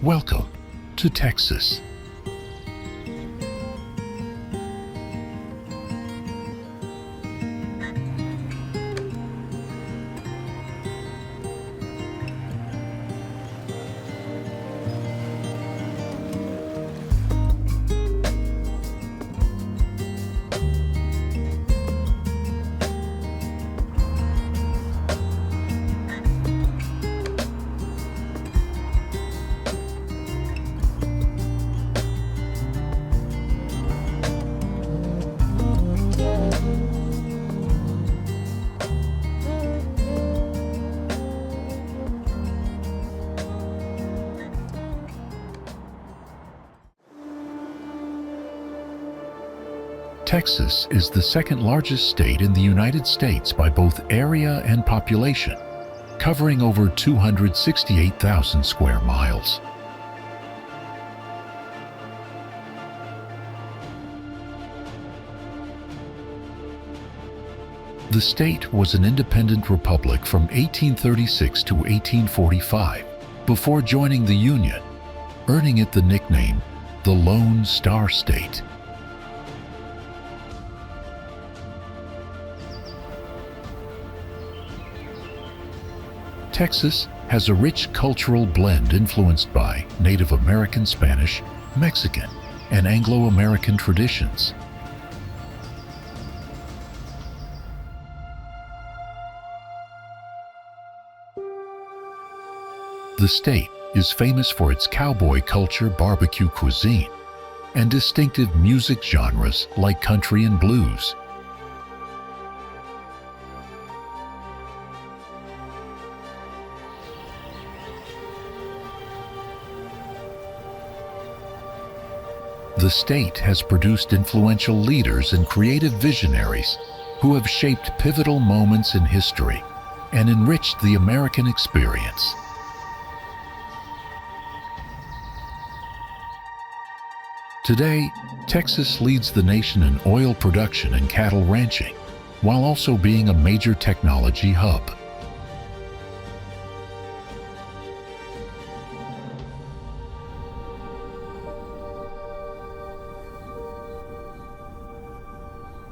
Welcome to Texas. Texas is the second largest state in the United States by both area and population, covering over 268,000 square miles. The state was an independent republic from 1836 to 1845 before joining the Union, earning it the nickname the Lone Star State. Texas has a rich cultural blend influenced by Native American Spanish, Mexican, and Anglo-American traditions. The state is famous for its cowboy culture, barbecue cuisine, and distinctive music genres like country and blues. The state has produced influential leaders and creative visionaries who have shaped pivotal moments in history and enriched the American experience. Today, Texas leads the nation in oil production and cattle ranching, while also being a major technology hub.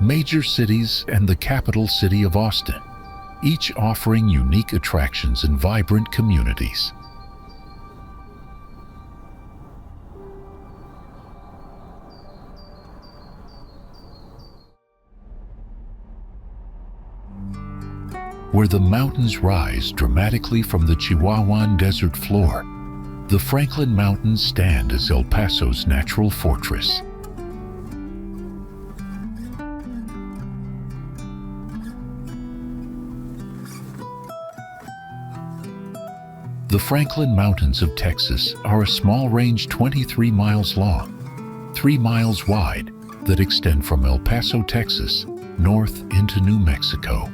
Major cities and the capital city of Austin, each offering unique attractions and vibrant communities. Where the mountains rise dramatically from the Chihuahuan desert floor, the Franklin Mountains stand as El Paso's natural fortress. The Franklin Mountains of Texas are a small range 23 miles long, 3 miles wide, that extend from El Paso, Texas, north into New Mexico.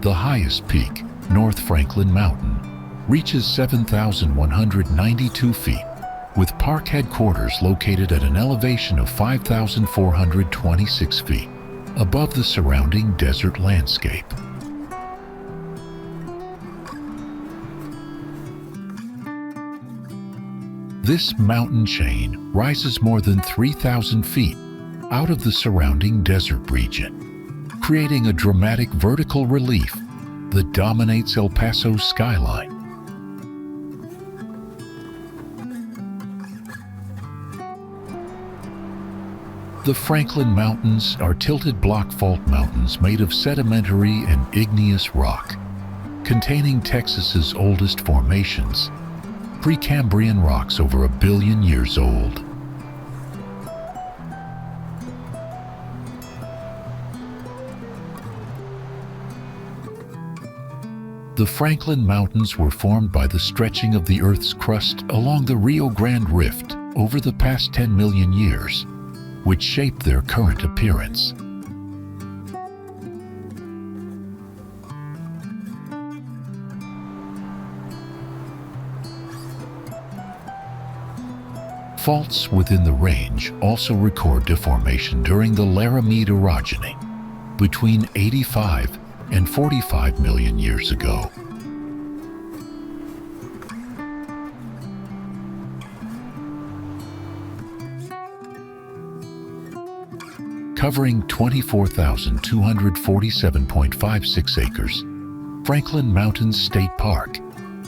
The highest peak, North Franklin Mountain, reaches 7,192 feet, with park headquarters located at an elevation of 5,426 feet. Above the surrounding desert landscape. This mountain chain rises more than 3,000 feet out of the surrounding desert region, creating a dramatic vertical relief that dominates El Paso's skyline. The Franklin Mountains are tilted block fault mountains made of sedimentary and igneous rock, containing Texas's oldest formations, Precambrian rocks over 1 billion years old. The Franklin Mountains were formed by the stretching of the Earth's crust along the Rio Grande Rift over the past 10 million years, which shaped their current appearance. Faults within the range also record deformation during the Laramide orogeny between 85 and 45 million years ago. Covering 24,247.56 acres, Franklin Mountains State Park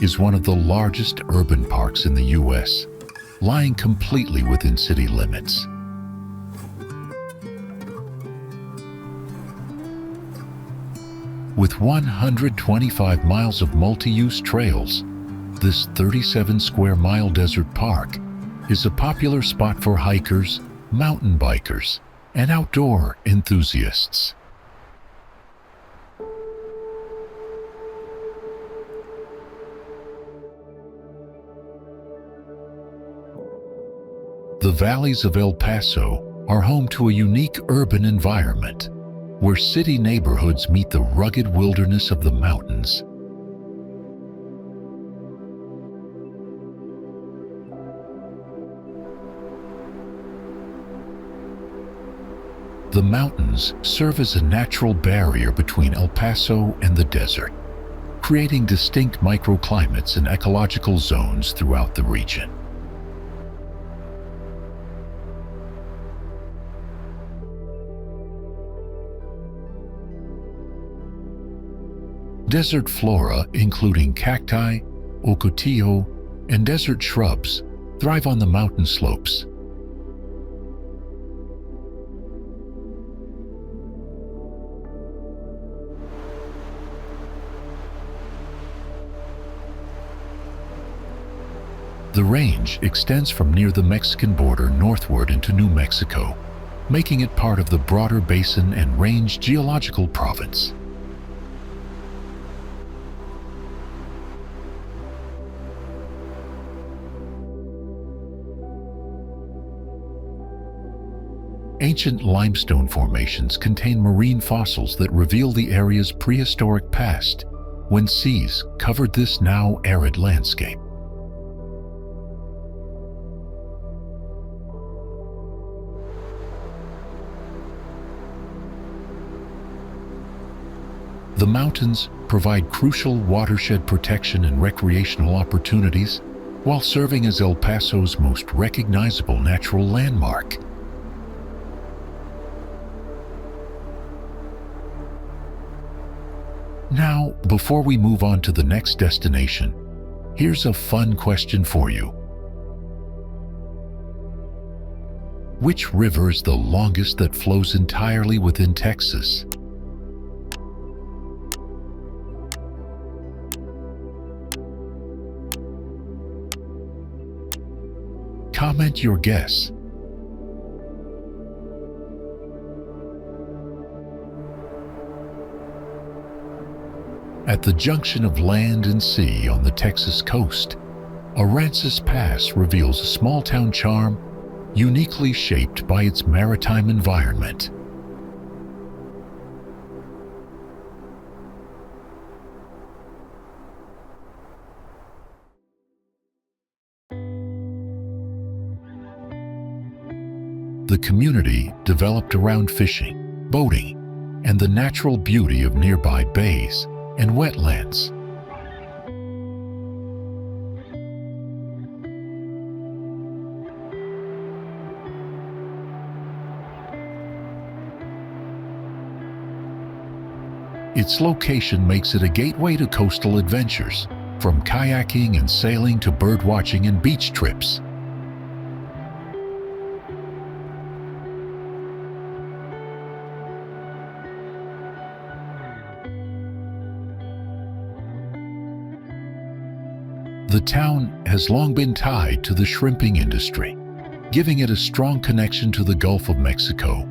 is one of the largest urban parks in the U.S., lying completely within city limits. With 125 miles of multi-use trails, this 37-square-mile desert park is a popular spot for hikers, mountain bikers, and outdoor enthusiasts. The valleys of El Paso are home to a unique urban environment, where city neighborhoods meet the rugged wilderness of the mountains. The mountains serve as a natural barrier between El Paso and the desert, creating distinct microclimates and ecological zones throughout the region. Desert flora, including cacti, ocotillo, and desert shrubs, thrive on the mountain slopes. The range extends from near the Mexican border northward into New Mexico, making it part of the broader Basin and Range geological province. Ancient limestone formations contain marine fossils that reveal the area's prehistoric past, when seas covered this now arid landscape. The mountains provide crucial watershed protection and recreational opportunities, while serving as El Paso's most recognizable natural landmark. Now, before we move on to the next destination, here's a fun question for you. Which river is the longest that flows entirely within Texas? Comment your guess. At the junction of land and sea on the Texas coast, Aransas Pass reveals a small-town charm uniquely shaped by its maritime environment. The community developed around fishing, boating, and the natural beauty of nearby bays and wetlands. Its location makes it a gateway to coastal adventures, from kayaking and sailing to birdwatching and beach trips. The town has long been tied to the shrimping industry, giving it a strong connection to the Gulf of Mexico.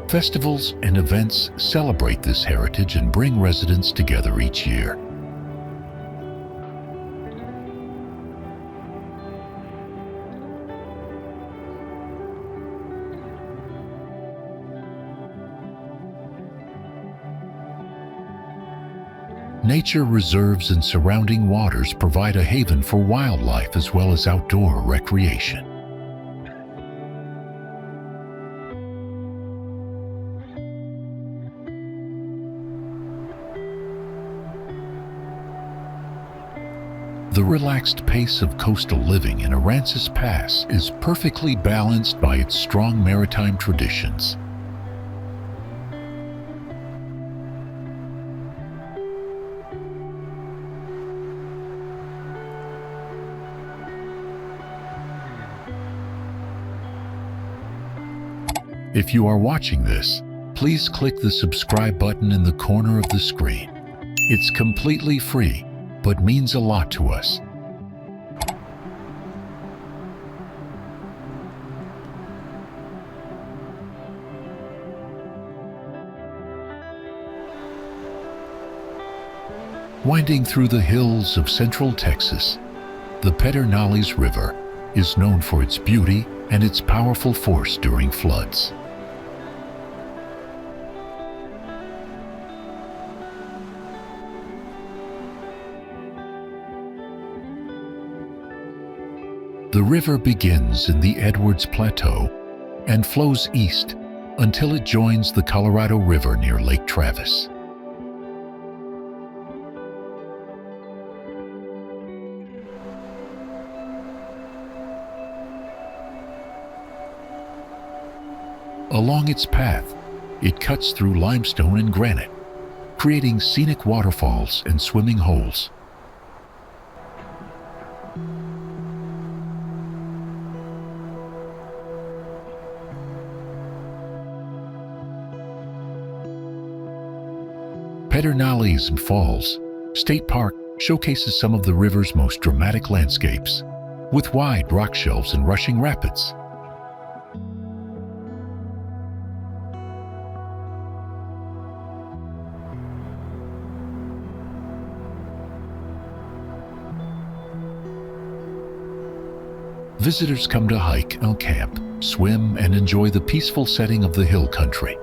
Festivals and events celebrate this heritage and bring residents together each year. Nature reserves and surrounding waters provide a haven for wildlife as well as outdoor recreation. The relaxed pace of coastal living in Aransas Pass is perfectly balanced by its strong maritime traditions. If you are watching this, please click the subscribe button in the corner of the screen. It's completely free, but means a lot to us. Winding through the hills of central Texas, the Pedernales River is known for its beauty and its powerful force during floods. The river begins in the Edwards Plateau and flows east until it joins the Colorado River near Lake Travis. Along its path, it cuts through limestone and granite, creating scenic waterfalls and swimming holes. Pedernales Falls State Park showcases some of the river's most dramatic landscapes, with wide rock shelves and rushing rapids. Visitors come to hike and camp, swim, and enjoy the peaceful setting of the hill country.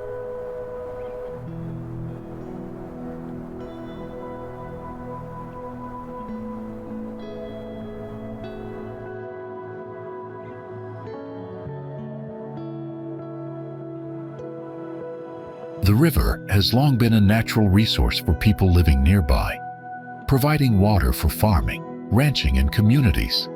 The river has long been a natural resource for people living nearby, providing water for farming, ranching, and communities.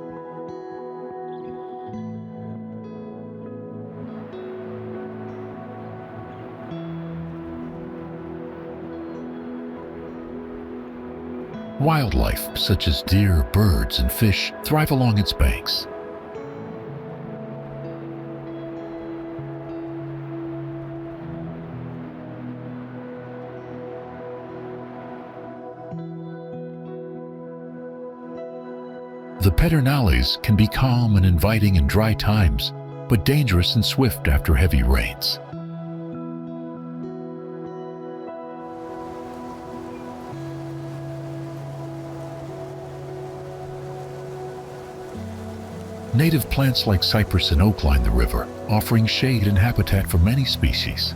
Wildlife such as deer, birds, and fish thrive along its banks. The Pedernales can be calm and inviting in dry times, but dangerous and swift after heavy rains. Native plants like cypress and oak line the river, offering shade and habitat for many species.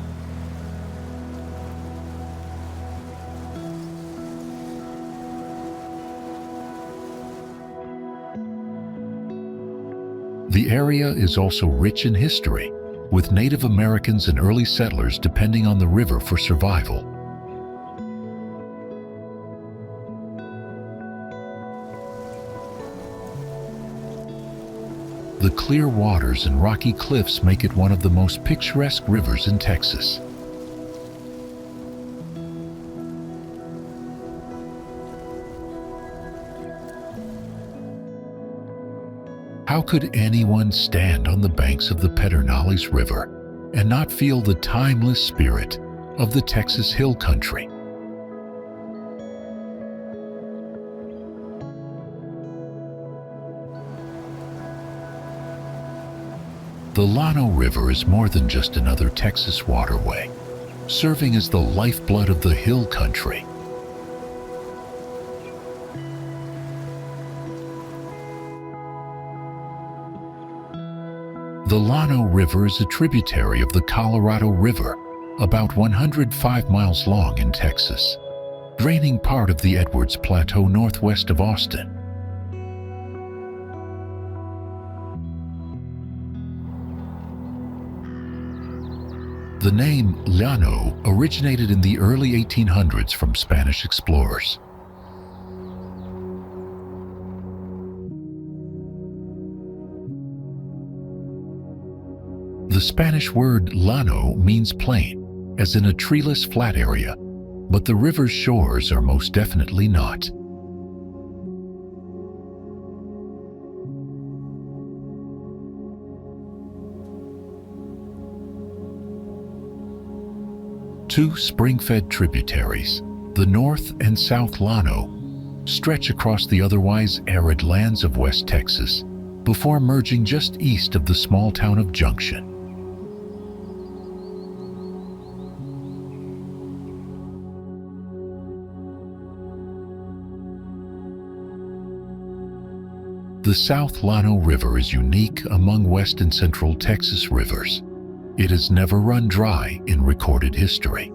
The area is also rich in history, with Native Americans and early settlers depending on the river for survival. The clear waters and rocky cliffs make it one of the most picturesque rivers in Texas. How could anyone stand on the banks of the Pedernales River and not feel the timeless spirit of the Texas Hill Country? The Llano River is more than just another Texas waterway, serving as the lifeblood of the hill country. The Llano River is a tributary of the Colorado River, about 105 miles long in Texas. draining part of the Edwards Plateau northwest of Austin. The name Llano originated in the early 1800s from Spanish explorers. The Spanish word llano means plain, as in a treeless flat area, but the river's shores are most definitely not. Two spring-fed tributaries, the North and South Llano, stretch across the otherwise arid lands of West Texas before merging just east of the small town of Junction. The South Llano River is unique among West and Central Texas rivers. It has never run dry in recorded history.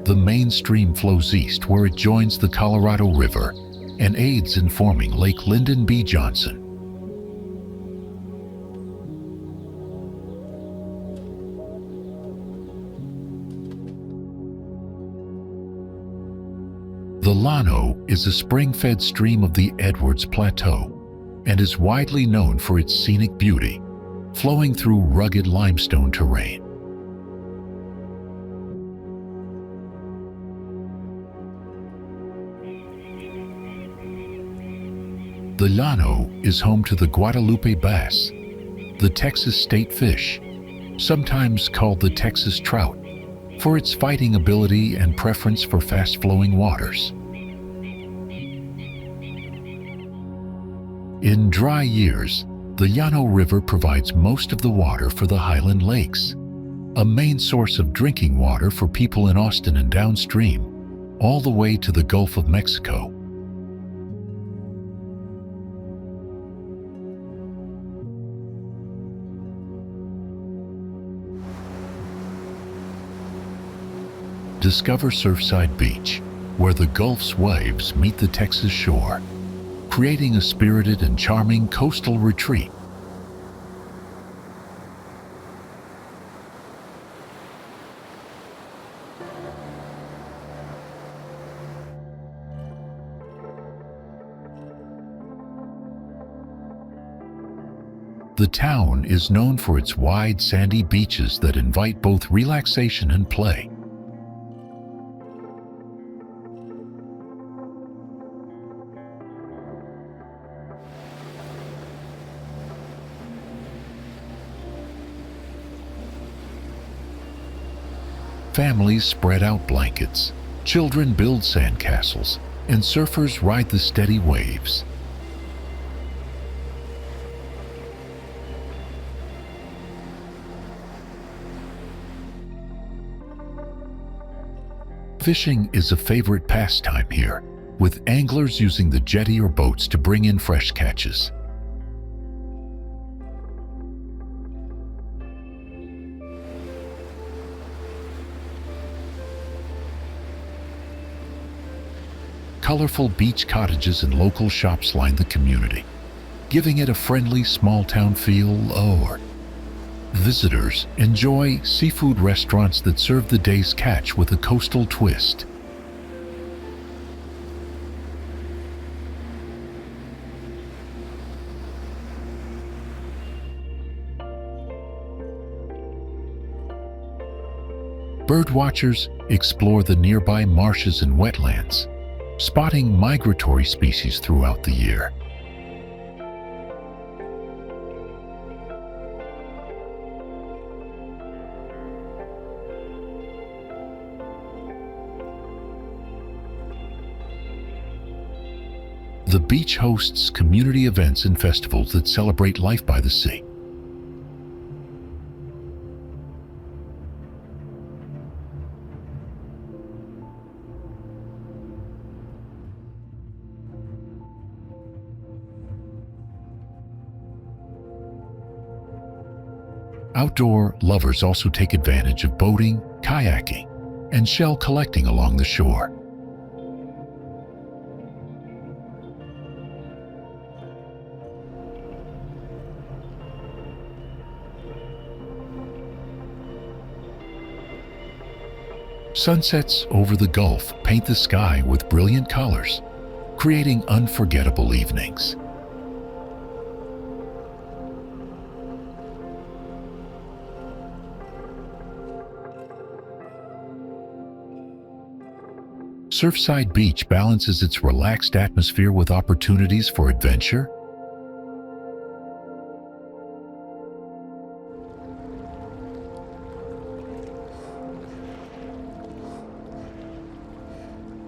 The main stream flows east where it joins the Colorado River and aids in forming Lake Lyndon B. Johnson. The Llano is a spring-fed stream of the Edwards Plateau and is widely known for its scenic beauty, flowing through rugged limestone terrain. The Llano is home to the Guadalupe bass, the Texas state fish, sometimes called the Texas trout, for its fighting ability and preference for fast-flowing waters. In dry years, the Llano River provides most of the water for the Highland Lakes, a main source of drinking water for people in Austin and downstream, all the way to the Gulf of Mexico. Discover Surfside Beach, where the Gulf's waves meet the Texas shore, creating a spirited and charming coastal retreat. The town is known for its wide sandy beaches that invite both relaxation and play. Families spread out blankets, children build sandcastles, and surfers ride the steady waves. Fishing is a favorite pastime here, with anglers using the jetty or boats to bring in fresh catches. Colorful beach cottages and local shops line the community, giving it a friendly small-town feel. Visitors enjoy seafood restaurants that serve the day's catch with a coastal twist. Birdwatchers explore the nearby marshes and wetlands, spotting migratory species throughout the year. The beach hosts community events and festivals that celebrate life by the sea. Outdoor lovers also take advantage of boating, kayaking, and shell collecting along the shore. Sunsets over the Gulf paint the sky with brilliant colors, creating unforgettable evenings. Surfside Beach balances its relaxed atmosphere with opportunities for adventure.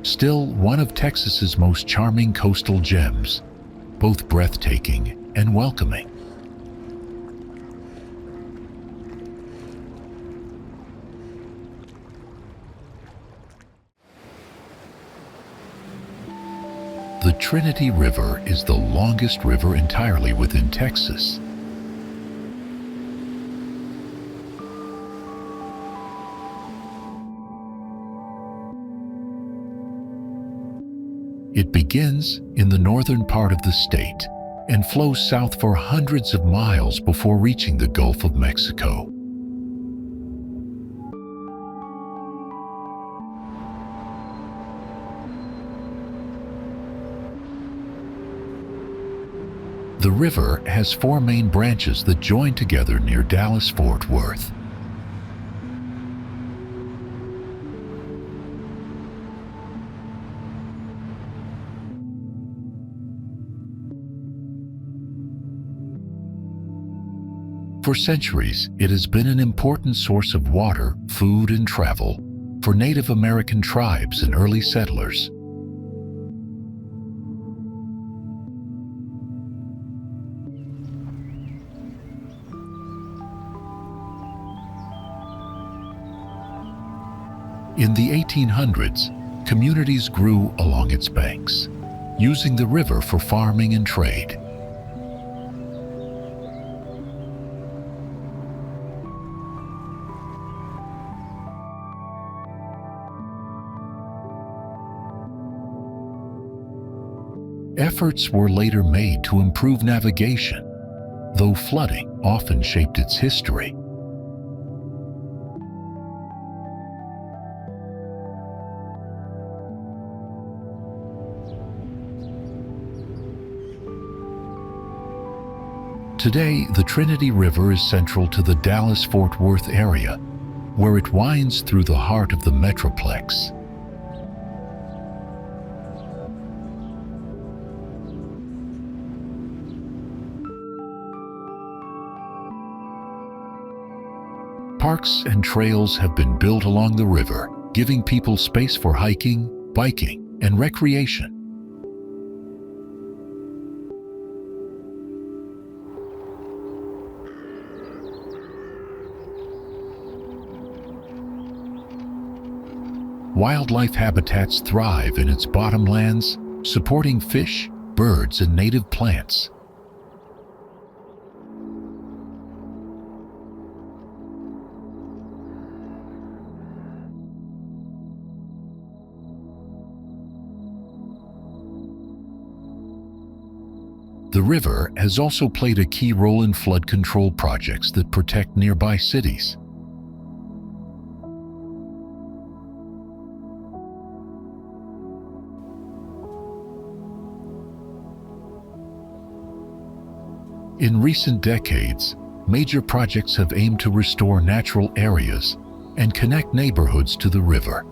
Still one of Texas's most charming coastal gems, both breathtaking and welcoming. The Trinity River is the longest river entirely within Texas. It begins in the northern part of the state and flows south for hundreds of miles before reaching the Gulf of Mexico. The river has four main branches that join together near Dallas-Fort Worth. For centuries, it has been an important source of water, food, and travel for Native American tribes and early settlers. In the 1800s, communities grew along its banks, using the river for farming and trade. Efforts were later made to improve navigation, though flooding often shaped its history. Today, the Trinity River is central to the Dallas-Fort Worth area, where it winds through the heart of the Metroplex. Parks and trails have been built along the river, giving people space for hiking, biking, and recreation. Wildlife habitats thrive in its bottomlands, supporting fish, birds, and native plants. The river has also played a key role in flood control projects that protect nearby cities. In recent decades, major projects have aimed to restore natural areas and connect neighborhoods to the river.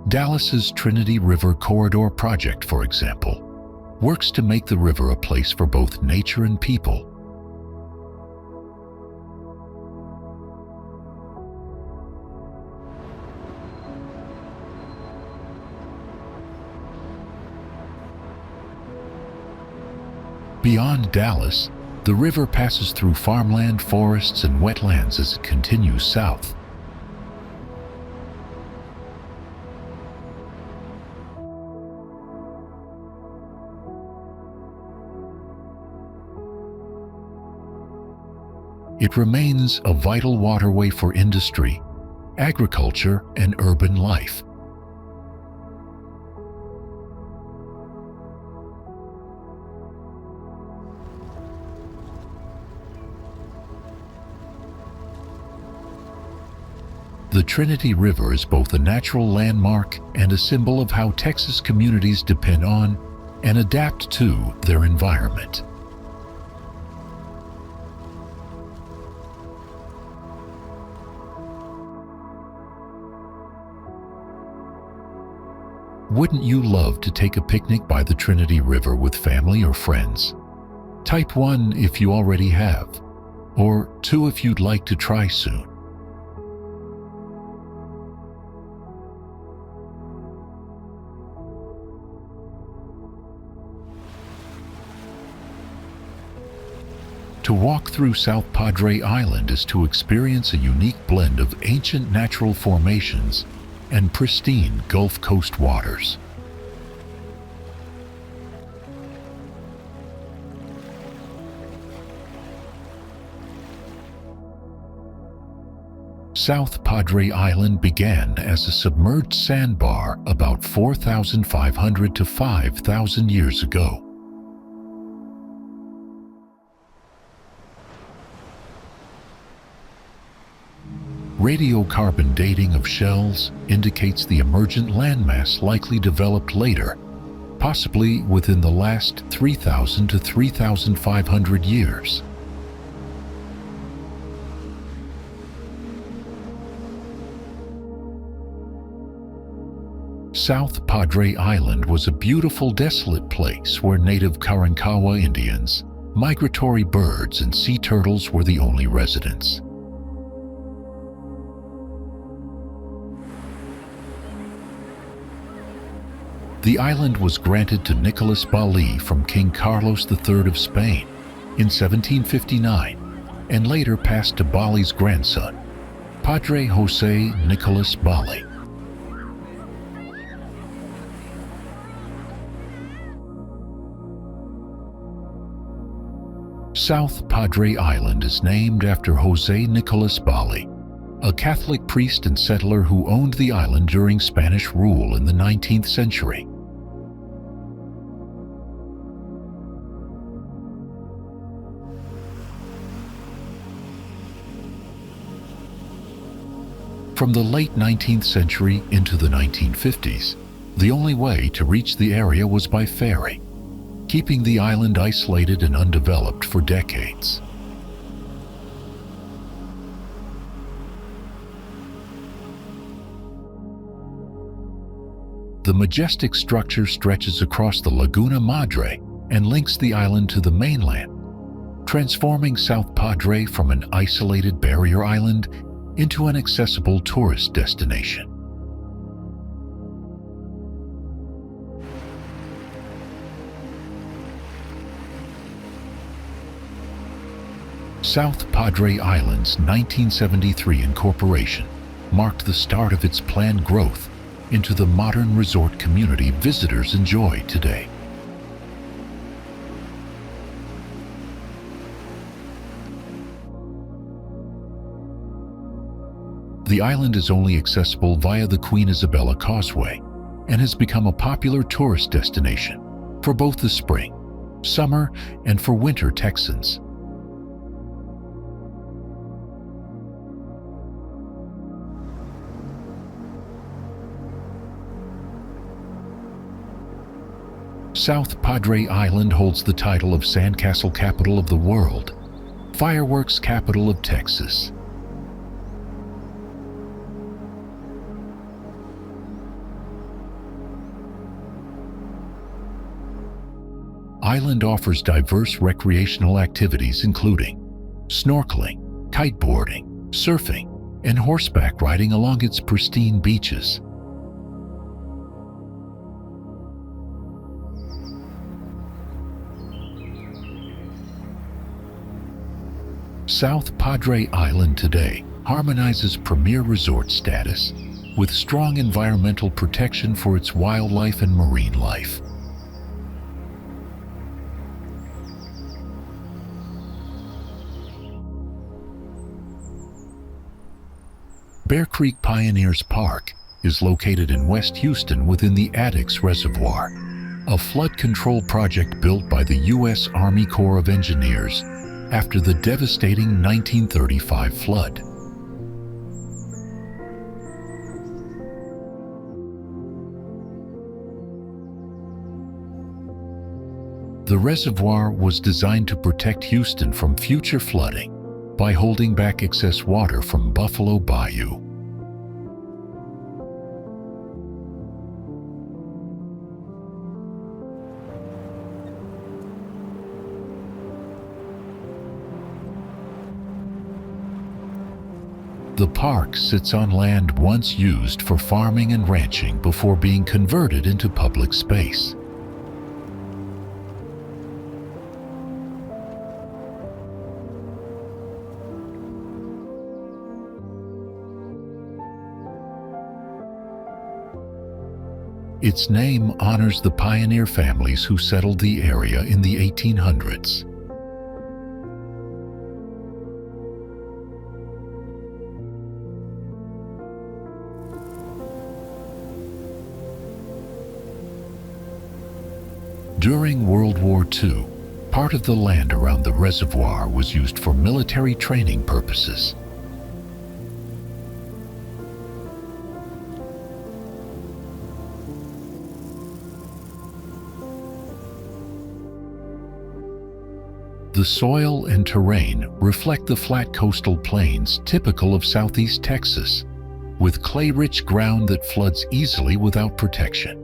Dallas's Trinity River Corridor project, for example, works to make the river a place for both nature and people. Beyond Dallas, the river passes through farmland, forests, and wetlands as it continues south. It remains a vital waterway for industry, agriculture, and urban life. The Trinity River is both a natural landmark and a symbol of how Texas communities depend on and adapt to their environment. Wouldn't you love to take a picnic by the Trinity River with family or friends? Type 1 if you already have, or 2 if you'd like to try soon. To walk through South Padre Island is to experience a unique blend of ancient natural formations and pristine Gulf Coast waters. South Padre Island began as a submerged sandbar about 4,500 to 5,000 years ago. Radiocarbon dating of shells indicates the emergent landmass likely developed later, possibly within the last 3,000 to 3,500 years. South Padre Island was a beautiful desolate place where native Karankawa Indians, migratory birds, and sea turtles were the only residents. The island was granted to Nicolas Bali from King Carlos III of Spain in 1759 and later passed to Bali's grandson, Padre José Nicolas Bali. South Padre Island is named after José Nicolas Bali, a Catholic priest and settler who owned the island during Spanish rule in the 19th century. From the late 19th century into the 1950s, the only way to reach the area was by ferry, keeping the island isolated and undeveloped for decades. The majestic structure stretches across the Laguna Madre and links the island to the mainland, transforming South Padre from an isolated barrier island into an accessible tourist destination. South Padre Island's 1973 incorporation marked the start of its planned growth into the modern resort community visitors enjoy today. The island is only accessible via the Queen Isabella Causeway and has become a popular tourist destination for both the spring, summer, and for winter Texans. South Padre Island holds the title of Sandcastle Capital of the World, Fireworks Capital of Texas. Island offers diverse recreational activities including snorkeling, kiteboarding, surfing, and horseback riding along its pristine beaches. South Padre Island today harmonizes premier resort status with strong environmental protection for its wildlife and marine life. Bear Creek Pioneers Park is located in West Houston within the Addicks Reservoir, a flood control project built by the U.S. Army Corps of Engineers after the devastating 1935 flood. The reservoir was designed to protect Houston from future flooding by holding back excess water from Buffalo Bayou. The park sits on land once used for farming and ranching before being converted into public space. Its name honors the pioneer families who settled the area in the 1800s. During World War II, part of the land around the reservoir was used for military training purposes. The soil and terrain reflect the flat coastal plains typical of southeast Texas, with clay-rich ground that floods easily without protection.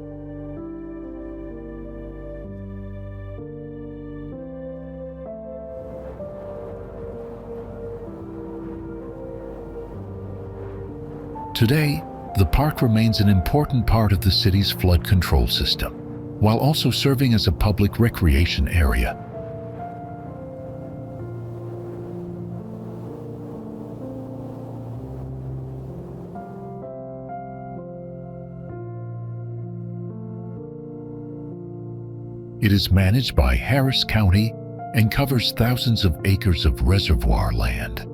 Today, the park remains an important part of the city's flood control system, while also serving as a public recreation area. It is managed by Harris County and covers thousands of acres of reservoir land.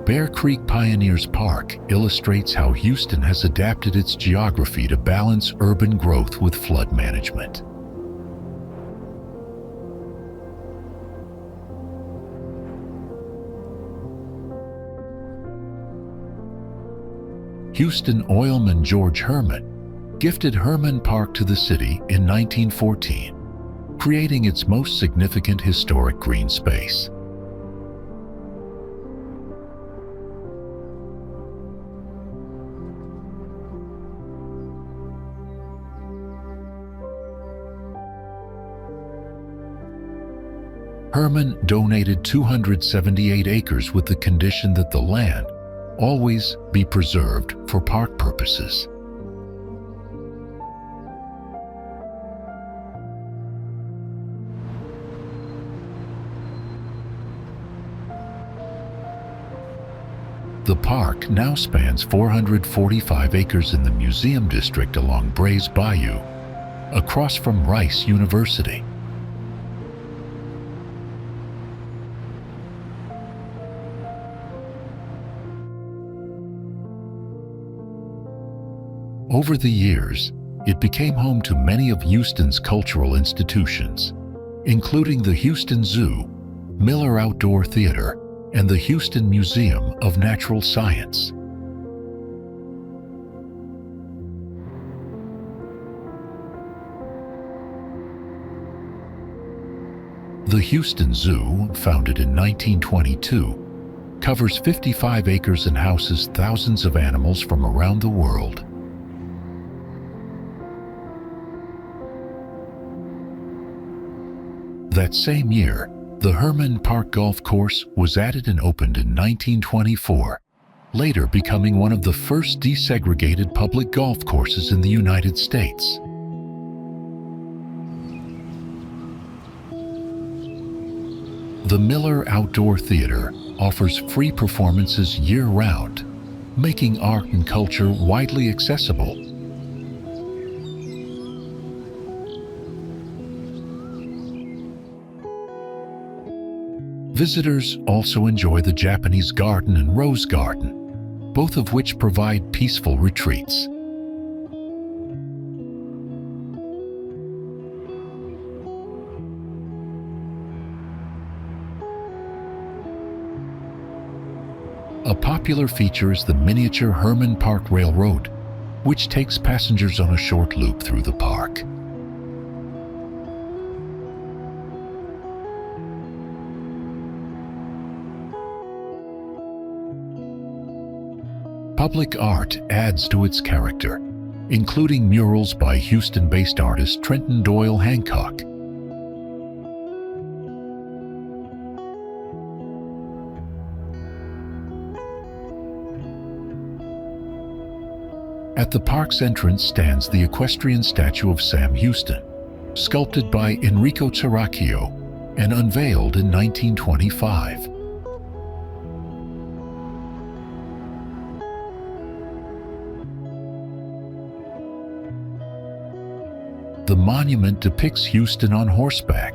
Bear Creek Pioneers Park illustrates how Houston has adapted its geography to balance urban growth with flood management. Houston oilman George Hermann gifted Hermann Park to the city in 1914, creating its most significant historic green space. Hermann donated 278 acres with the condition that the land always be preserved for park purposes. The park now spans 445 acres in the museum district along Brays Bayou, across from Rice University. Over the years, it became home to many of Houston's cultural institutions, including the Houston Zoo, Miller Outdoor Theater, and the Houston Museum of Natural Science. The Houston Zoo, founded in 1922, covers 55 acres and houses thousands of animals from around the world. That same year, the Hermann Park Golf Course was added and opened in 1924, later becoming one of the first desegregated public golf courses in the United States. The Miller Outdoor Theater offers free performances year-round, making art and culture widely accessible. Visitors also enjoy the Japanese Garden and Rose Garden, both of which provide peaceful retreats. A popular feature is the miniature Hermann Park Railroad, which takes passengers on a short loop through the park. Public art adds to its character, including murals by Houston-based artist Trenton Doyle Hancock. At the park's entrance stands the equestrian statue of Sam Houston, sculpted by Enrico Ceracchio and unveiled in 1925. The monument depicts Houston on horseback,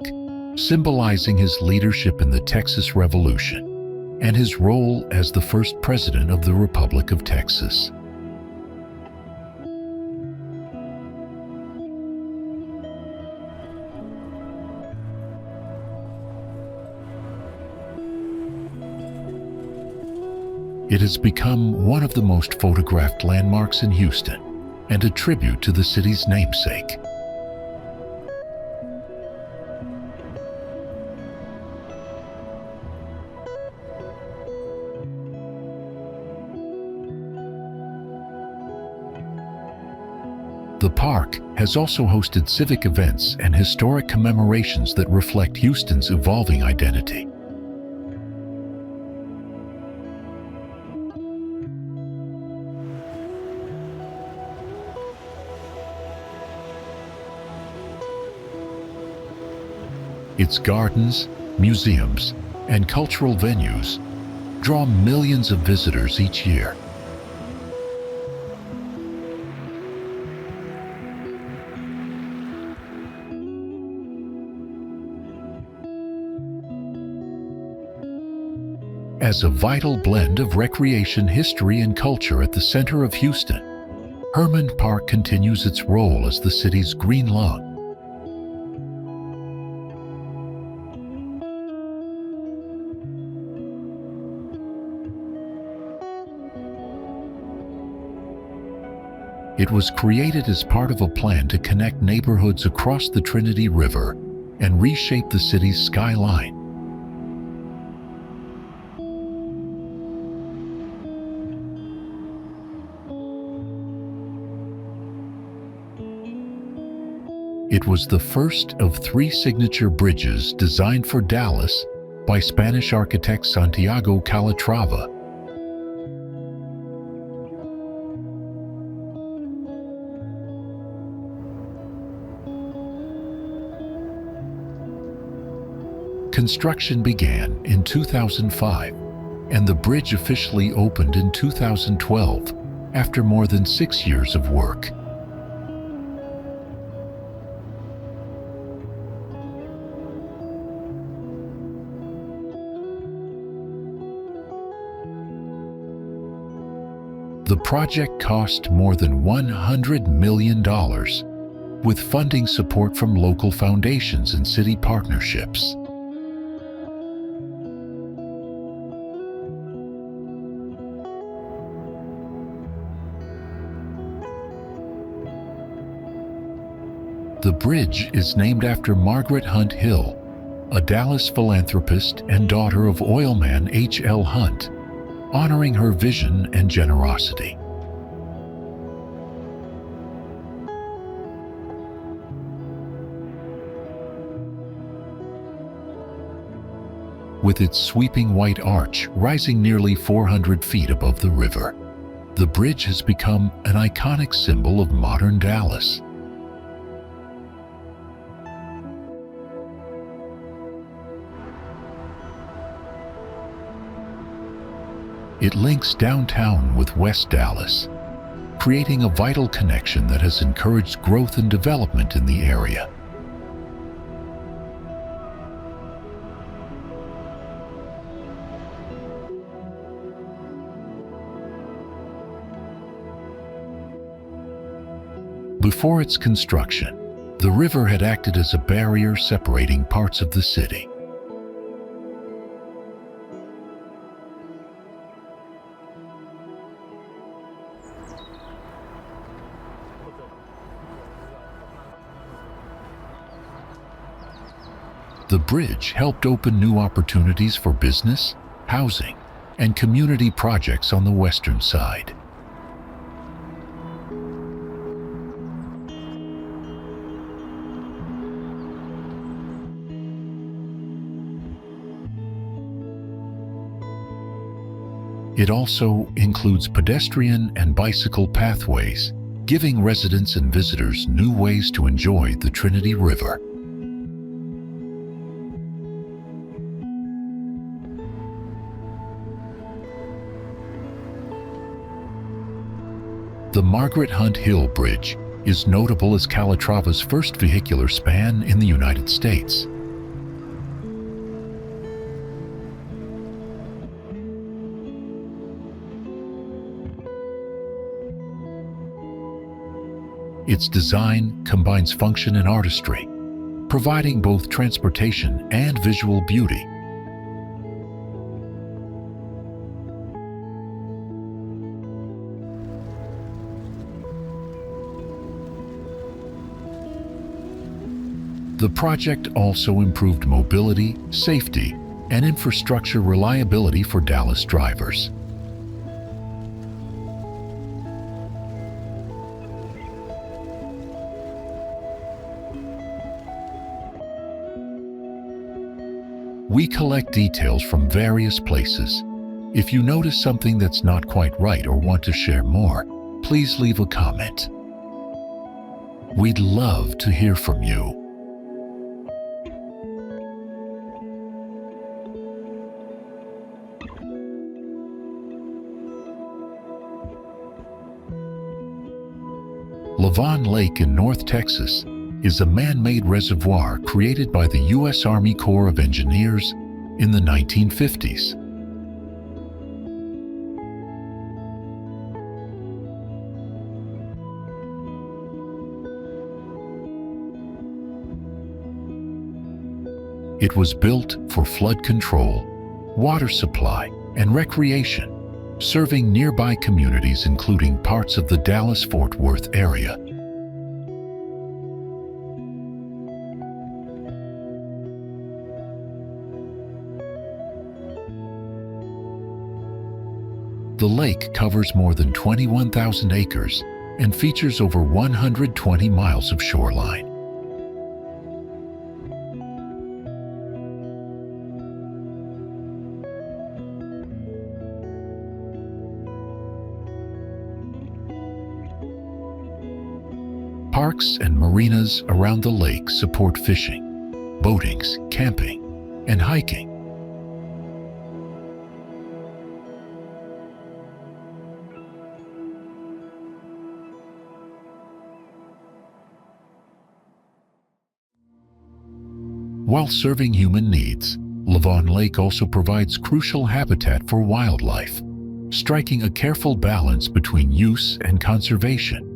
symbolizing his leadership in the Texas Revolution and his role as the first president of the Republic of Texas. It has become one of the most photographed landmarks in Houston and a tribute to the city's namesake. The park has also hosted civic events and historic commemorations that reflect Houston's evolving identity. Its gardens, museums, and cultural venues draw millions of visitors each year. As a vital blend of recreation, history, and culture at the center of Houston, Hermann Park continues its role as the city's green lung. It was created as part of a plan to connect neighborhoods across the Trinity River and reshape the city's skyline. It was the first of 3 signature bridges designed for Dallas by Spanish architect Santiago Calatrava. Construction began in 2005, and the bridge officially opened in 2012 after more than 6 years of work. The project cost more than $100 million, with funding support from local foundations and city partnerships. The bridge is named after Margaret Hunt Hill, a Dallas philanthropist and daughter of oilman H.L. Hunt, honoring her vision and generosity. With its sweeping white arch rising nearly 400 feet above the river, the bridge has become an iconic symbol of modern Dallas. It links downtown with West Dallas, creating a vital connection that has encouraged growth and development in the area. Before its construction, the river had acted as a barrier separating parts of the city. The bridge helped open new opportunities for business, housing, and community projects on the western side. It also includes pedestrian and bicycle pathways, giving residents and visitors new ways to enjoy the Trinity River. The Margaret Hunt Hill Bridge is notable as Calatrava's first vehicular span in the United States. Its design combines function and artistry, providing both transportation and visual beauty. The project also improved mobility, safety, and infrastructure reliability for Dallas drivers. We collect details from various places. If you notice something that's not quite right or want to share more, please leave a comment. We'd love to hear from you. Lavon Lake in North Texas is a man-made reservoir created by the U.S. Army Corps of Engineers in the 1950s. It was built for flood control, water supply, and recreation, serving nearby communities including parts of the Dallas-Fort Worth area. The lake covers more than 21,000 acres and features over 120 miles of shoreline. Parks and marinas around the lake support fishing, boatings, camping, and hiking. While serving human needs, Lavon Lake also provides crucial habitat for wildlife, striking a careful balance between use and conservation.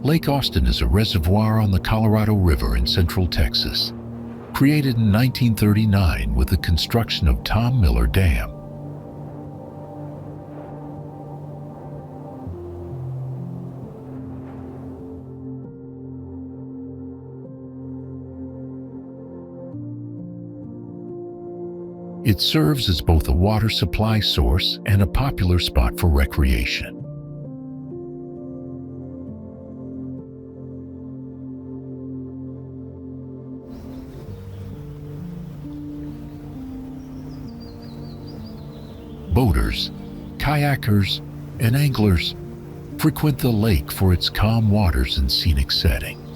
Lake Austin is a reservoir on the Colorado River in central Texas, created in 1939 with the construction of Tom Miller Dam. It serves as both a water supply source and a popular spot for recreation. Boaters, kayakers, and anglers frequent the lake for its calm waters and scenic setting.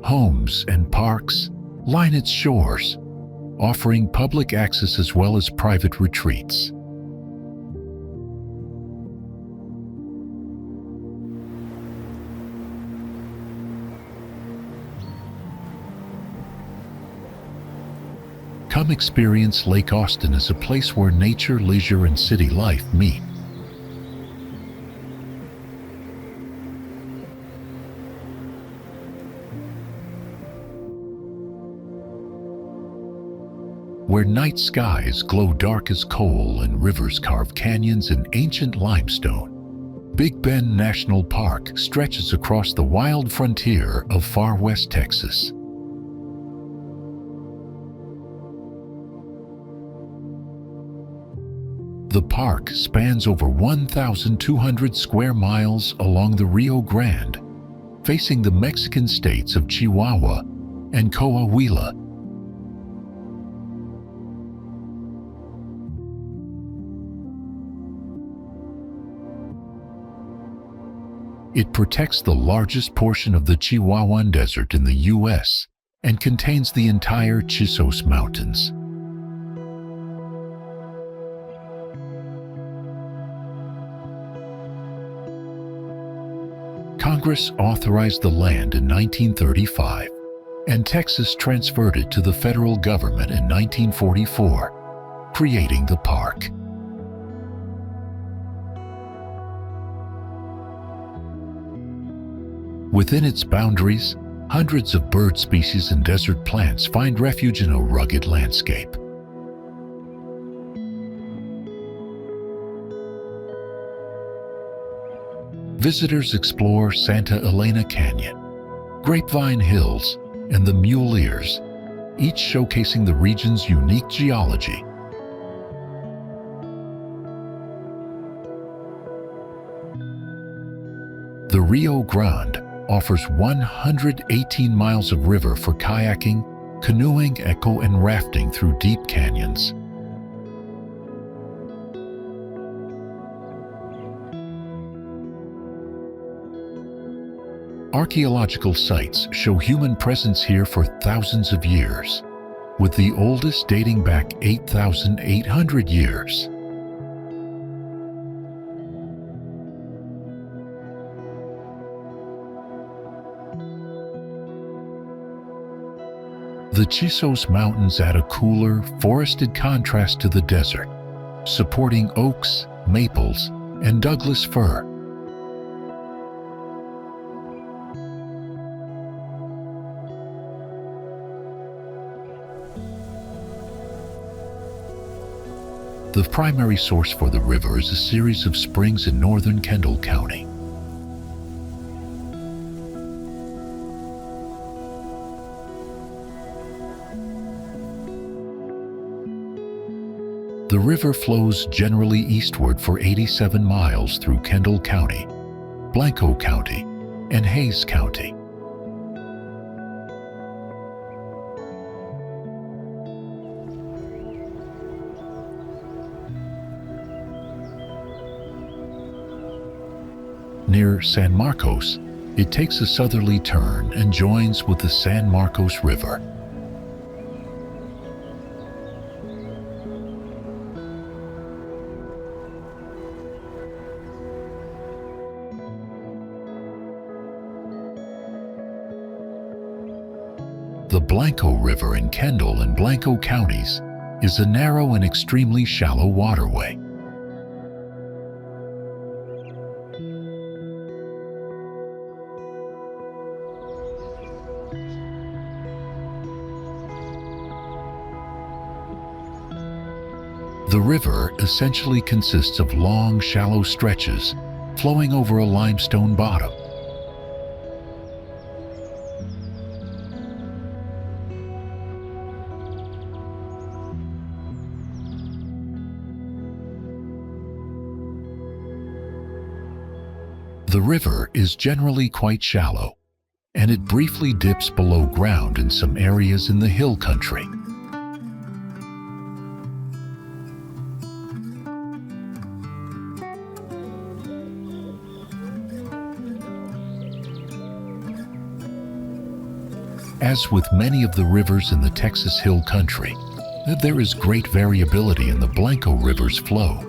Homes and parks line its shores, offering public access as well as private retreats. Come experience Lake Austin as a place where nature, leisure, and city life meet. Where night skies glow dark as coal and rivers carve canyons in ancient limestone, Big Bend National Park stretches across the wild frontier of far west Texas. The park spans over 1,200 square miles along the Rio Grande, facing the Mexican states of Chihuahua and Coahuila. It protects the largest portion of the Chihuahuan Desert in the U.S. and contains the entire Chisos Mountains. Congress authorized the land in 1935, and Texas transferred it to the federal government in 1944, creating the park. Within its boundaries, hundreds of bird species and desert plants find refuge in a rugged landscape. Visitors explore Santa Elena Canyon, Grapevine Hills, and the Mule Ears, each showcasing the region's unique geology. The Rio Grande offers 118 miles of river for kayaking, canoeing, eco, and rafting through deep canyons. Archaeological sites show human presence here for thousands of years, with the oldest dating back 8,800 years. The Chisos Mountains add a cooler, forested contrast to the desert, supporting oaks, maples, and Douglas fir. The primary source for the river is a series of springs in northern Kendall County. The river flows generally eastward for 87 miles through Kendall County, Blanco County, and Hays County. Near San Marcos, it takes a southerly turn and joins with the San Marcos River. The Blanco River in Kendall and Blanco counties is a narrow and extremely shallow waterway. The river essentially consists of long, shallow stretches flowing over a limestone bottom. The river is generally quite shallow, and it briefly dips below ground in some areas in the hill country. As with many of the rivers in the Texas Hill Country, there is great variability in the Blanco River's flow.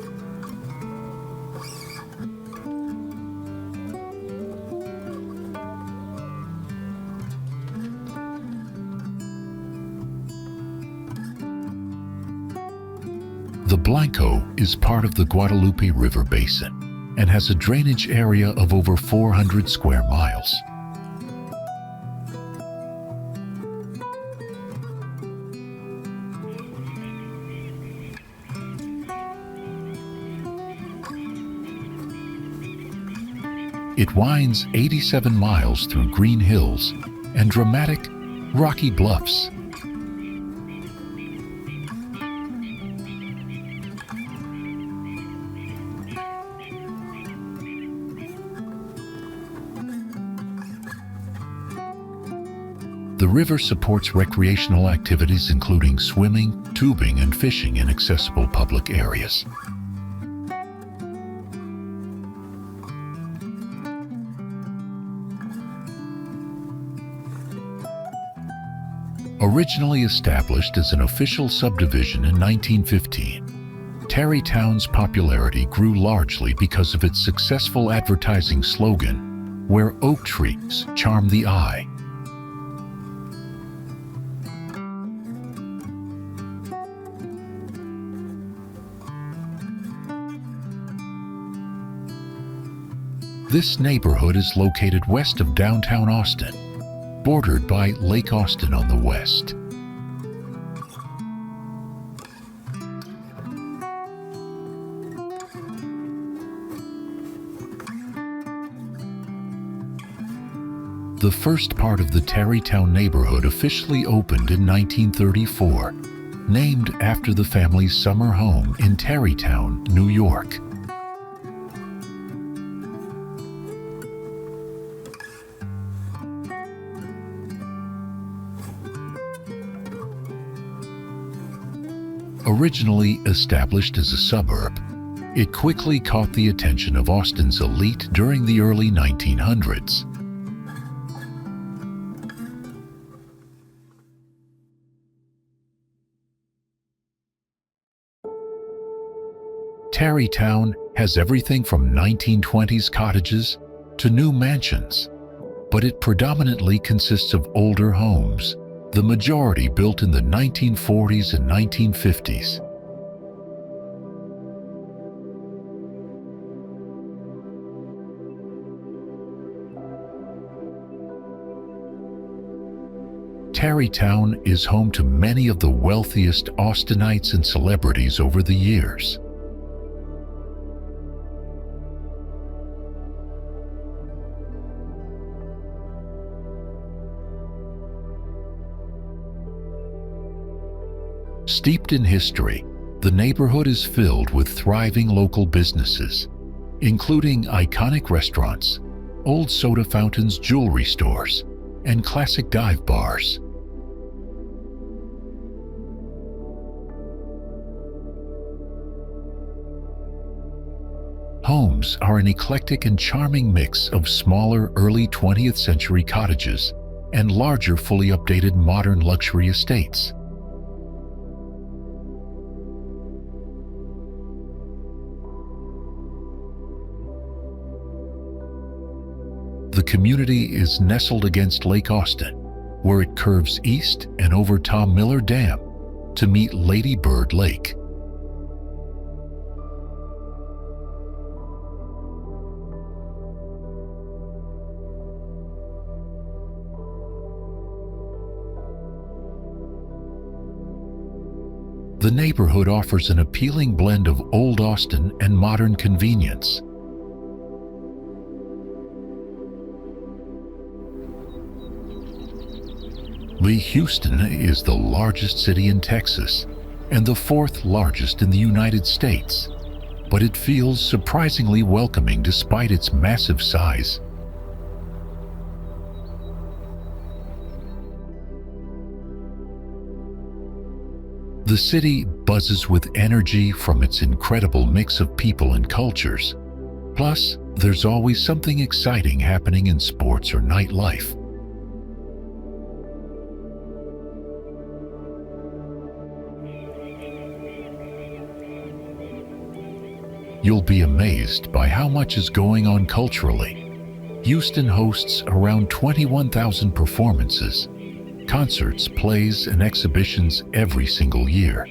The Blanco is part of the Guadalupe River Basin and has a drainage area of over 400 square miles. It winds 87 miles through green hills and dramatic, rocky bluffs. The river supports recreational activities including swimming, tubing, and fishing in accessible public areas. Originally established as an official subdivision in 1915, Tarrytown's popularity grew largely because of its successful advertising slogan, "Where oak trees charm the eye." This neighborhood is located west of downtown Austin, bordered by Lake Austin on the west. The first part of the Tarrytown neighborhood officially opened in 1934, named after the family's summer home in Tarrytown, New York. Originally established as a suburb, it quickly caught the attention of Austin's elite during the early 1900s. Tarrytown has everything from 1920s cottages to new mansions, but it predominantly consists of older homes, the majority built in the 1940s and 1950s. Tarrytown is home to many of the wealthiest Austinites and celebrities over the years. Steeped in history, the neighborhood is filled with thriving local businesses, including iconic restaurants, old soda fountains, jewelry stores, and classic dive bars. Homes are an eclectic and charming mix of smaller early 20th century cottages and larger fully updated modern luxury estates. The community is nestled against Lake Austin, where it curves east and over Tom Miller Dam to meet Lady Bird Lake. The neighborhood offers an appealing blend of old Austin and modern convenience. Houston is the largest city in Texas and the fourth largest in the United States, but it feels surprisingly welcoming despite its massive size. The city buzzes with energy from its incredible mix of people and cultures. Plus, there's always something exciting happening in sports or nightlife. You'll be amazed by how much is going on culturally. Houston hosts around 21,000 performances, concerts, plays, and exhibitions every single year.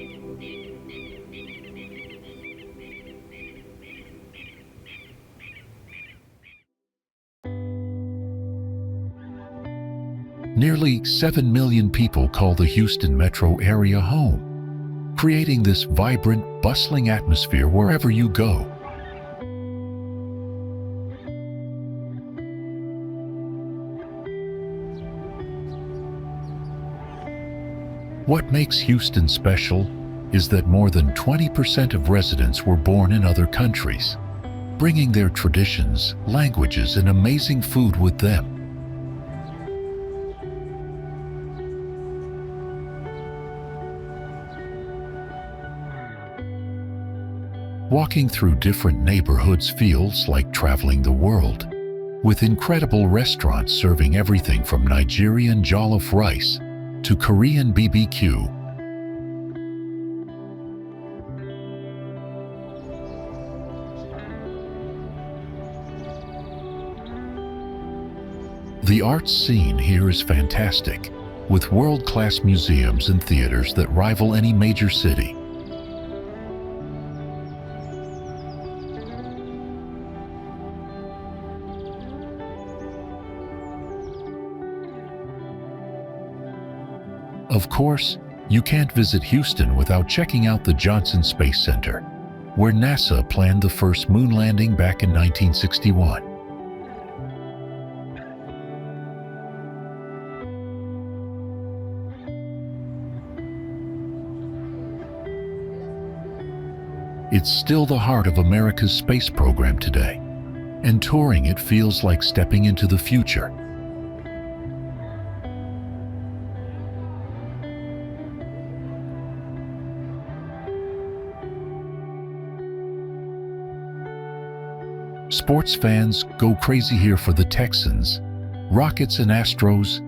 Nearly 7 million people call the Houston metro area home, creating this vibrant, bustling atmosphere wherever you go. What makes Houston special is that more than 20% of residents were born in other countries, bringing their traditions, languages, and amazing food with them. Walking through different neighborhoods feels like traveling the world, with incredible restaurants serving everything from Nigerian jollof rice to Korean BBQ. The arts scene here is fantastic, with world-class museums and theaters that rival any major city. Of course, you can't visit Houston without checking out the Johnson Space Center, where NASA planned the first moon landing back in 1961. It's still the heart of America's space program today, and touring it feels like stepping into the future. Sports fans go crazy here for the Texans, Rockets and Astros,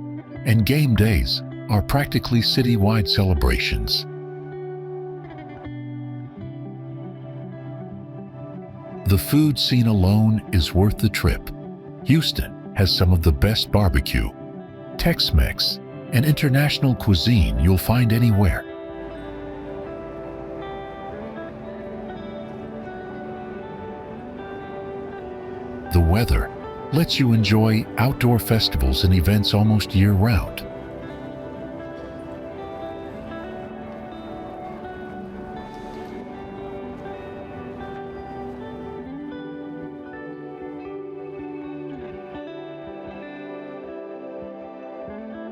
and game days are practically citywide celebrations. The food scene alone is worth the trip. Houston has some of the best barbecue, Tex-Mex, and international cuisine you'll find anywhere. The weather lets you enjoy outdoor festivals and events almost year-round.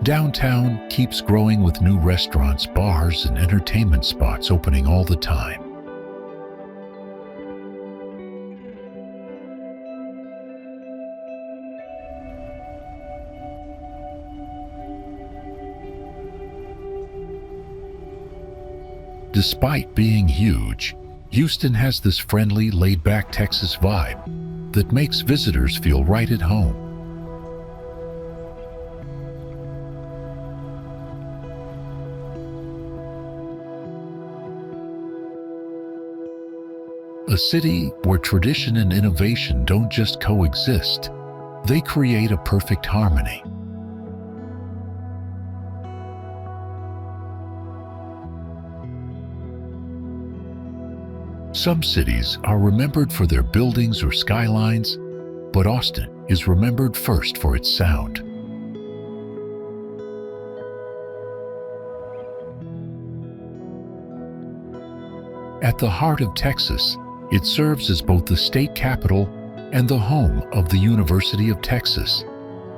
Downtown keeps growing with new restaurants, bars, and entertainment spots opening all the time. Despite being huge, Houston has this friendly, laid-back Texas vibe that makes visitors feel right at home. A city where tradition and innovation don't just coexist, they create a perfect harmony. Some cities are remembered for their buildings or skylines, but Austin is remembered first for its sound. At the heart of Texas, it serves as both the state capital and the home of the University of Texas,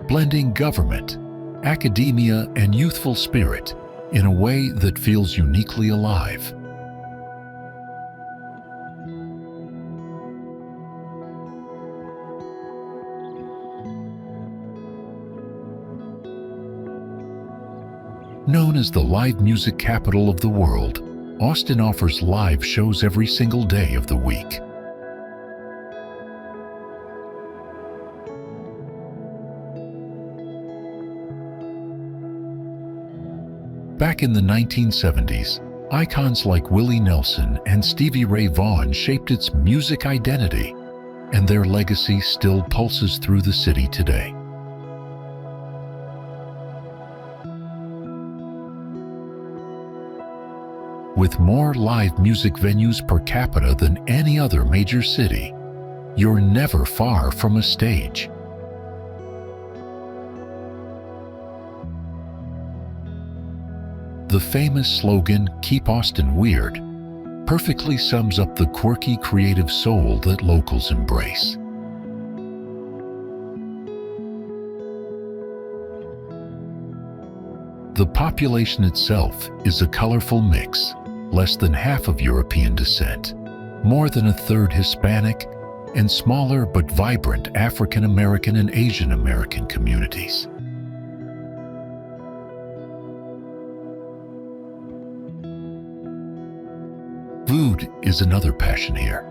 blending government, academia, and youthful spirit in a way that feels uniquely alive. Known as the live music capital of the world, Austin offers live shows every single day of the week. Back in the 1970s, icons like Willie Nelson and Stevie Ray Vaughan shaped its music identity, and their legacy still pulses through the city today. With more live music venues per capita than any other major city, you're never far from a stage. The famous slogan, "Keep Austin Weird," perfectly sums up the quirky, creative soul that locals embrace. The population itself is a colorful mix, less than half of European descent, more than a third Hispanic, and smaller but vibrant African American and Asian American communities. Food is another passion here,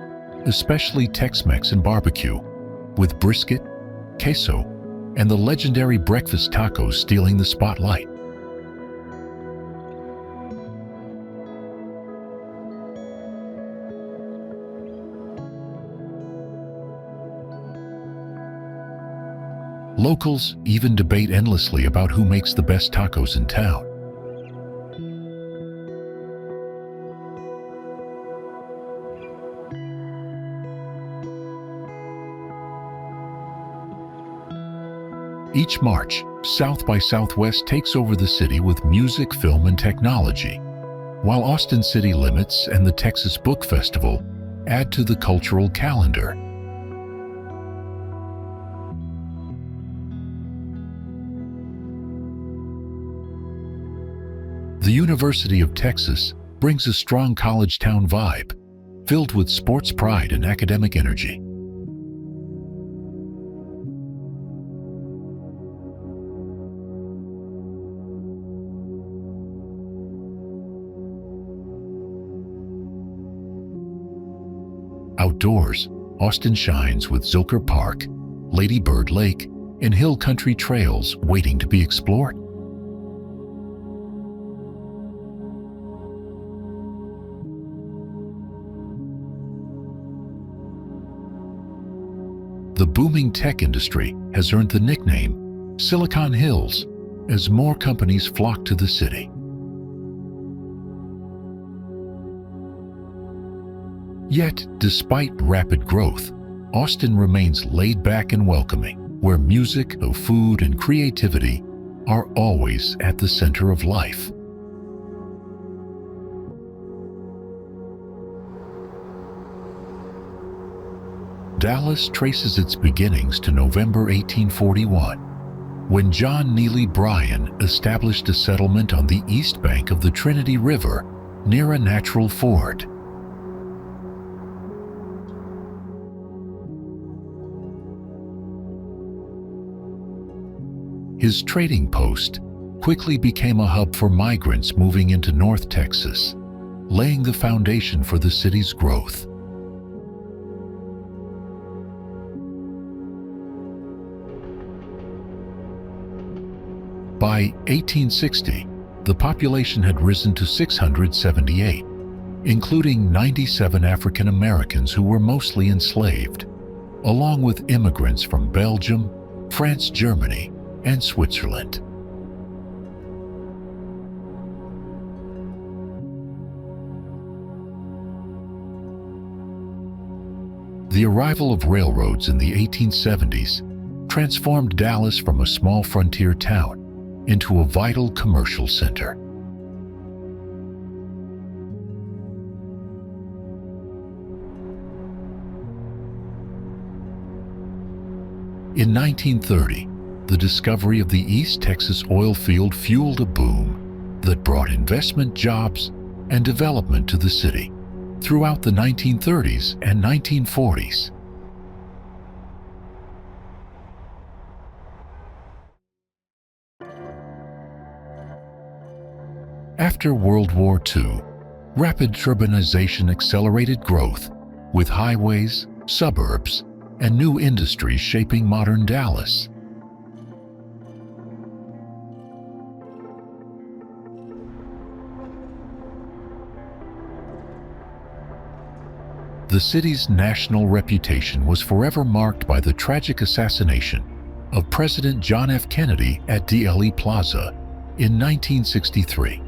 especially Tex-Mex and barbecue, with brisket, queso, and the legendary breakfast tacos stealing the spotlight. Locals even debate endlessly about who makes the best tacos in town. Each March, South by Southwest takes over the city with music, film, and technology, while Austin City Limits and the Texas Book Festival add to the cultural calendar. The University of Texas brings a strong college town vibe, filled with sports pride and academic energy. Outdoors, Austin shines with Zilker Park, Lady Bird Lake, and hill country trails waiting to be explored. The booming tech industry has earned the nickname Silicon Hills as more companies flock to the city. Yet, despite rapid growth, Austin remains laid back and welcoming, where music, food, and creativity are always at the center of life. Dallas traces its beginnings to November 1841, when John Neely Bryan established a settlement on the east bank of the Trinity River near a natural ford. His trading post quickly became a hub for migrants moving into North Texas, laying the foundation for the city's growth. By 1860, the population had risen to 678, including 97 African Americans who were mostly enslaved, along with immigrants from Belgium, France, Germany, and Switzerland. The arrival of railroads in the 1870s transformed Dallas from a small frontier town into a vital commercial center. In 1930, the discovery of the East Texas oil field fueled a boom that brought investment, jobs, and development to the city throughout the 1930s and 1940s. After World War II, rapid urbanization accelerated growth, with highways, suburbs, and new industries shaping modern Dallas. The city's national reputation was forever marked by the tragic assassination of President John F. Kennedy at DLE Plaza in 1963.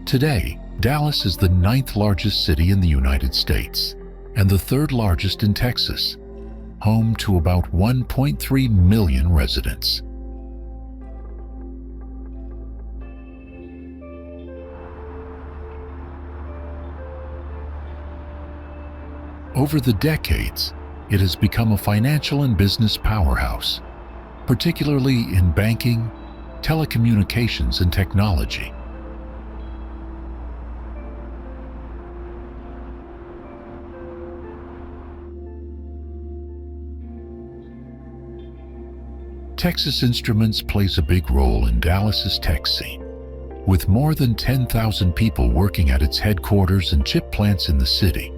Today, Dallas is the 9th largest city in the United States, and the third largest in Texas, home to about 1.3 million residents. Over the decades, it has become a financial and business powerhouse, particularly in banking, telecommunications, and technology. Texas Instruments plays a big role in Dallas's tech scene, with more than 10,000 people working at its headquarters and chip plants in the city.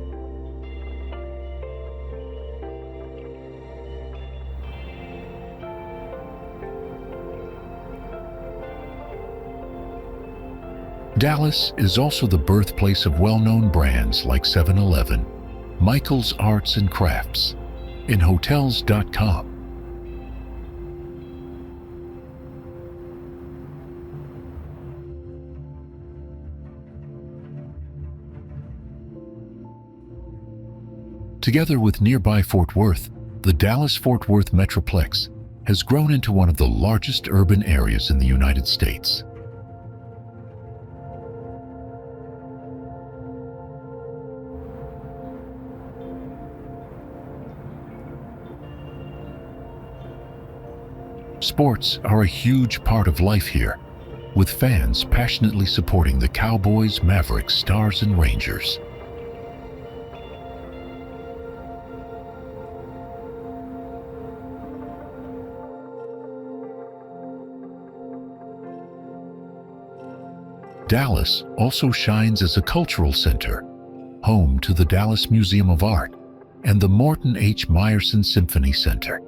Dallas is also the birthplace of well-known brands like 7-Eleven, Michael's Arts and Crafts, and Hotels.com. Together with nearby Fort Worth, the Dallas-Fort Worth Metroplex has grown into one of the largest urban areas in the United States. Sports are a huge part of life here, with fans passionately supporting the Cowboys, Mavericks, Stars, and Rangers. Dallas also shines as a cultural center, home to the Dallas Museum of Art and the Morton H. Meyerson Symphony Center.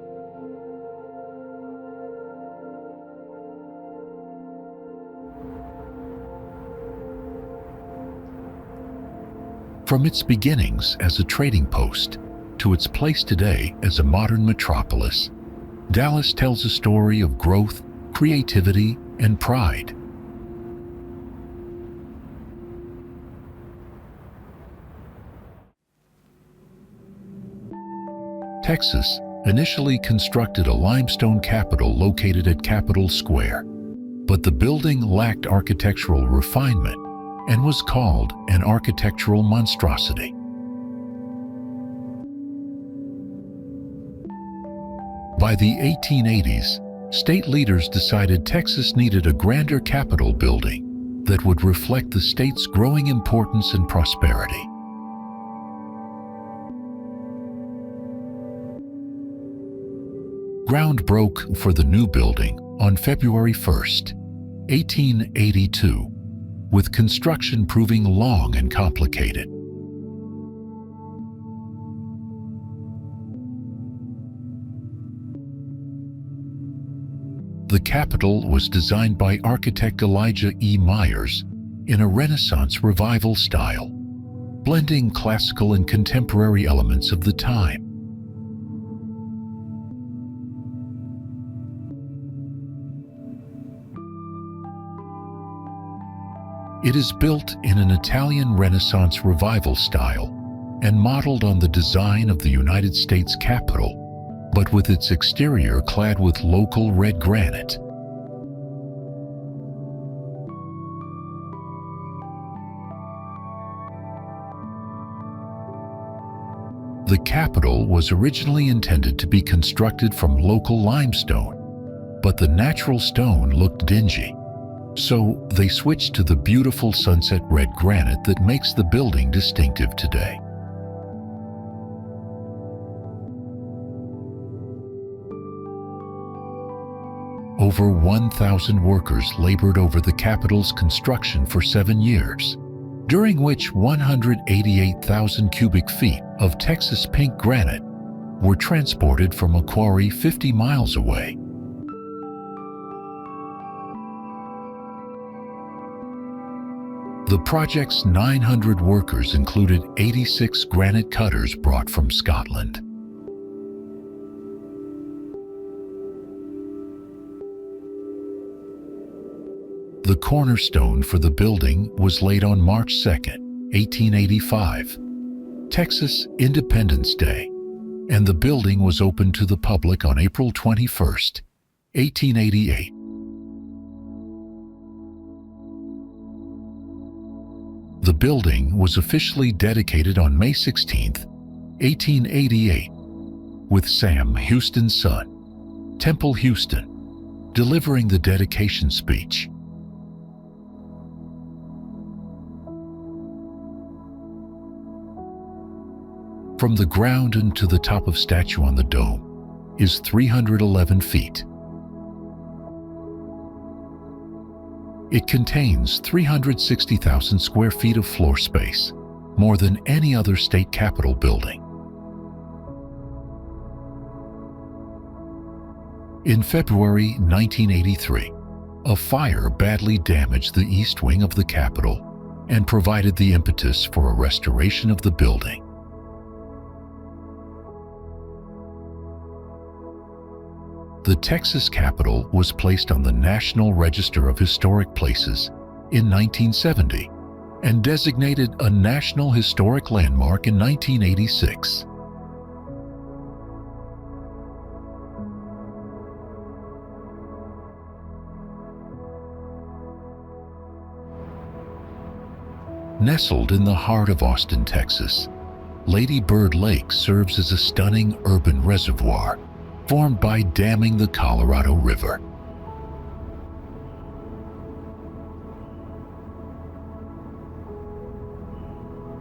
From its beginnings as a trading post to its place today as a modern metropolis, Dallas tells a story of growth, creativity, and pride. Texas initially constructed a limestone Capitol located at Capitol Square, but the building lacked architectural refinement and was called an architectural monstrosity. By the 1880s, state leaders decided Texas needed a grander Capitol building that would reflect the state's growing importance and prosperity. Ground broke for the new building on February 1st, 1882, with construction proving long and complicated. The Capitol was designed by architect Elijah E. Myers in a Renaissance revival style, blending classical and contemporary elements of the time. It is built in an Italian Renaissance revival style and modeled on the design of the United States Capitol, but with its exterior clad with local red granite. The Capitol was originally intended to be constructed from local limestone, but the natural stone looked dingy. So they switched to the beautiful sunset red granite that makes the building distinctive today. Over 1,000 workers labored over the Capitol's construction for 7 years, during which 188,000 cubic feet of Texas pink granite were transported from a quarry 50 miles away. The project's 900 workers included 86 granite cutters brought from Scotland. The cornerstone for the building was laid on March 2, 1885. Texas Independence Day, and the building was opened to the public on April 21, 1888. The building was officially dedicated on May 16, 1888, with Sam Houston's son, Temple Houston, delivering the dedication speech. From the ground and to the top of statue on the dome is 311 feet. It contains 360,000 square feet of floor space, more than any other state capitol building. In February 1983, a fire badly damaged the east wing of the Capitol and provided the impetus for a restoration of the building. The Texas Capitol was placed on the National Register of Historic Places in 1970 and designated a National Historic Landmark in 1986. Nestled in the heart of Austin, Texas, Lady Bird Lake serves as a stunning urban reservoir formed by damming the Colorado River.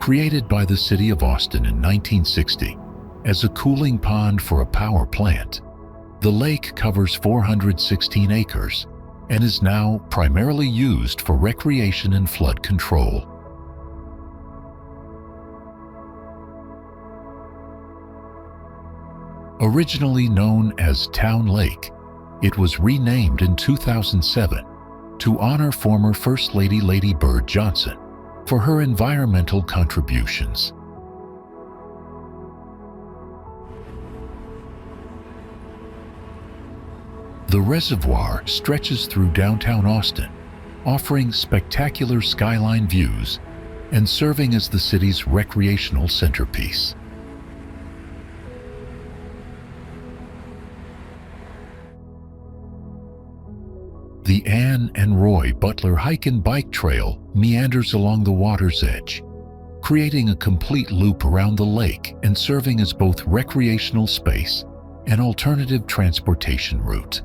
Created by the city of Austin in 1960 as a cooling pond for a power plant, the lake covers 416 acres and is now primarily used for recreation and flood control. Originally known as Town Lake, it was renamed in 2007 to honor former First Lady Lady Bird Johnson for her environmental contributions. The reservoir stretches through downtown Austin, offering spectacular skyline views and serving as the city's recreational centerpiece. The Ann and Roy Butler Hike and Bike Trail meanders along the water's edge, creating a complete loop around the lake and serving as both recreational space and alternative transportation route.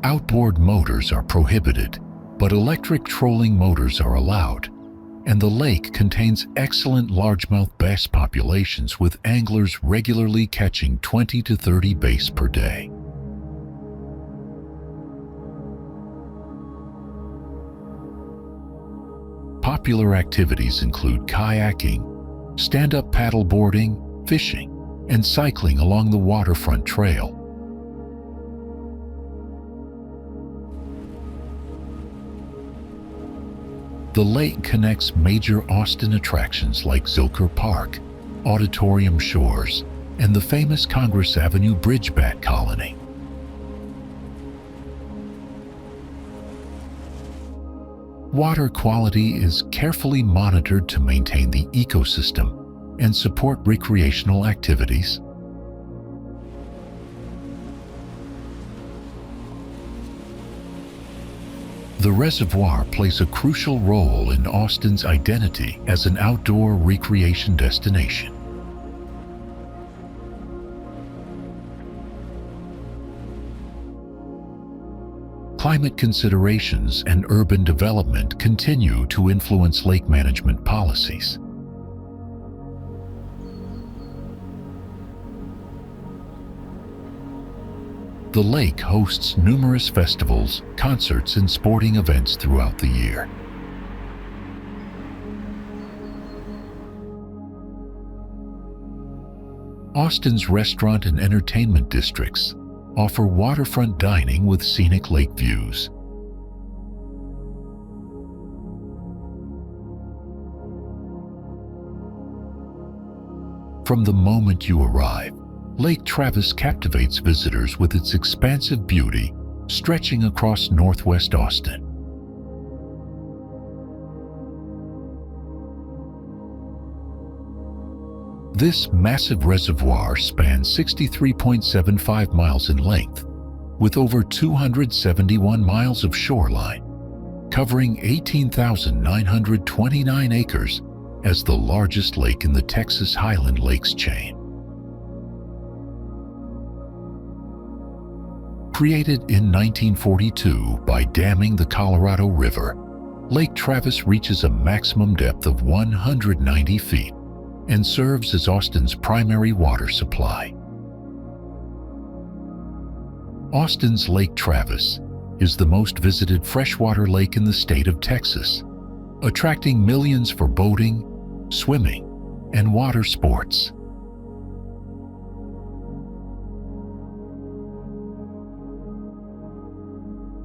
Outboard motors are prohibited, but electric trolling motors are allowed, and the lake contains excellent largemouth bass populations with anglers regularly catching 20 to 30 bass per day. Popular activities include kayaking, stand-up paddleboarding, fishing, and cycling along the waterfront trail. The lake connects major Austin attractions like Zilker Park, Auditorium Shores, and the famous Congress Avenue Bridge Bat Colony. Water quality is carefully monitored to maintain the ecosystem and support recreational activities. The reservoir plays a crucial role in Austin's identity as an outdoor recreation destination. Climate considerations and urban development continue to influence lake management policies. The lake hosts numerous festivals, concerts, and sporting events throughout the year. Austin's restaurant and entertainment districts offer waterfront dining with scenic lake views. From the moment you arrive, Lake Travis captivates visitors with its expansive beauty stretching across northwest Austin. This massive reservoir spans 63.75 miles in length, with over 271 miles of shoreline, covering 18,929 acres as the largest lake in the Texas Highland Lakes chain. Created in 1942 by damming the Colorado River, Lake Travis reaches a maximum depth of 190 feet and serves as Austin's primary water supply. Austin's Lake Travis is the most visited freshwater lake in the state of Texas, attracting millions for boating, swimming, and water sports.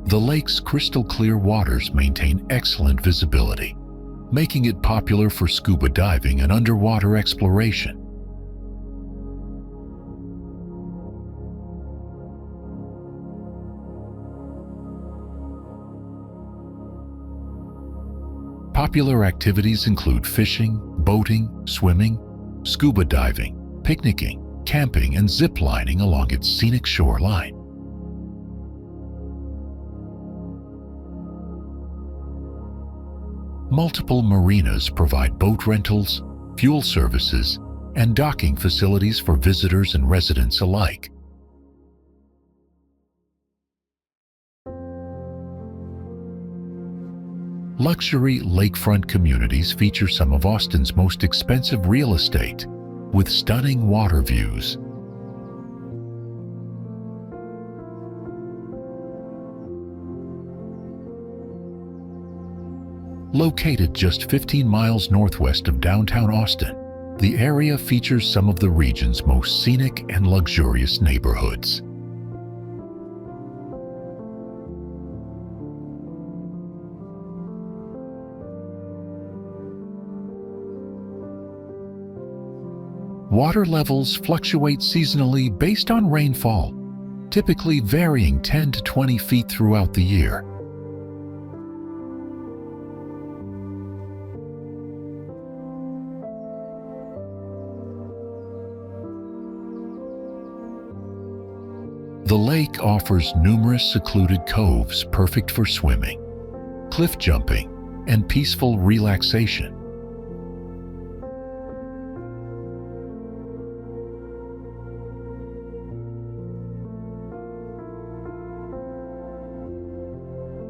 The lake's crystal-clear waters maintain excellent visibility, making it popular for scuba diving and underwater exploration. Popular activities include fishing, boating, swimming, scuba diving, picnicking, camping, and zip-lining along its scenic shoreline. Multiple marinas provide boat rentals, fuel services, and docking facilities for visitors and residents alike. Luxury lakefront communities feature some of Austin's most expensive real estate, with stunning water views. Located just 15 miles northwest of downtown Austin, the area features some of the region's most scenic and luxurious neighborhoods. Water levels fluctuate seasonally based on rainfall, typically varying 10 to 20 feet throughout the year. The lake offers numerous secluded coves perfect for swimming, cliff jumping, and peaceful relaxation.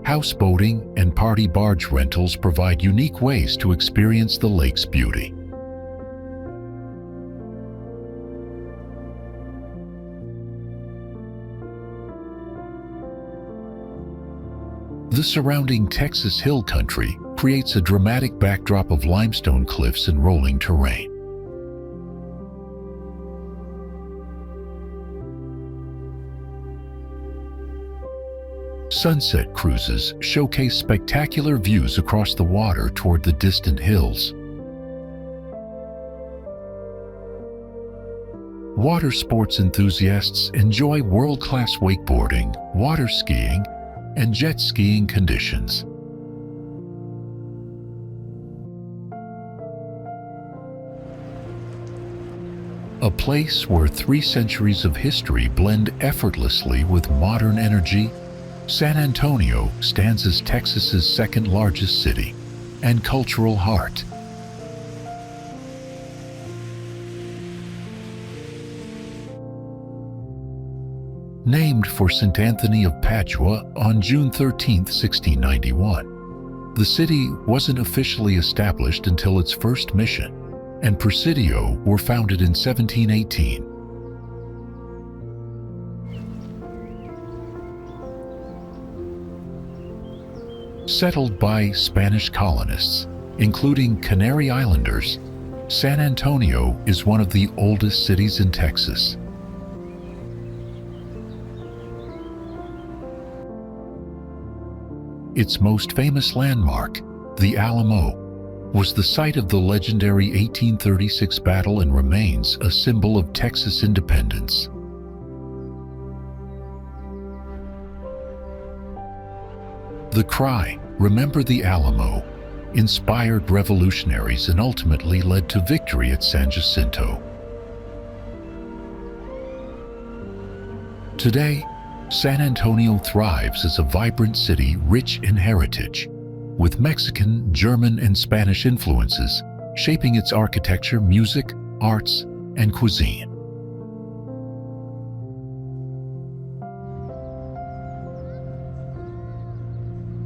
Houseboating and party barge rentals provide unique ways to experience the lake's beauty. The surrounding Texas hill country creates a dramatic backdrop of limestone cliffs and rolling terrain. Sunset cruises showcase spectacular views across the water toward the distant hills. Water sports enthusiasts enjoy world-class wakeboarding, water skiing, and jet skiing conditions. A place where 3 centuries of history blend effortlessly with modern energy, San Antonio stands as Texas's second-largest city and cultural heart. Named for St. Anthony of Padua on June 13, 1691, the city wasn't officially established until its first mission, and Presidio were founded in 1718. Settled by Spanish colonists, including Canary Islanders, San Antonio is one of the oldest cities in Texas. Its most famous landmark, the Alamo, was the site of the legendary 1836 battle and remains a symbol of Texas independence. The cry, "Remember the Alamo," inspired revolutionaries and ultimately led to victory at San Jacinto, Today, San Antonio thrives as a vibrant city rich in heritage, with Mexican, German, and Spanish influences shaping its architecture, music, arts, and cuisine.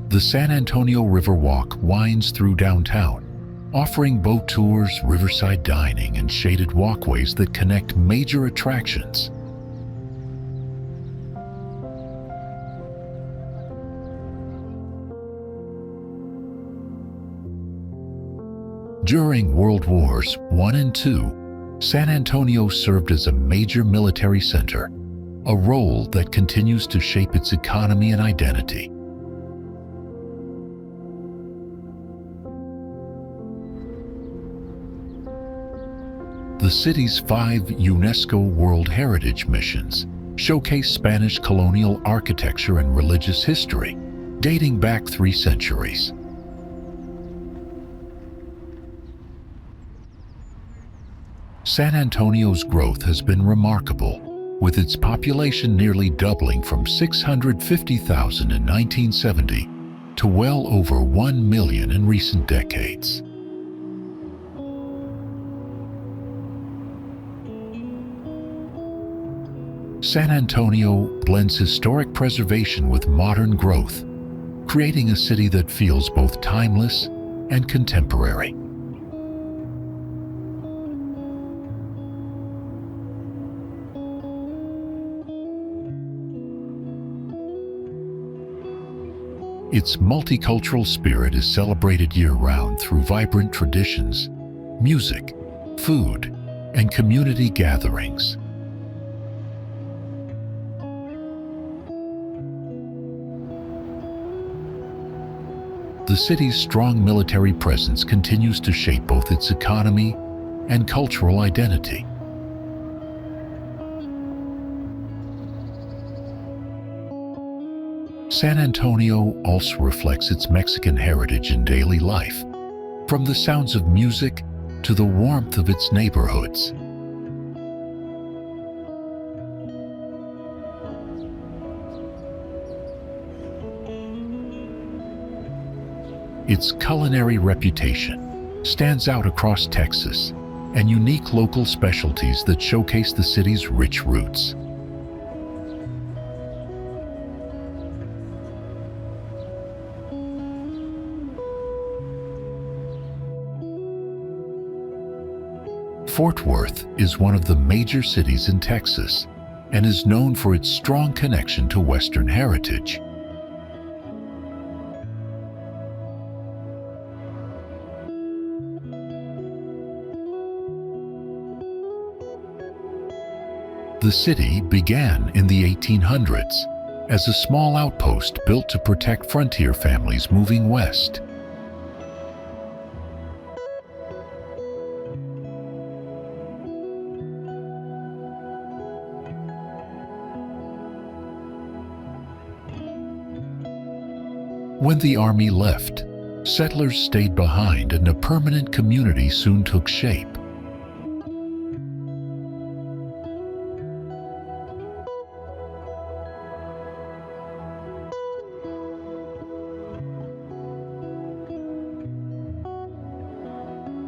The San Antonio River Walk winds through downtown, offering boat tours, riverside dining, and shaded walkways that connect major attractions. During World Wars I and II, San Antonio served as a major military center, a role that continues to shape its economy and identity. The city's 5 UNESCO World Heritage missions showcase Spanish colonial architecture and religious history, dating back 3 centuries. San Antonio's growth has been remarkable, with its population nearly doubling from 650,000 in 1970 to well over 1 million in recent decades. San Antonio blends historic preservation with modern growth, creating a city that feels both timeless and contemporary. Its multicultural spirit is celebrated year-round through vibrant traditions, music, food, and community gatherings. The city's strong military presence continues to shape both its economy and cultural identity. San Antonio also reflects its Mexican heritage in daily life, from the sounds of music to the warmth of its neighborhoods. Its culinary reputation stands out across Texas, and unique local specialties that showcase the city's rich roots. Fort Worth is one of the major cities in Texas and is known for its strong connection to Western heritage. The city began in the 1800s as a small outpost built to protect frontier families moving west. When the army left, settlers stayed behind and a permanent community soon took shape.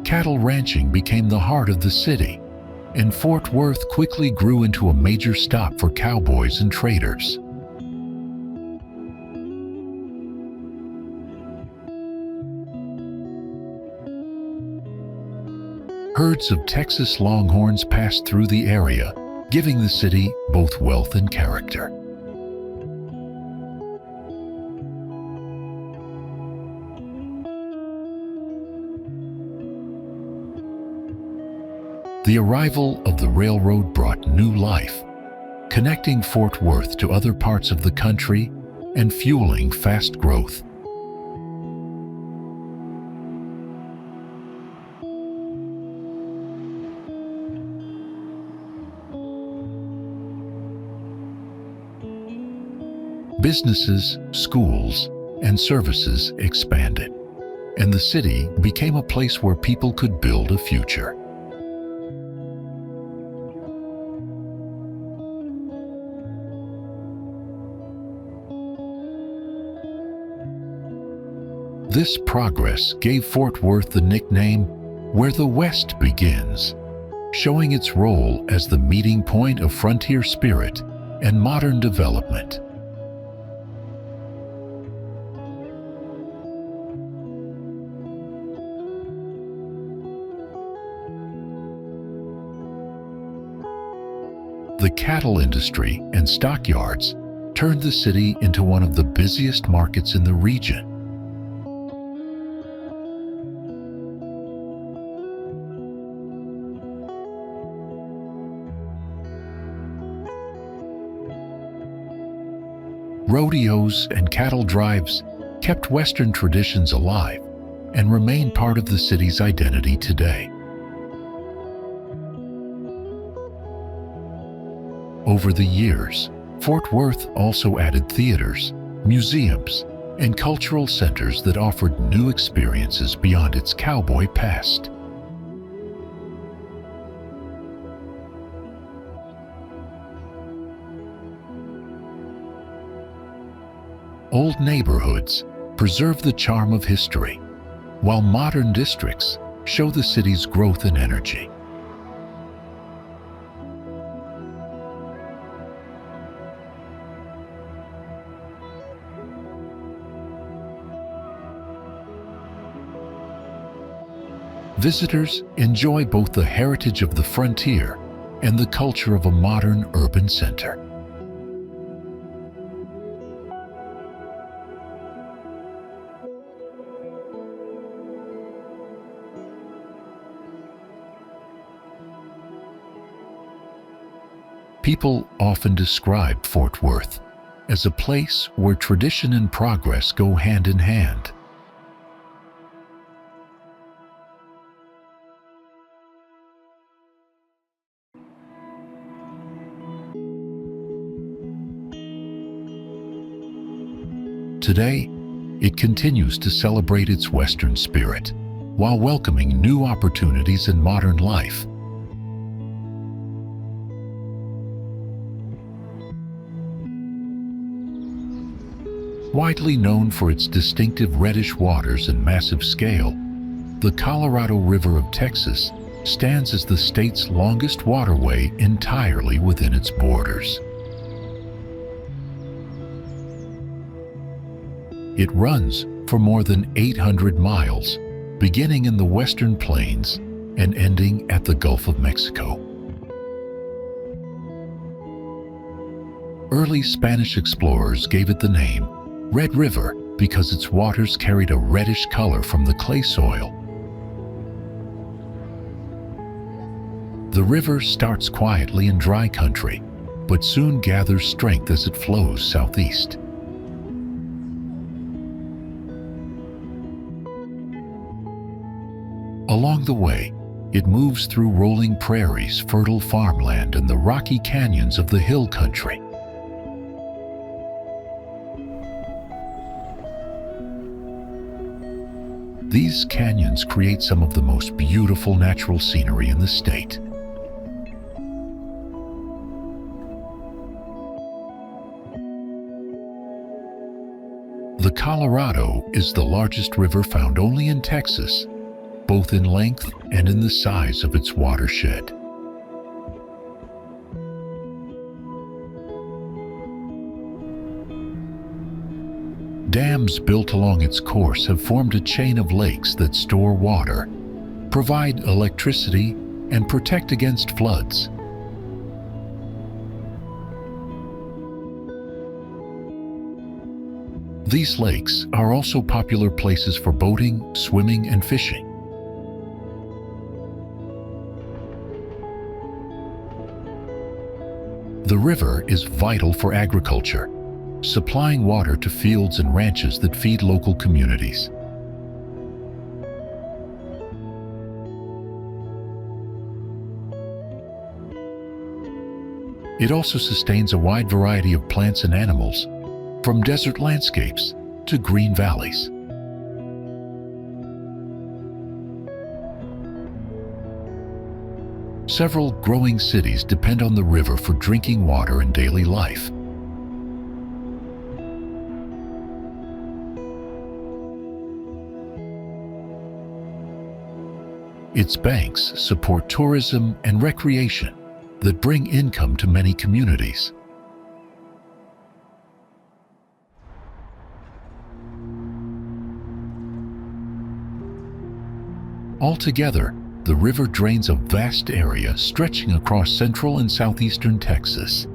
Cattle ranching became the heart of the city, and Fort Worth quickly grew into a major stop for cowboys and traders. Herds of Texas Longhorns passed through the area, giving the city both wealth and character. The arrival of the railroad brought new life, connecting Fort Worth to other parts of the country and fueling fast growth. Businesses, schools, and services expanded, and the city became a place where people could build a future. This progress gave Fort Worth the nickname "Where the West Begins," showing its role as the meeting point of frontier spirit and modern development. The cattle industry and stockyards turned the city into one of the busiest markets in the region. Rodeos and cattle drives kept Western traditions alive and remain part of the city's identity today. Over the years, Fort Worth also added theaters, museums, and cultural centers that offered new experiences beyond its cowboy past. Old neighborhoods preserve the charm of history, while modern districts show the city's growth and energy. Visitors enjoy both the heritage of the frontier and the culture of a modern urban center. People often describe Fort Worth as a place where tradition and progress go hand in hand. Today, it continues to celebrate its Western spirit while welcoming new opportunities in modern life. Widely known for its distinctive reddish waters and massive scale, the Colorado River of Texas stands as the state's longest waterway entirely within its borders. It runs for more than 800 miles, beginning in the Western Plains and ending at the Gulf of Mexico. Early Spanish explorers gave it the name Red River because its waters carried a reddish color from the clay soil. The river starts quietly in dry country, but soon gathers strength as it flows southeast. Along the way, it moves through rolling prairies, fertile farmland, and the rocky canyons of the hill country. These canyons create some of the most beautiful natural scenery in the state. The Colorado is the largest river found only in Texas, both in length and in the size of its watershed. Dams built along its course have formed a chain of lakes that store water, provide electricity, and protect against floods. These lakes are also popular places for boating, swimming, and fishing. The river is vital for agriculture, supplying water to fields and ranches that feed local communities. It also sustains a wide variety of plants and animals, from desert landscapes to green valleys. Several growing cities depend on the river for drinking water and daily life. Its banks support tourism and recreation that bring income to many communities. Altogether, the river drains a vast area stretching across central and southeastern Texas.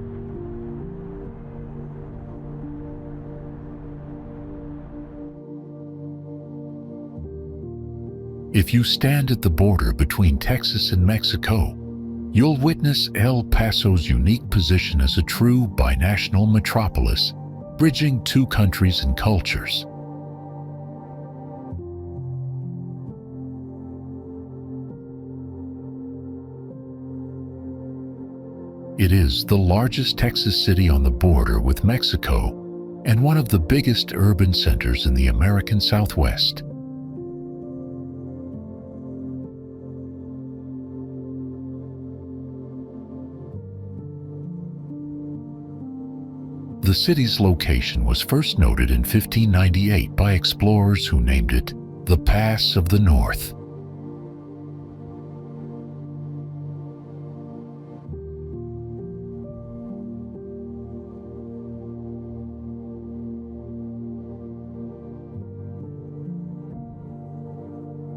If you stand at the border between Texas and Mexico, you'll witness El Paso's unique position as a true binational metropolis, bridging two countries and cultures. It is the largest Texas city on the border with Mexico and one of the biggest urban centers in the American Southwest. The city's location was first noted in 1598 by explorers who named it the Pass of the North.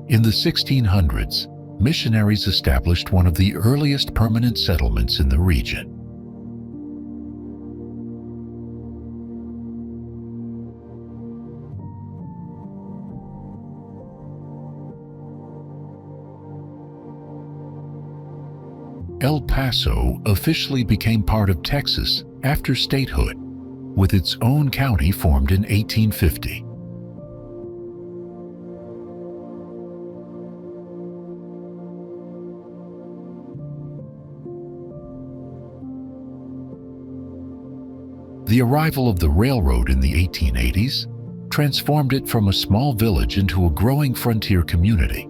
In the 1600s, missionaries established one of the earliest permanent settlements in the region. El Paso officially became part of Texas after statehood, with its own county formed in 1850. The arrival of the railroad in the 1880s transformed it from a small village into a growing frontier community.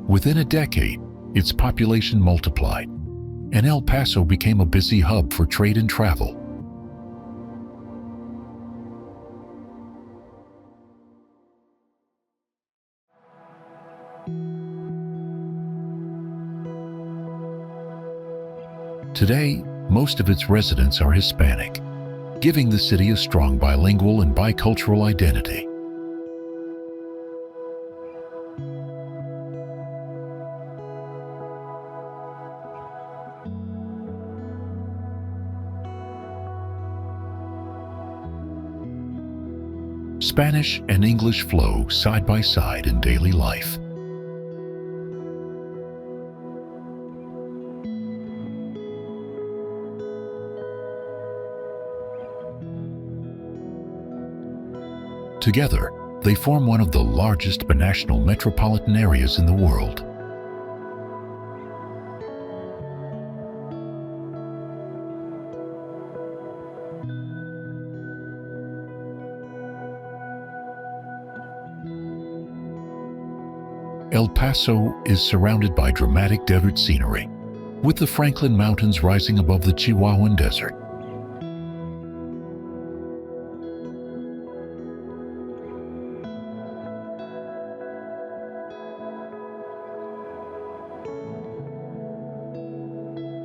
Within a decade, its population multiplied, and El Paso became a busy hub for trade and travel. Today, most of its residents are Hispanic, giving the city a strong bilingual and bicultural identity. Spanish and English flow side by side in daily life. Together, they form one of the largest binational metropolitan areas in the world. El Paso is surrounded by dramatic desert scenery, with the Franklin Mountains rising above the Chihuahuan Desert.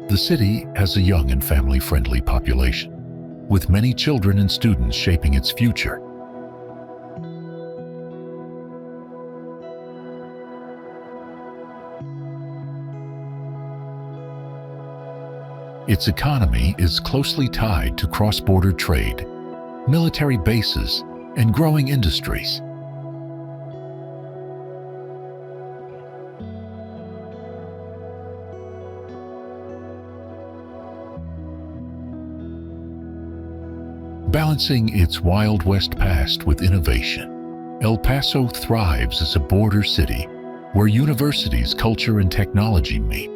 The city has a young and family-friendly population, with many children and students shaping its future. Its economy is closely tied to cross-border trade, military bases, and growing industries. Balancing its Wild West past with innovation, El Paso thrives as a border city where universities, culture, and technology meet.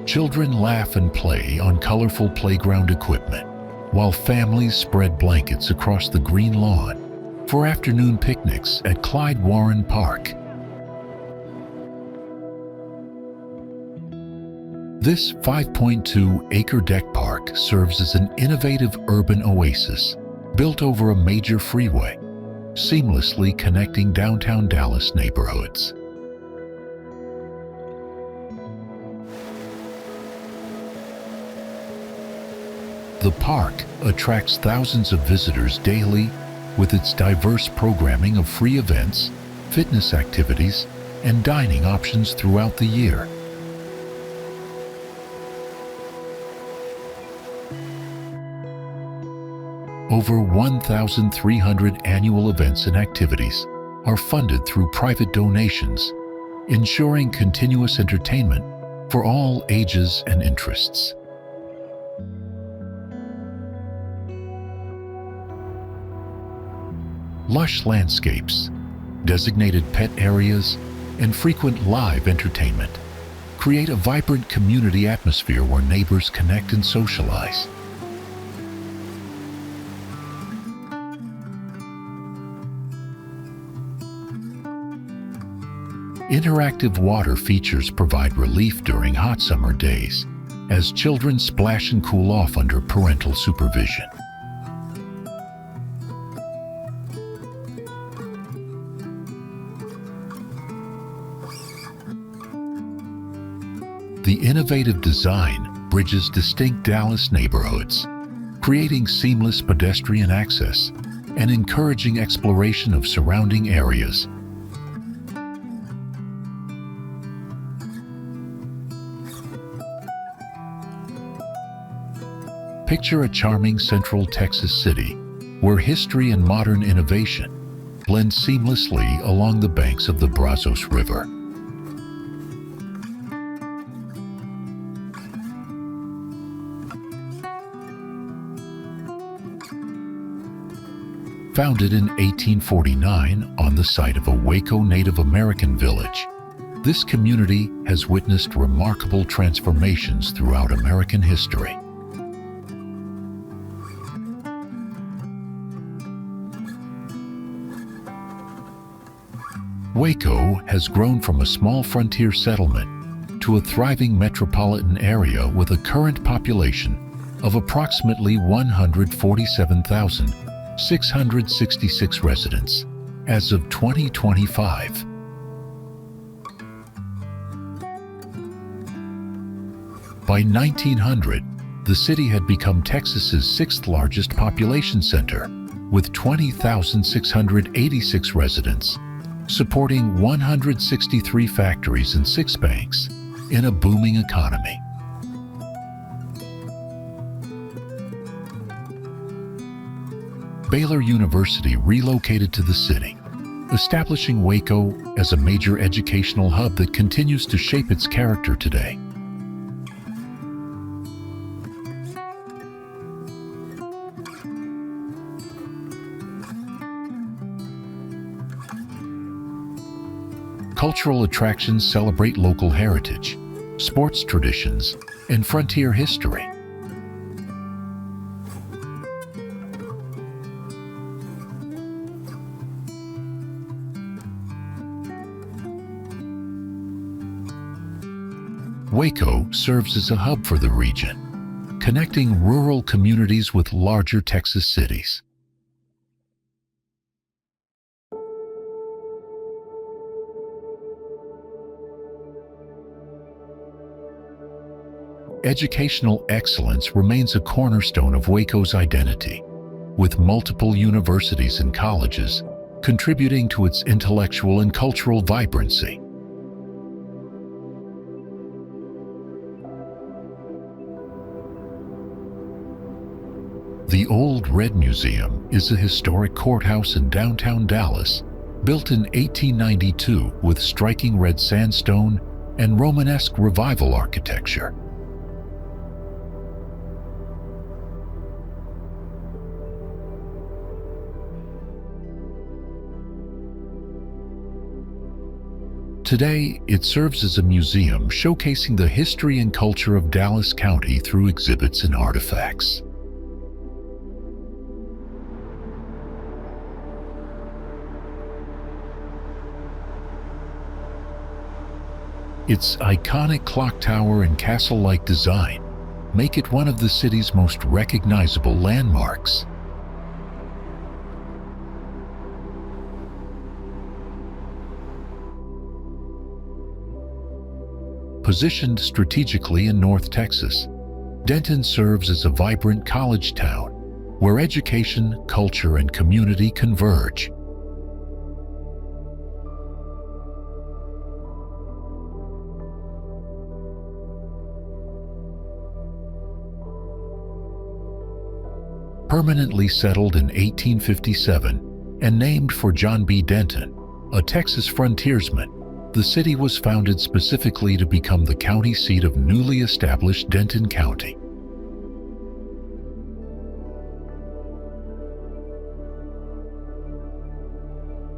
Children laugh and play on colorful playground equipment, while families spread blankets across the green lawn. for afternoon picnics at Clyde Park. This 5.2-acre deck park serves as an innovative urban oasis built over a major freeway, seamlessly connecting downtown Dallas neighborhoods. The park attracts thousands of visitors daily with its diverse programming of free events, fitness activities, and dining options throughout the year. Over 1,300 annual events and activities are funded through private donations, ensuring continuous entertainment for all ages and interests. Lush landscapes, designated pet areas, and frequent live entertainment create a vibrant community atmosphere where neighbors connect and socialize. Interactive water features provide relief during hot summer days as children splash and cool off under parental supervision. The innovative design bridges distinct Dallas neighborhoods, creating seamless pedestrian access and encouraging exploration of surrounding areas. Picture a charming central Texas city where history and modern innovation blend seamlessly along the banks of the Brazos River. Founded in 1849 on the site of a Waco Native American village, this community has witnessed remarkable transformations throughout American history. Waco has grown from a small frontier settlement to a thriving metropolitan area with a current population of approximately 147,666 residents as of 2025. By 1900, the city had become Texas's sixth largest population center, with 20,686 residents, supporting 163 factories and 6 banks in a booming economy. Baylor University relocated to the city, establishing Waco as a major educational hub that continues to shape its character today. Cultural attractions celebrate local heritage, sports traditions, and frontier history. Waco serves as a hub for the region, connecting rural communities with larger Texas cities. Educational excellence remains a cornerstone of Waco's identity, with multiple universities and colleges contributing to its intellectual and cultural vibrancy. The Old Red Museum is a historic courthouse in downtown Dallas, built in 1892 with striking red sandstone and Romanesque Revival architecture. Today, it serves as a museum showcasing the history and culture of Dallas County through exhibits and artifacts. Its iconic clock tower and castle-like design make it one of the city's most recognizable landmarks. Positioned strategically in North Texas, Denton serves as a vibrant college town where education, culture, and community converge. Permanently settled in 1857 and named for John B. Denton, a Texas frontiersman, the city was founded specifically to become the county seat of newly established Denton County.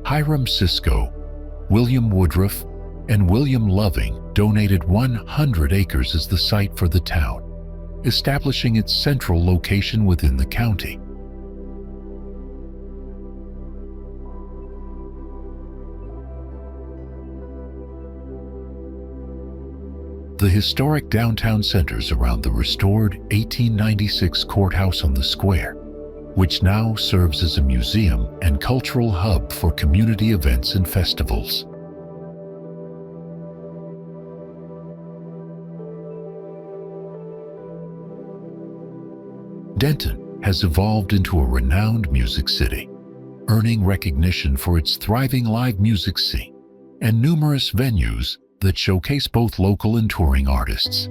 Hiram Cisco, William Woodruff, and William Loving donated 100 acres as the site for the town, establishing its central location within the county. The historic downtown centers around the restored 1896 courthouse on the square, which now serves as a museum and cultural hub for community events and festivals. Denton has evolved into a renowned music city, earning recognition for its thriving live music scene and numerous venues that showcase both local and touring artists.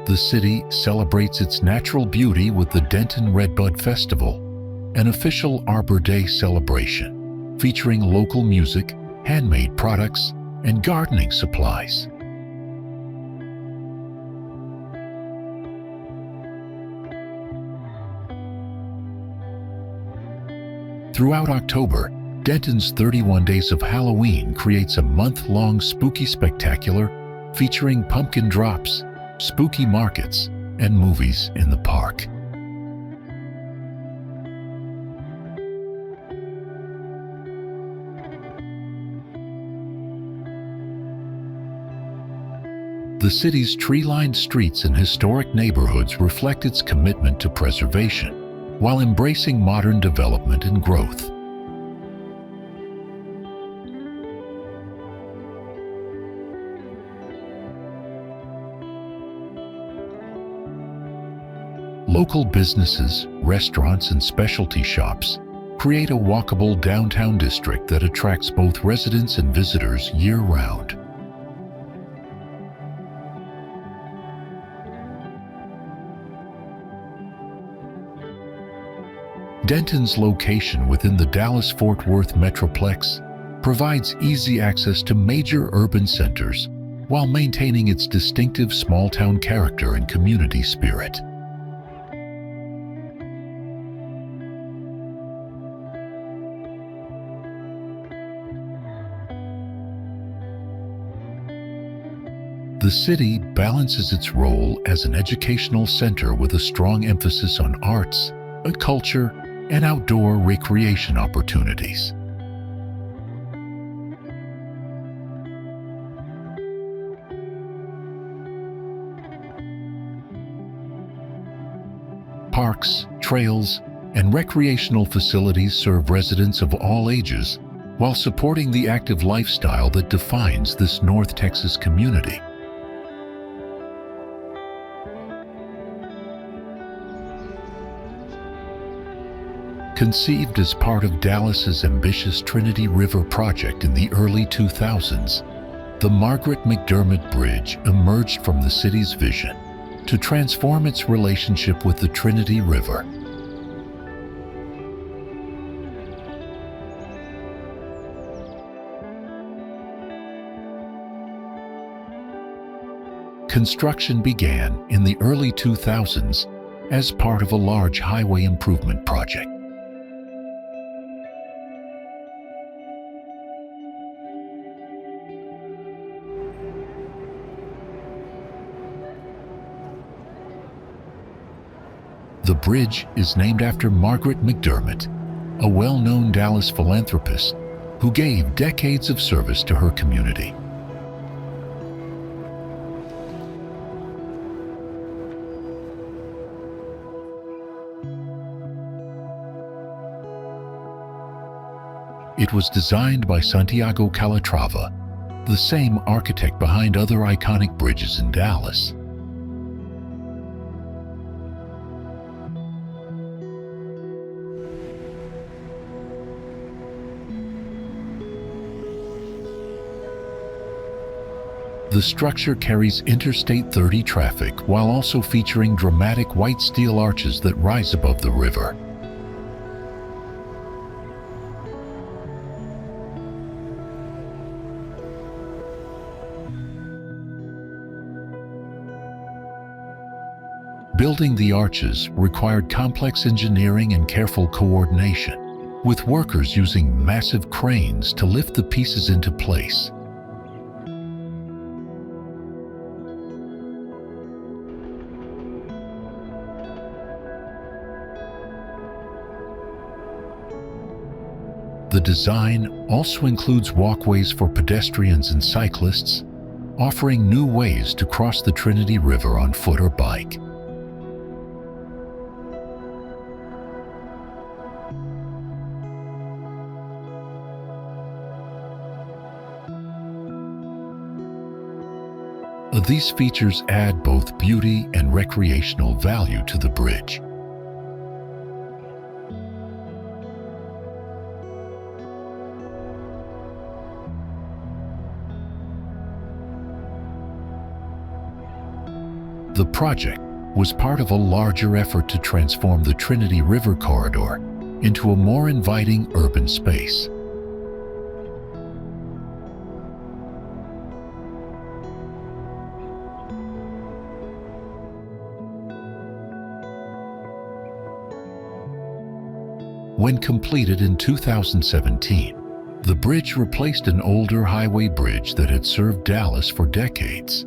The city celebrates its natural beauty with the Denton Redbud Festival, an official Arbor Day celebration featuring local music, handmade products, and gardening supplies. Throughout October, Denton's 31 Days of Halloween creates a month-long spooky spectacular featuring pumpkin drops, spooky markets, and movies in the park. The city's tree-lined streets and historic neighborhoods reflect its commitment to preservation, while embracing modern development and growth. Local businesses, restaurants, and specialty shops create a walkable downtown district that attracts both residents and visitors year-round. Denton's location within the Dallas-Fort Worth Metroplex provides easy access to major urban centers while maintaining its distinctive small-town character and community spirit. The city balances its role as an educational center with a strong emphasis on arts, culture, and outdoor recreation opportunities. Parks, trails, and recreational facilities serve residents of all ages while supporting the active lifestyle that defines this North Texas community. Conceived as part of Dallas's ambitious Trinity River project in the early 2000s, the Margaret McDermott Bridge emerged from the city's vision to transform its relationship with the Trinity River. Construction began in the early 2000s as part of a large highway improvement project. The bridge is named after Margaret McDermott, a well-known Dallas philanthropist who gave decades of service to her community. It was designed by Santiago Calatrava, the same architect behind other iconic bridges in Dallas. The structure carries Interstate 30 traffic while also featuring dramatic white steel arches that rise above the river. Building the arches required complex engineering and careful coordination, with workers using massive cranes to lift the pieces into place. The design also includes walkways for pedestrians and cyclists, offering new ways to cross the Trinity River on foot or bike. These features add both beauty and recreational value to the bridge. The project was part of a larger effort to transform the Trinity River corridor into a more inviting urban space. When completed in 2017, the bridge replaced an older highway bridge that had served Dallas for decades.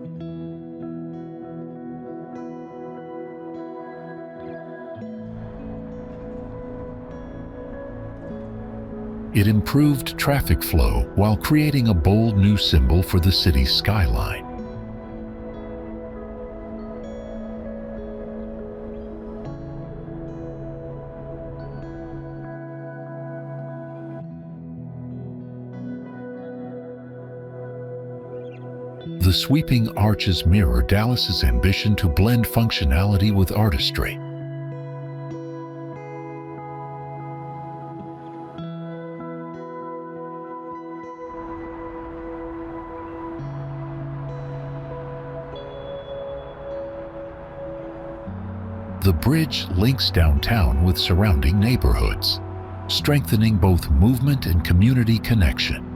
It improved traffic flow while creating a bold new symbol for the city's skyline. The sweeping arches mirror Dallas's ambition to blend functionality with artistry. The bridge links downtown with surrounding neighborhoods, strengthening both movement and community connection.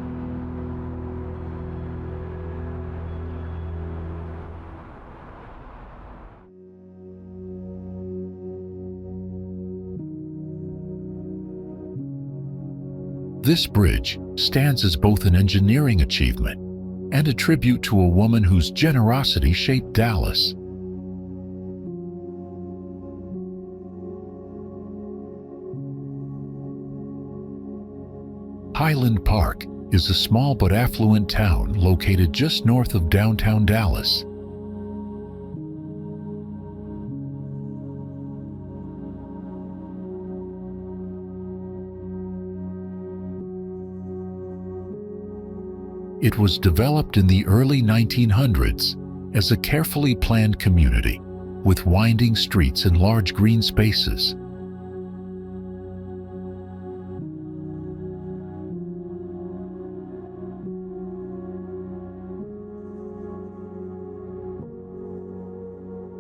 This bridge stands as both an engineering achievement and a tribute to a woman whose generosity shaped Dallas. Highland Park is a small but affluent town located just north of downtown Dallas. It was developed in the early 1900s as a carefully planned community with winding streets and large green spaces.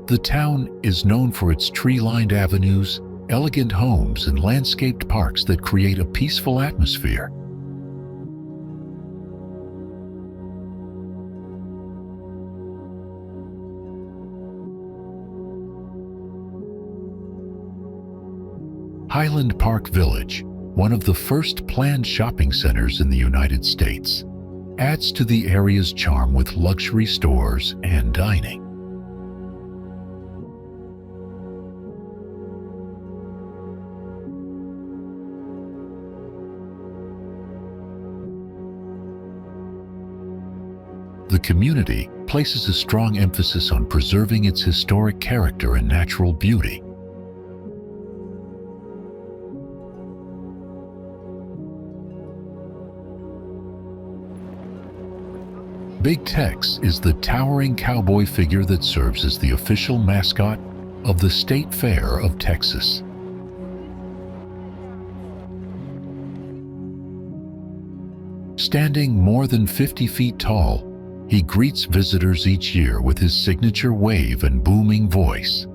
The town is known for its tree-lined avenues, elegant homes, and landscaped parks that create a peaceful atmosphere. Highland Park Village, one of the first planned shopping centers in the United States, adds to the area's charm with luxury stores and dining. The community places a strong emphasis on preserving its historic character and natural beauty. Big Tex is the towering cowboy figure that serves as the official mascot of the State Fair of Texas. Standing more than 50 feet tall, he greets visitors each year with his signature wave and booming voice.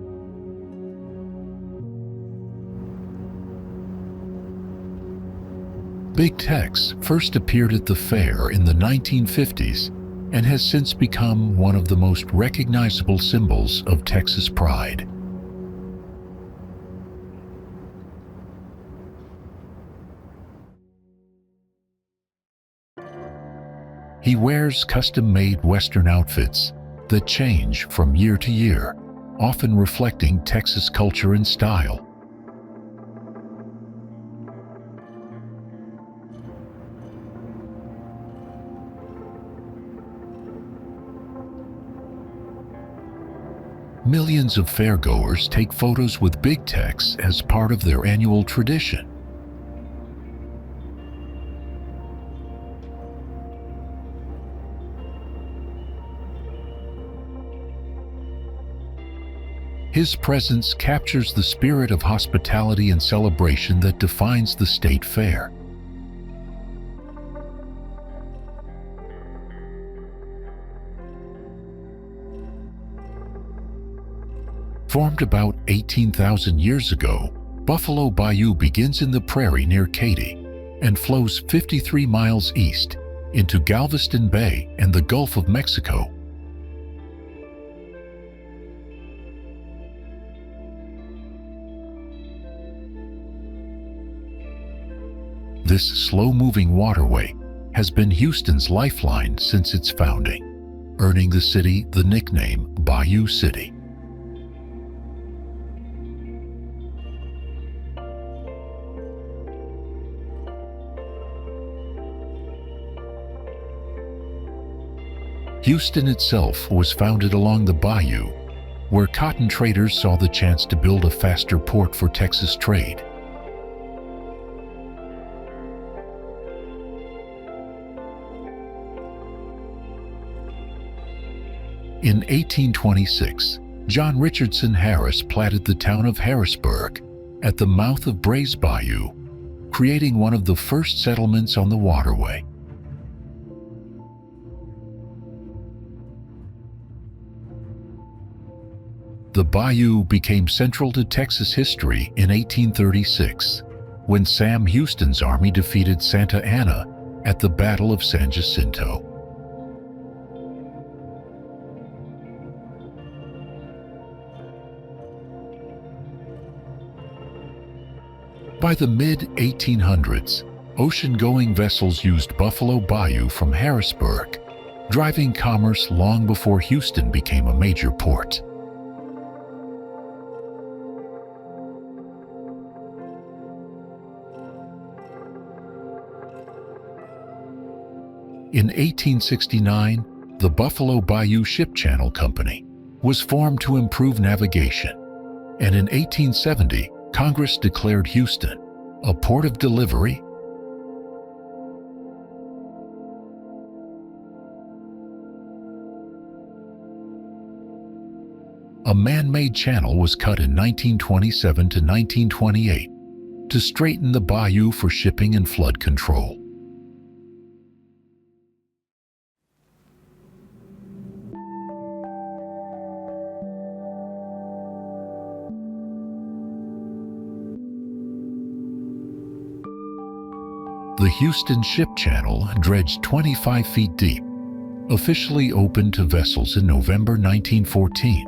Big Tex first appeared at the fair in the 1950s and has since become one of the most recognizable symbols of Texas pride. He wears custom-made Western outfits that change from year to year, often reflecting Texas culture and style. Millions of fairgoers take photos with Big Tex as part of their annual tradition. His presence captures the spirit of hospitality and celebration that defines the state fair. Formed about 18,000 years ago, Buffalo Bayou begins in the prairie near Katy and flows 53 miles east into Galveston Bay and the Gulf of Mexico. This slow-moving waterway has been Houston's lifeline since its founding, earning the city the nickname Bayou City. Houston itself was founded along the bayou, where cotton traders saw the chance to build a faster port for Texas trade. In 1826, John Richardson Harris platted the town of Harrisburg at the mouth of Brays Bayou, creating one of the first settlements on the waterway. The bayou became central to Texas history in 1836, when Sam Houston's army defeated Santa Anna at the Battle of San Jacinto. By the mid-1800s, ocean-going vessels used Buffalo Bayou from Harrisburg, driving commerce long before Houston became a major port. In 1869, the Buffalo Bayou Ship Channel Company was formed to improve navigation, and in 1870, Congress declared Houston a port of delivery. A man-made channel was cut in 1927 to 1928 to straighten the bayou for shipping and flood control. The Houston Ship Channel, dredged 25 feet deep, officially opened to vessels in November 1914.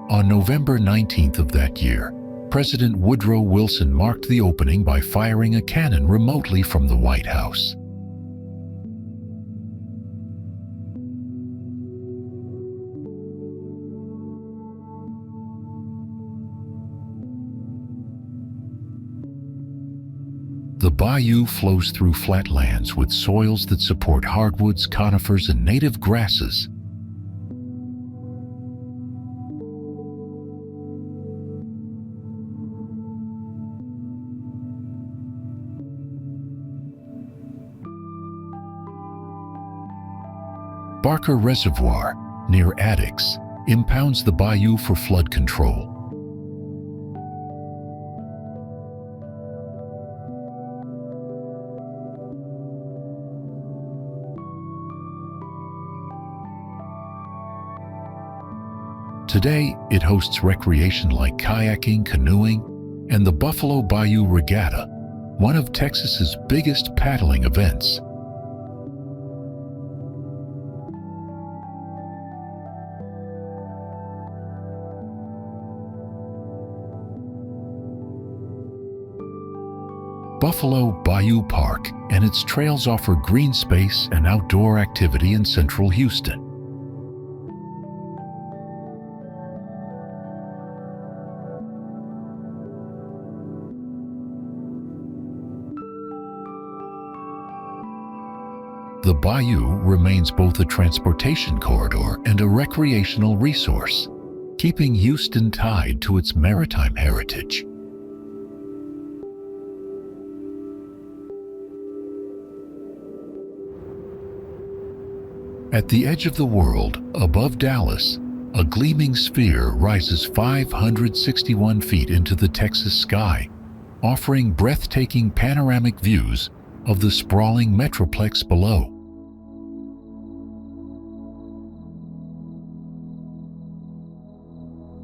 On November 19th of that year, President Woodrow Wilson marked the opening by firing a cannon remotely from the White House. The bayou flows through flatlands with soils that support hardwoods, conifers, and native grasses. Barker Reservoir, near Addicks, impounds the bayou for flood control. Today, it hosts recreation like kayaking, canoeing, and the Buffalo Bayou Regatta, one of Texas's biggest paddling events. Buffalo Bayou Park and its trails offer green space and outdoor activity in central Houston. The bayou remains both a transportation corridor and a recreational resource, keeping Houston tied to its maritime heritage. At the edge of the world, above Dallas, a gleaming sphere rises 561 feet into the Texas sky, offering breathtaking panoramic views of the sprawling metroplex below.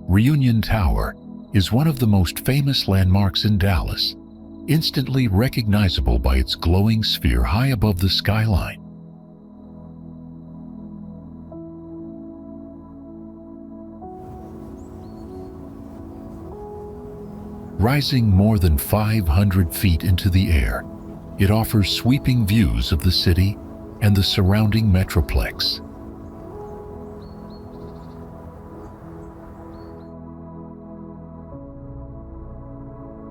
Reunion Tower is one of the most famous landmarks in Dallas, instantly recognizable by its glowing sphere high above the skyline. Rising more than 500 feet into the air, it offers sweeping views of the city and the surrounding metroplex.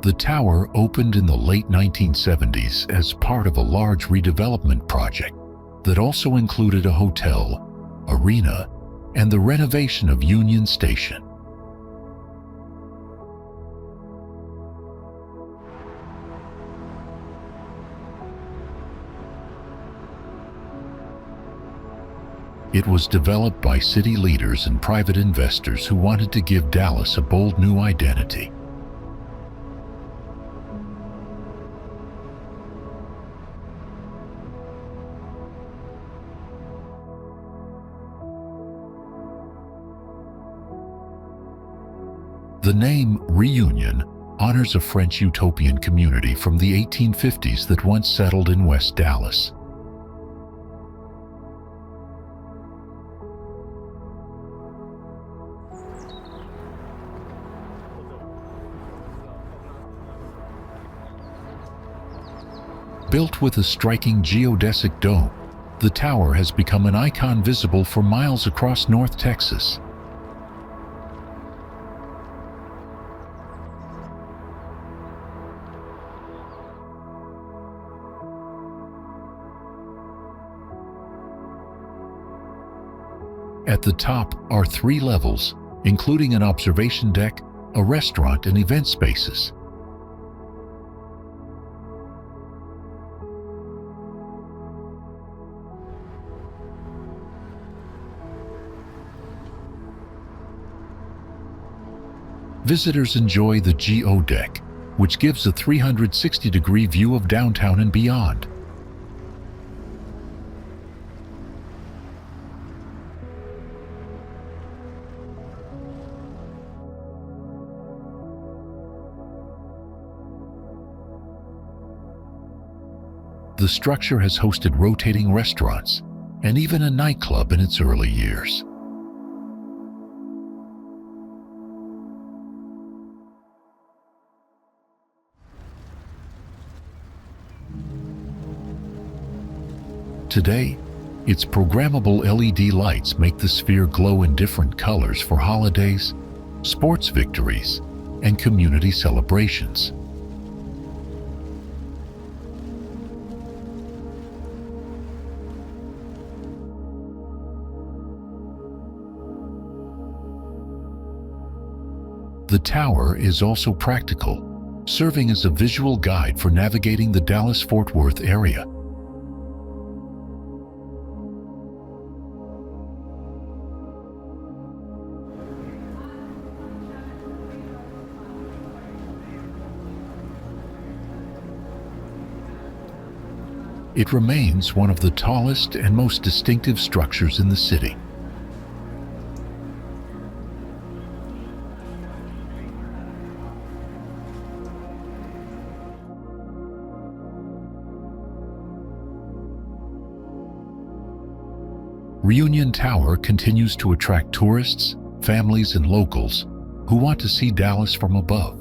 The tower opened in the late 1970s as part of a large redevelopment project that also included a hotel, arena, and the renovation of Union Station. It was developed by city leaders and private investors who wanted to give Dallas a bold new identity. The name Reunion honors a French utopian community from the 1850s that once settled in West Dallas. Built with a striking geodesic dome, the tower has become an icon visible for miles across North Texas. At the top are 3 levels, including an observation deck, a restaurant, and event spaces. Visitors enjoy the GO deck, which gives a 360-degree view of downtown and beyond. The structure has hosted rotating restaurants and even a nightclub in its early years. Today, its programmable LED lights make the sphere glow in different colors for holidays, sports victories, and community celebrations. The tower is also practical, serving as a visual guide for navigating the Dallas-Fort Worth area. It remains one of the tallest and most distinctive structures in the city. Reunion Tower continues to attract tourists, families, and locals who want to see Dallas from above.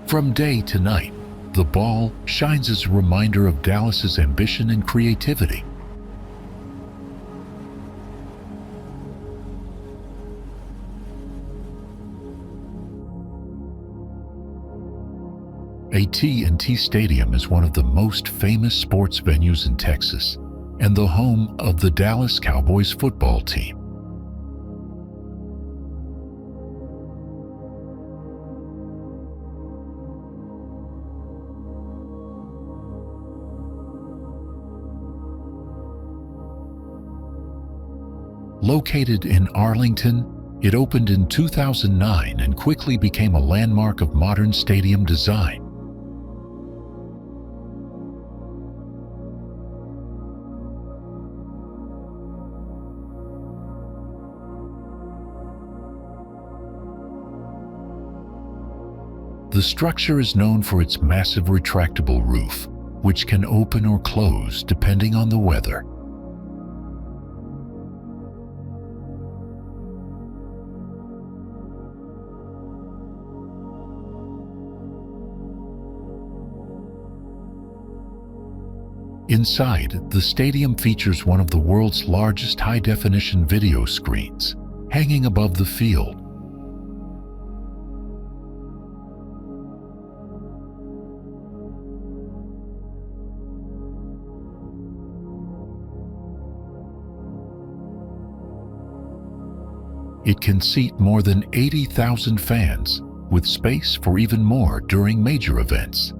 From day to night, the ball shines as a reminder of Dallas's ambition and creativity. AT&T Stadium is one of the most famous sports venues in Texas and the home of the Dallas Cowboys football team. Located in Arlington, it opened in 2009 and quickly became a landmark of modern stadium design. The structure is known for its massive retractable roof, which can open or close depending on the weather. Inside, the stadium features one of the world's largest high-definition video screens, hanging above the field. It can seat more than 80,000 fans, with space for even more during major events.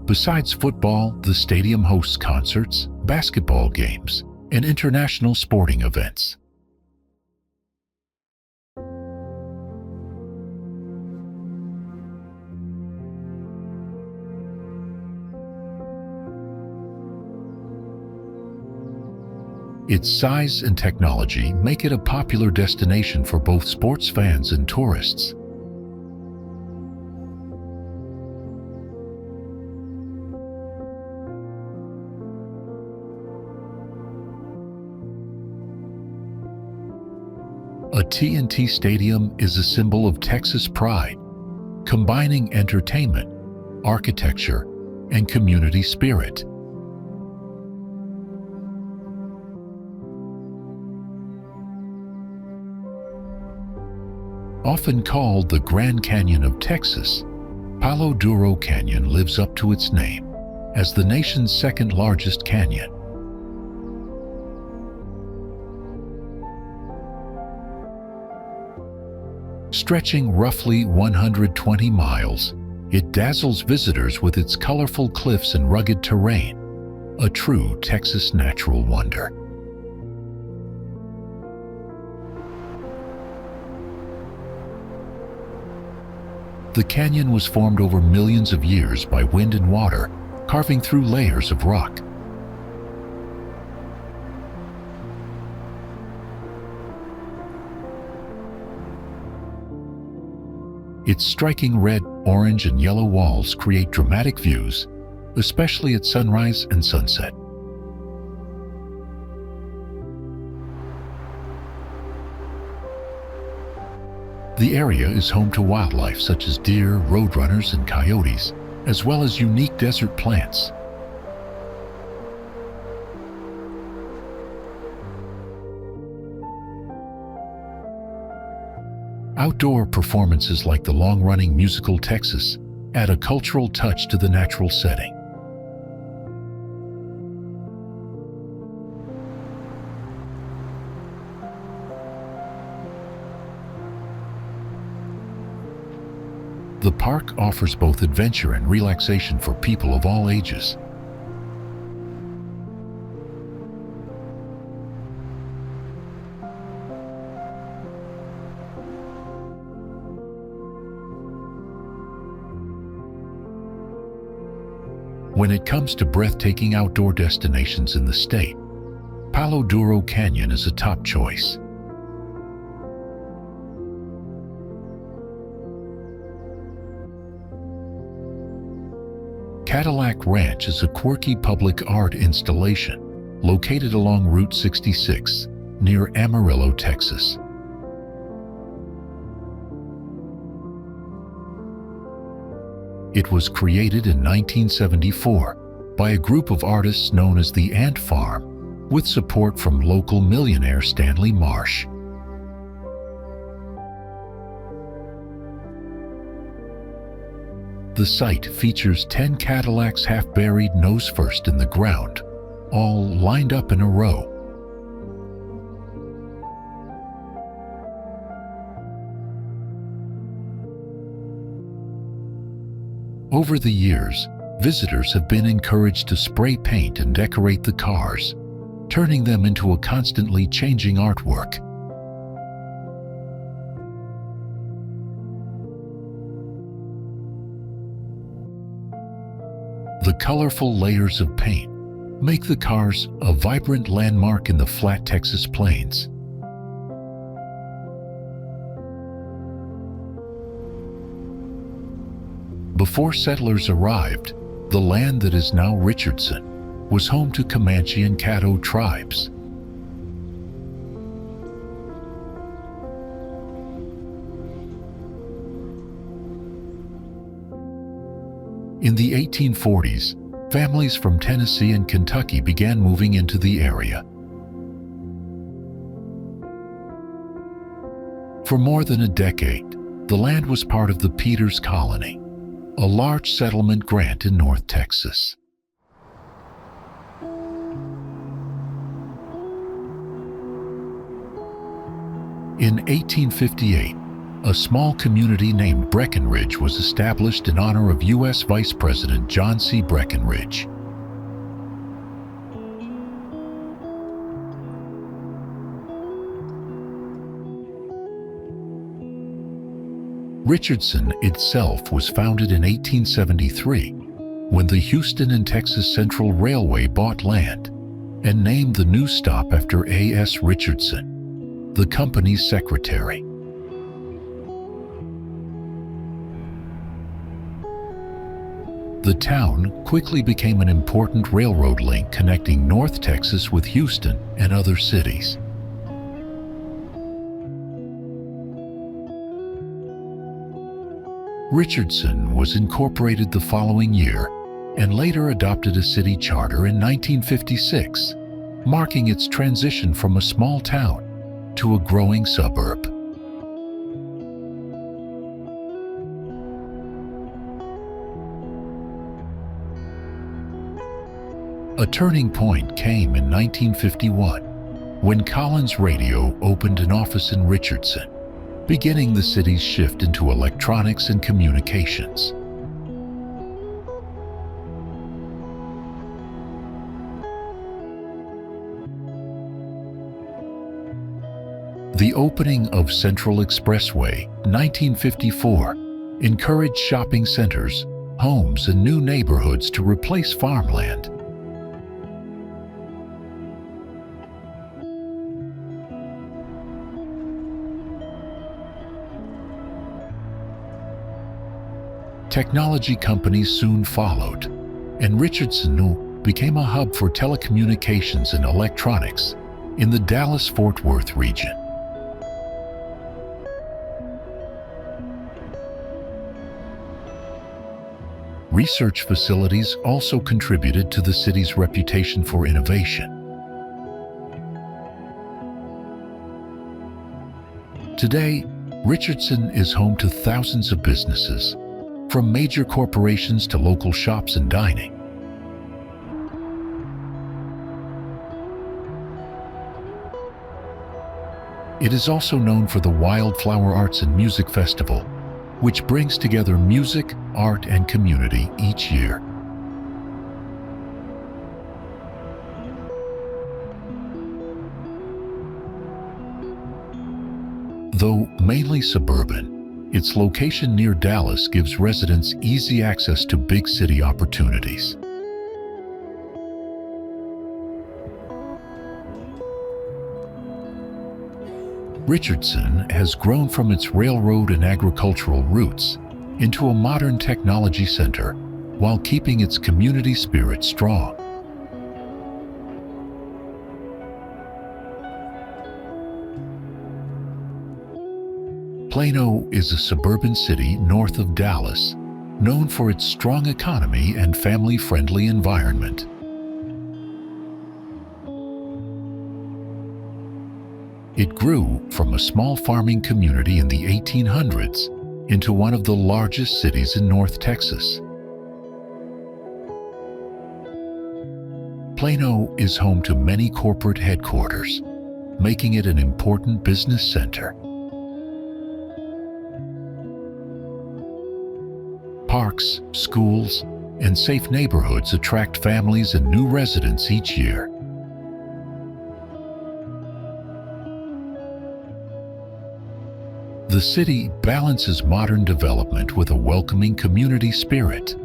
Besides football, the stadium hosts concerts, basketball games, and international sporting events. Its size and technology make it a popular destination for both sports fans and tourists. AT&T Stadium is a symbol of Texas pride, combining entertainment, architecture, and community spirit. Often called the Grand Canyon of Texas, Palo Duro Canyon lives up to its name as the nation's second largest canyon. Stretching roughly 120 miles, it dazzles visitors with its colorful cliffs and rugged terrain, a true Texas natural wonder. The canyon was formed over millions of years by wind and water, carving through layers of rock. Its striking red, orange, and yellow walls create dramatic views, especially at sunrise and sunset. The area is home to wildlife such as deer, roadrunners, and coyotes, as well as unique desert plants. Outdoor performances like the long-running musical Texas add a cultural touch to the natural setting. The park offers both adventure and relaxation for people of all ages. When it comes to breathtaking outdoor destinations in the state, Palo Duro Canyon is a top choice. Cadillac Ranch is a quirky public art installation located along Route 66 near Amarillo, Texas. It was created in 1974 by a group of artists known as the Ant Farm, with support from local millionaire Stanley Marsh. The site features 10 Cadillacs half-buried nose first in the ground, all lined up in a row. Over the years, visitors have been encouraged to spray paint and decorate the cars, turning them into a constantly changing artwork. The colorful layers of paint make the cars a vibrant landmark in the flat Texas plains. Before settlers arrived, the land that is now Richardson was home to Comanche and Caddo tribes. In the 1840s, families from Tennessee and Kentucky began moving into the area. For more than a decade, the land was part of the Peters Colony, a large settlement grant in North Texas. In 1858, a small community named Breckenridge was established in honor of U.S. Vice President John C. Breckenridge. Richardson itself was founded in 1873 when the Houston and Texas Central Railway bought land and named the new stop after A.S. Richardson, the company's secretary. The town quickly became an important railroad link connecting North Texas with Houston and other cities. Richardson was incorporated the following year and later adopted a city charter in 1956, marking its transition from a small town to a growing suburb. A turning point came in 1951 when Collins Radio opened an office in Richardson, beginning the city's shift into electronics and communications. The opening of Central Expressway, 1954, encouraged shopping centers, homes, and new neighborhoods to replace farmland. Technology companies soon followed, and Richardson became a hub for telecommunications and electronics in the Dallas-Fort Worth region. Research facilities also contributed to the city's reputation for innovation. Today, Richardson is home to thousands of businesses, from major corporations to local shops and dining. It is also known for the Wildflower Arts and Music Festival, which brings together music, art, and community each year. Though mainly suburban, its location near Dallas gives residents easy access to big city opportunities. Richardson has grown from its railroad and agricultural roots into a modern technology center while keeping its community spirit strong. Plano is a suburban city north of Dallas, known for its strong economy and family-friendly environment. It grew from a small farming community in the 1800s into one of the largest cities in North Texas. Plano is home to many corporate headquarters, making it an important business center. Parks, schools, and safe neighborhoods attract families and new residents each year. The city balances modern development with a welcoming community spirit.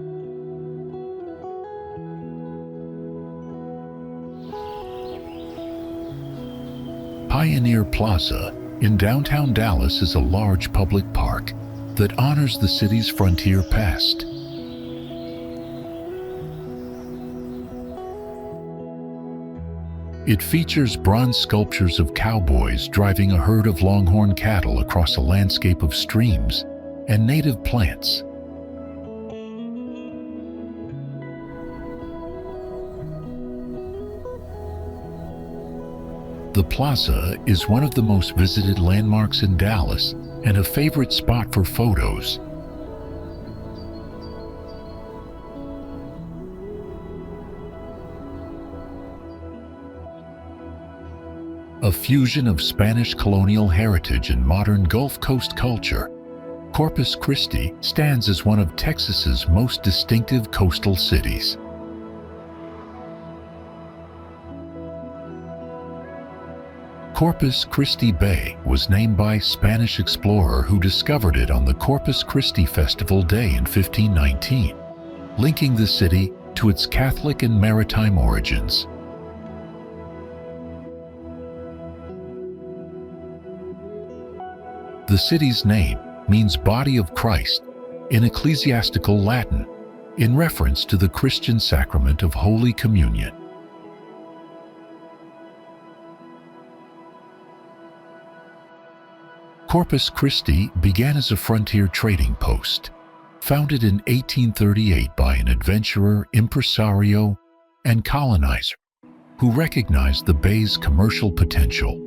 Pioneer Plaza in downtown Dallas is a large public park that honors the city's frontier past. It features bronze sculptures of cowboys driving a herd of longhorn cattle across a landscape of streams and native plants. The Plaza is one of the most visited landmarks in Dallas and a favorite spot for photos. A fusion of Spanish colonial heritage and modern Gulf Coast culture, Corpus Christi stands as one of Texas's most distinctive coastal cities. Corpus Christi Bay was named by a Spanish explorer who discovered it on the Corpus Christi Festival Day in 1519, linking the city to its Catholic and maritime origins. The city's name means Body of Christ in ecclesiastical Latin, in reference to the Christian sacrament of Holy Communion. Corpus Christi began as a frontier trading post, founded in 1838 by an adventurer, impresario, and colonizer who recognized the bay's commercial potential.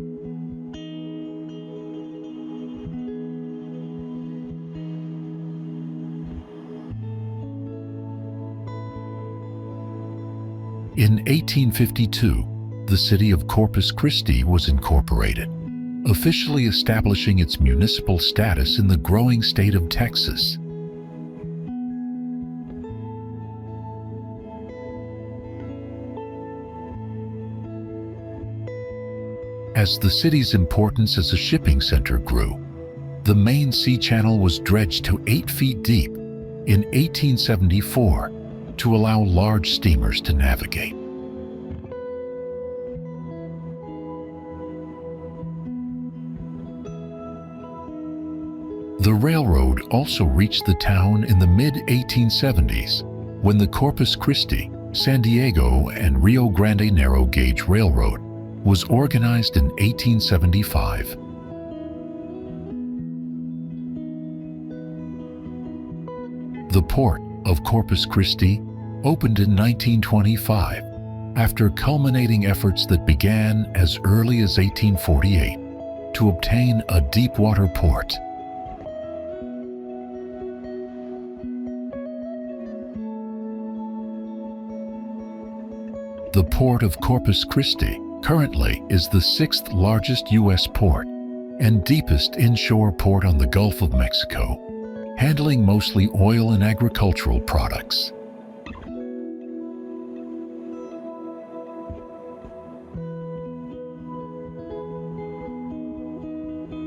In 1852, the city of Corpus Christi was incorporated, officially establishing its municipal status in the growing state of Texas. As the city's importance as a shipping center grew, the main sea channel was dredged to 8 feet deep in 1874 to allow large steamers to navigate. The railroad also reached the town in the mid-1870s when the Corpus Christi, San Diego, and Rio Grande Narrow Gauge Railroad was organized in 1875. The port of Corpus Christi opened in 1925 after culminating efforts that began as early as 1848 to obtain a deep-water port. The Port of Corpus Christi currently is the 6th largest U.S. port and deepest inshore port on the Gulf of Mexico, handling mostly oil and agricultural products.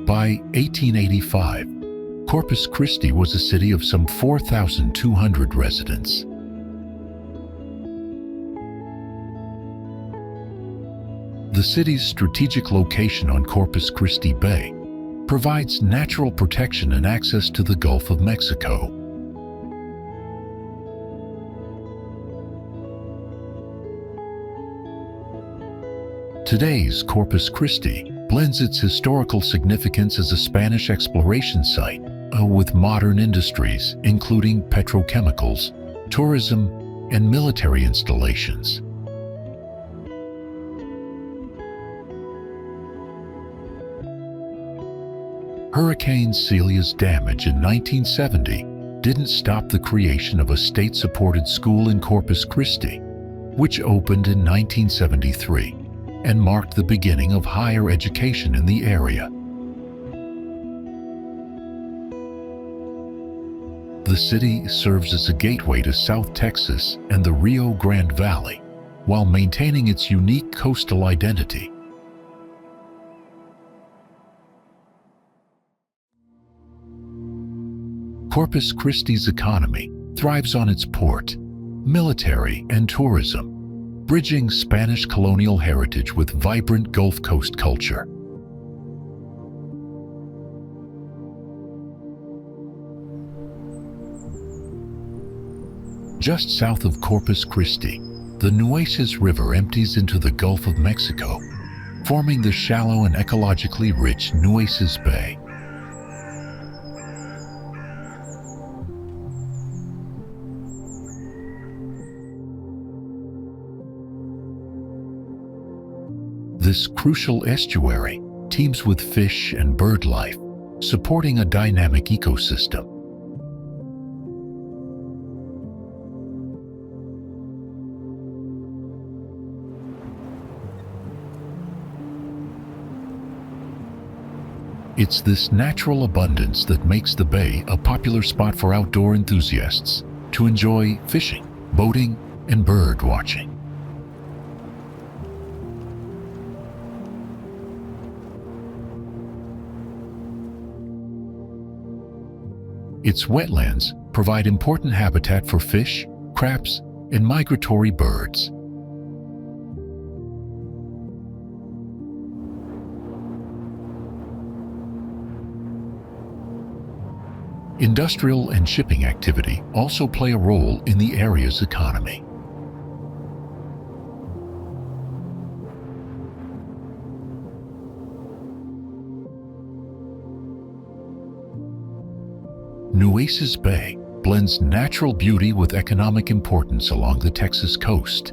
By 1885, Corpus Christi was a city of some 4,200 residents. The city's strategic location on Corpus Christi Bay provides natural protection and access to the Gulf of Mexico. Today's Corpus Christi blends its historical significance as a Spanish exploration site with modern industries, including petrochemicals, tourism, and military installations. Hurricane Celia's damage in 1970 didn't stop the creation of a state-supported school in Corpus Christi, which opened in 1973 and marked the beginning of higher education in the area. The city serves as a gateway to South Texas and the Rio Grande Valley, while maintaining its unique coastal identity. Corpus Christi's economy thrives on its port, military, and tourism, bridging Spanish colonial heritage with vibrant Gulf Coast culture. Just south of Corpus Christi, the Nueces River empties into the Gulf of Mexico, forming the shallow and ecologically rich Nueces Bay. This crucial estuary teems with fish and bird life, supporting a dynamic ecosystem. It's this natural abundance that makes the bay a popular spot for outdoor enthusiasts to enjoy fishing, boating, and bird watching. Its wetlands provide important habitat for fish, crabs, and migratory birds. Industrial and shipping activity also play a role in the area's economy. Nueces Bay blends natural beauty with economic importance along the Texas coast.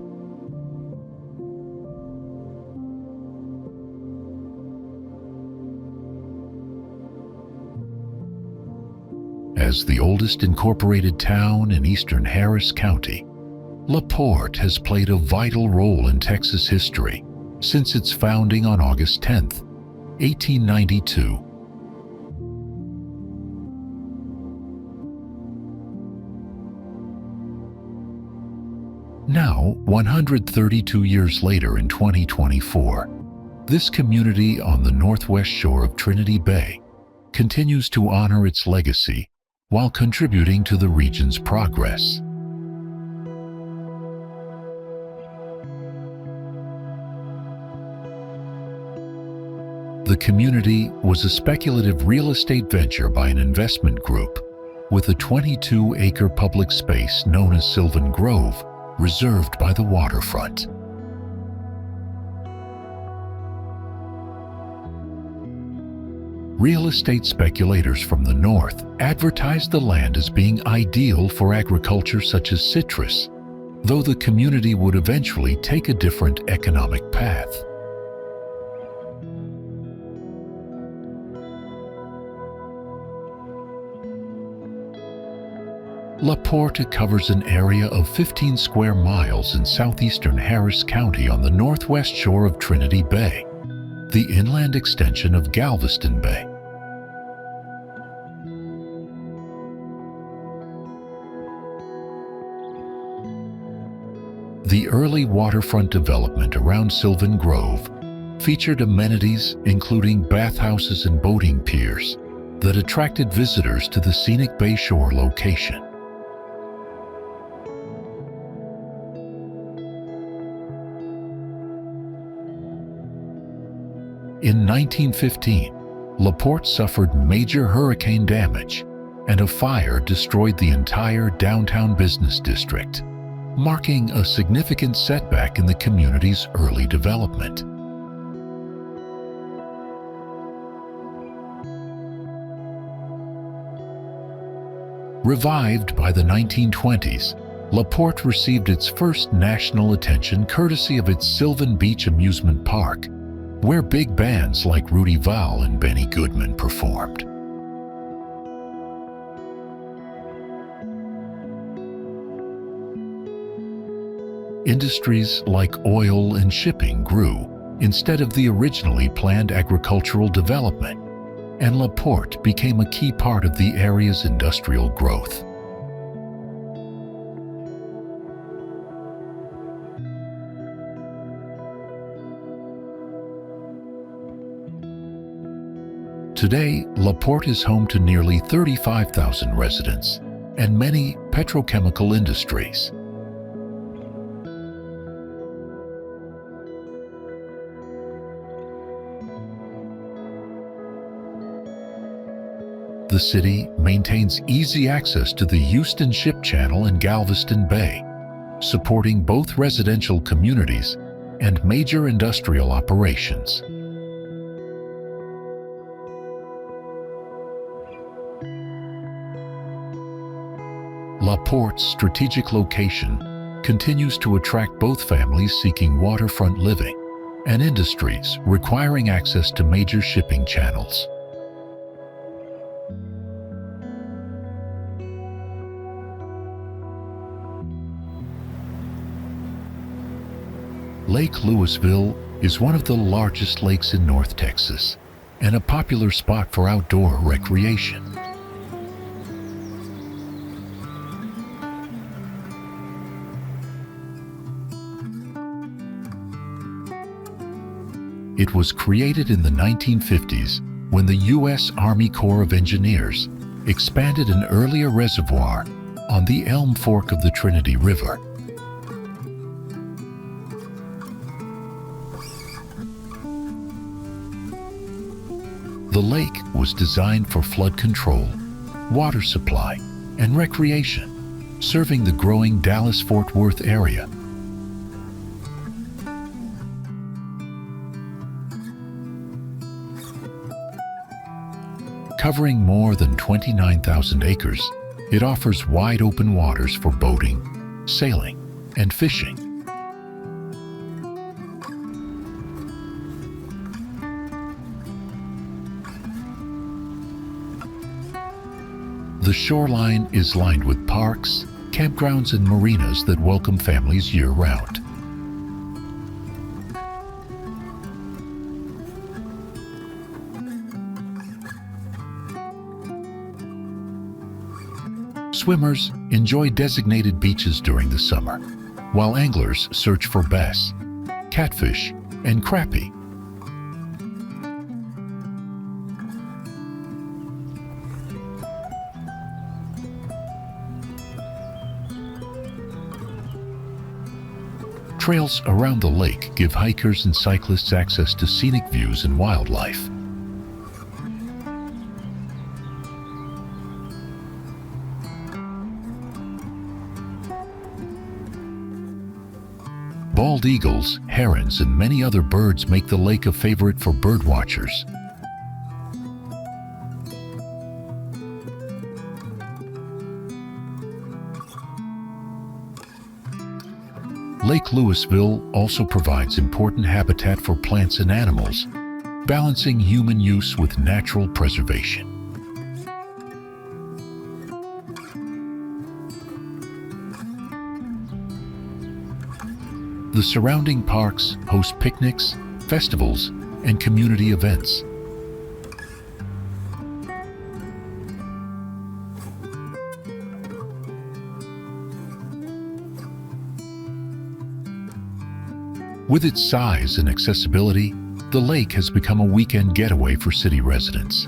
As the oldest incorporated town in eastern Harris County, LaPorte has played a vital role in Texas history since its founding on August 10, 1892. Now, 132 years later in 2024, this community on the northwest shore of Trinity Bay continues to honor its legacy while contributing to the region's progress. The community was a speculative real estate venture by an investment group with a 22-acre public space known as Sylvan Grove, reserved by the waterfront. real estate speculators from the north advertised the land as being ideal for agriculture such as citrus, though the community would eventually take a different economic path. La Porte covers an area of 15 square miles in southeastern Harris County on the northwest shore of Trinity Bay, the inland extension of Galveston Bay. The early waterfront development around Sylvan Grove featured amenities including bathhouses and boating piers that attracted visitors to the scenic bayshore location. In 1915, La Porte suffered major hurricane damage, and a fire destroyed the entire downtown business district, marking a significant setback in the community's early development. Revived by the 1920s, La Porte received its first national attention courtesy of its Sylvan Beach amusement park, where big bands like Rudy Val and Benny Goodman performed. Industries like oil and shipping grew instead of the originally planned agricultural development, and La Porte became a key part of the area's industrial growth. Today, La Porte is home to nearly 35,000 residents and many petrochemical industries. The city maintains easy access to the Houston Ship Channel and Galveston Bay, supporting both residential communities and major industrial operations. La Porte's strategic location continues to attract both families seeking waterfront living and industries requiring access to major shipping channels. Lake Lewisville is one of the largest lakes in North Texas and a popular spot for outdoor recreation. It was created in the 1950s when the U.S. Army Corps of Engineers expanded an earlier reservoir on the Elm Fork of the Trinity River. The lake was designed for flood control, water supply, and recreation, serving the growing Dallas-Fort Worth area. Covering more than 29,000 acres, it offers wide open waters for boating, sailing, and fishing. The shoreline is lined with parks, campgrounds, and marinas that welcome families year-round. Swimmers enjoy designated beaches during the summer, while anglers search for bass, catfish, and crappie. Trails around the lake give hikers and cyclists access to scenic views and wildlife. Bald eagles, herons, and many other birds make the lake a favorite for birdwatchers. Lake Lewisville also provides important habitat for plants and animals, balancing human use with natural preservation. The surrounding parks host picnics, festivals, and community events. With its size and accessibility, the lake has become a weekend getaway for city residents.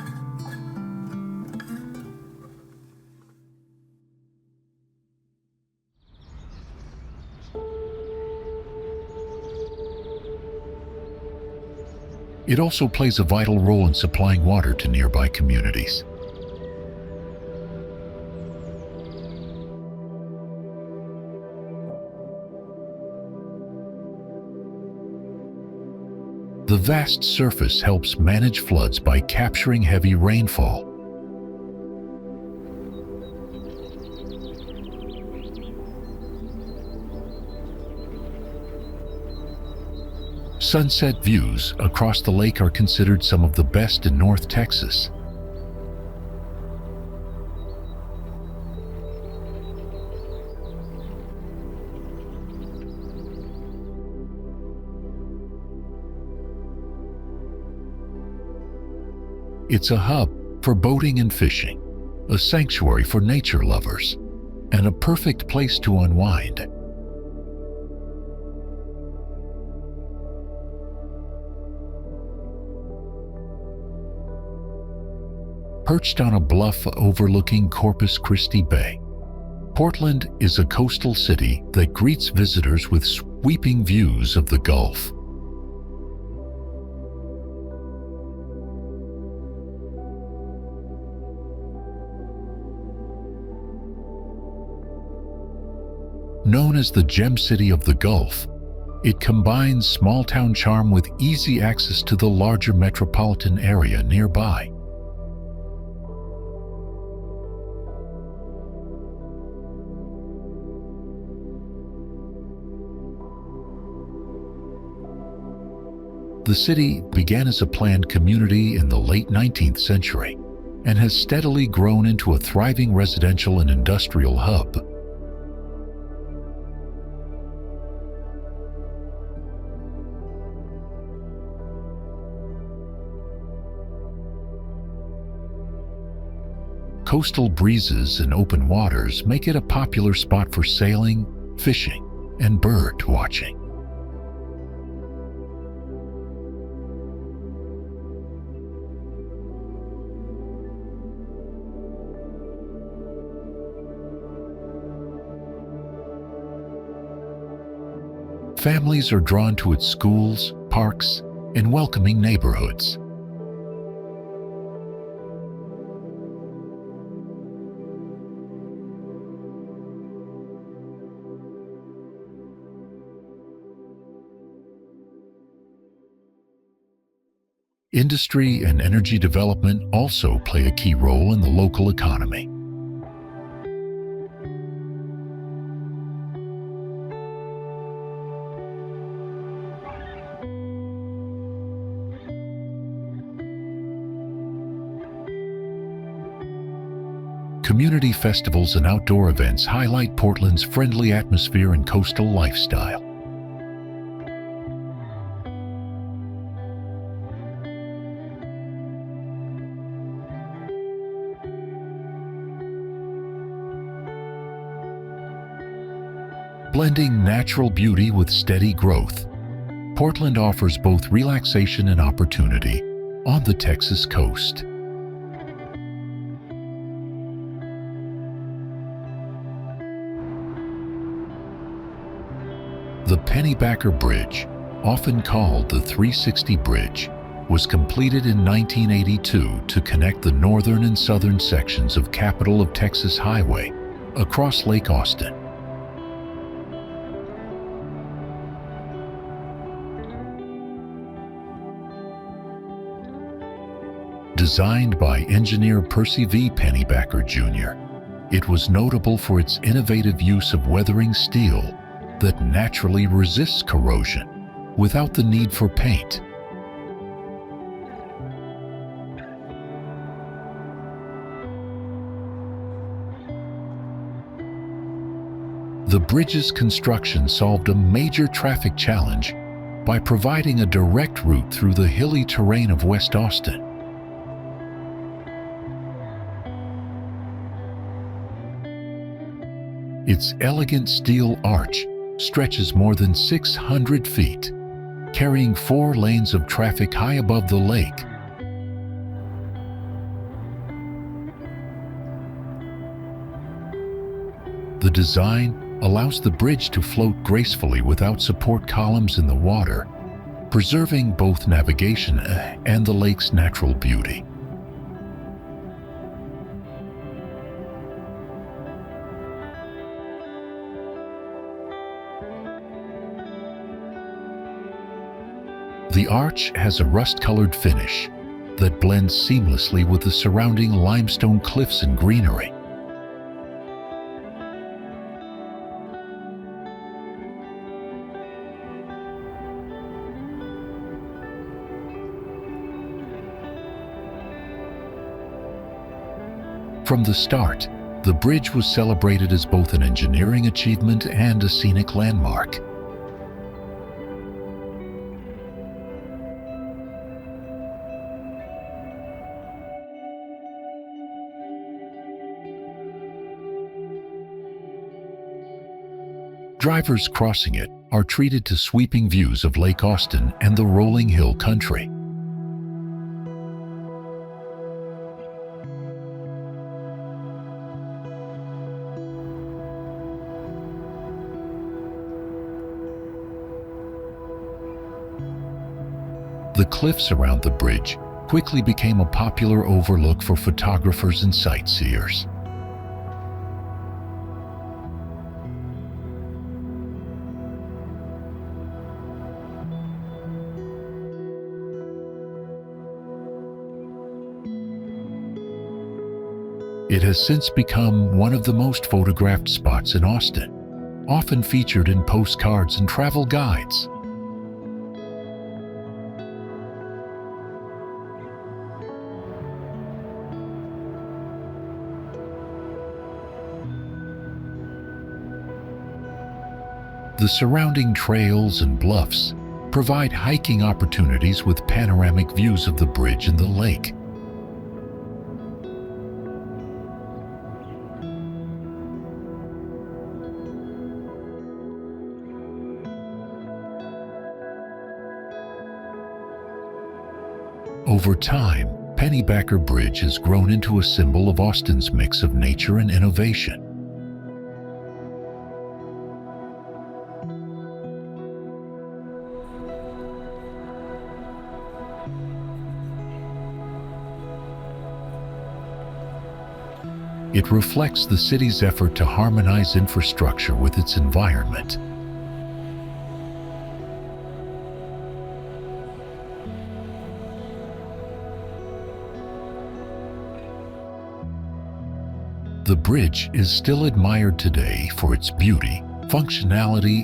It also plays a vital role in supplying water to nearby communities. The vast surface helps manage floods by capturing heavy rainfall. Sunset views across the lake are considered some of the best in North Texas. It's a hub for boating and fishing, a sanctuary for nature lovers, and a perfect place to unwind. Perched on a bluff overlooking Corpus Christi Bay, Portland is a coastal city that greets visitors with sweeping views of the Gulf. Known as the Gem City of the Gulf, it combines small-town charm with easy access to the larger metropolitan area nearby. The city began as a planned community in the late 19th century and has steadily grown into a thriving residential and industrial hub. Coastal breezes and open waters make it a popular spot for sailing, fishing, and bird watching. Families are drawn to its schools, parks, and welcoming neighborhoods. Industry and energy development also play a key role in the local economy. Community festivals and outdoor events highlight Portland's friendly atmosphere and coastal lifestyle. Blending natural beauty with steady growth, Portland offers both relaxation and opportunity on the Texas coast. The Pennybacker Bridge, often called the 360 Bridge, was completed in 1982 to connect the northern and southern sections of Capital of Texas Highway across Lake Austin. Designed by engineer Percy V. Pennybacker Jr., it was notable for its innovative use of weathering steel that naturally resists corrosion without the need for paint. The bridge's construction solved a major traffic challenge by providing a direct route through the hilly terrain of West Austin. Its elegant steel arch stretches more than 600 feet, carrying 4 lanes of traffic high above the lake. The design allows the bridge to float gracefully without support columns in the water, preserving both navigation and the lake's natural beauty. The arch has a rust-colored finish that blends seamlessly with the surrounding limestone cliffs and greenery. From the start, the bridge was celebrated as both an engineering achievement and a scenic landmark. Drivers crossing it are treated to sweeping views of Lake Austin and the rolling hill country. The cliffs around the bridge quickly became a popular overlook for photographers and sightseers. It has since become one of the most photographed spots in Austin, often featured in postcards and travel guides. The surrounding trails and bluffs provide hiking opportunities with panoramic views of the bridge and the lake. Over time, Pennybacker Bridge has grown into a symbol of Austin's mix of nature and innovation. It reflects the city's effort to harmonize infrastructure with its environment. The bridge is still admired today for its beauty, functionality,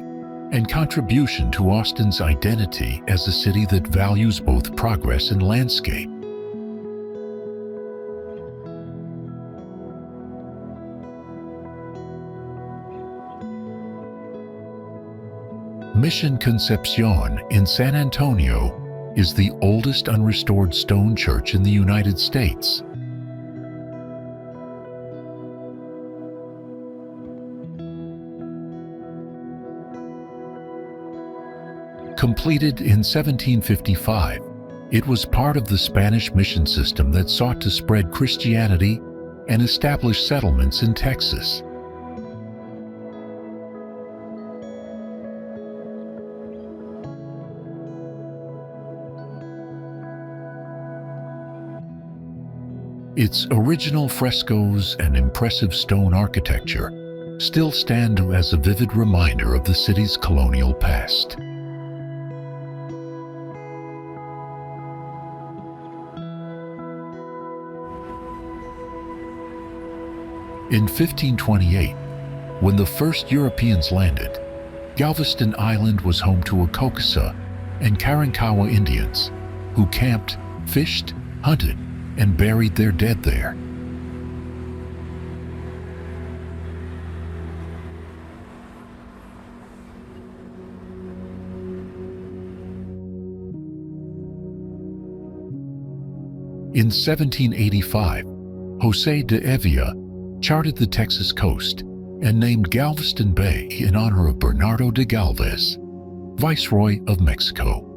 and contribution to Austin's identity as a city that values both progress and landscape. Mission Concepcion in San Antonio is the oldest unrestored stone church in the United States. Completed in 1755, it was part of the Spanish mission system that sought to spread Christianity and establish settlements in Texas. Its original frescoes and impressive stone architecture still stand as a vivid reminder of the city's colonial past. In 1528, when the first Europeans landed, Galveston Island was home to Akokasa and Karankawa Indians, who camped, fished, hunted, and buried their dead there. In 1785, José de Evia charted the Texas coast and named Galveston Bay in honor of Bernardo de Galvez, Viceroy of Mexico.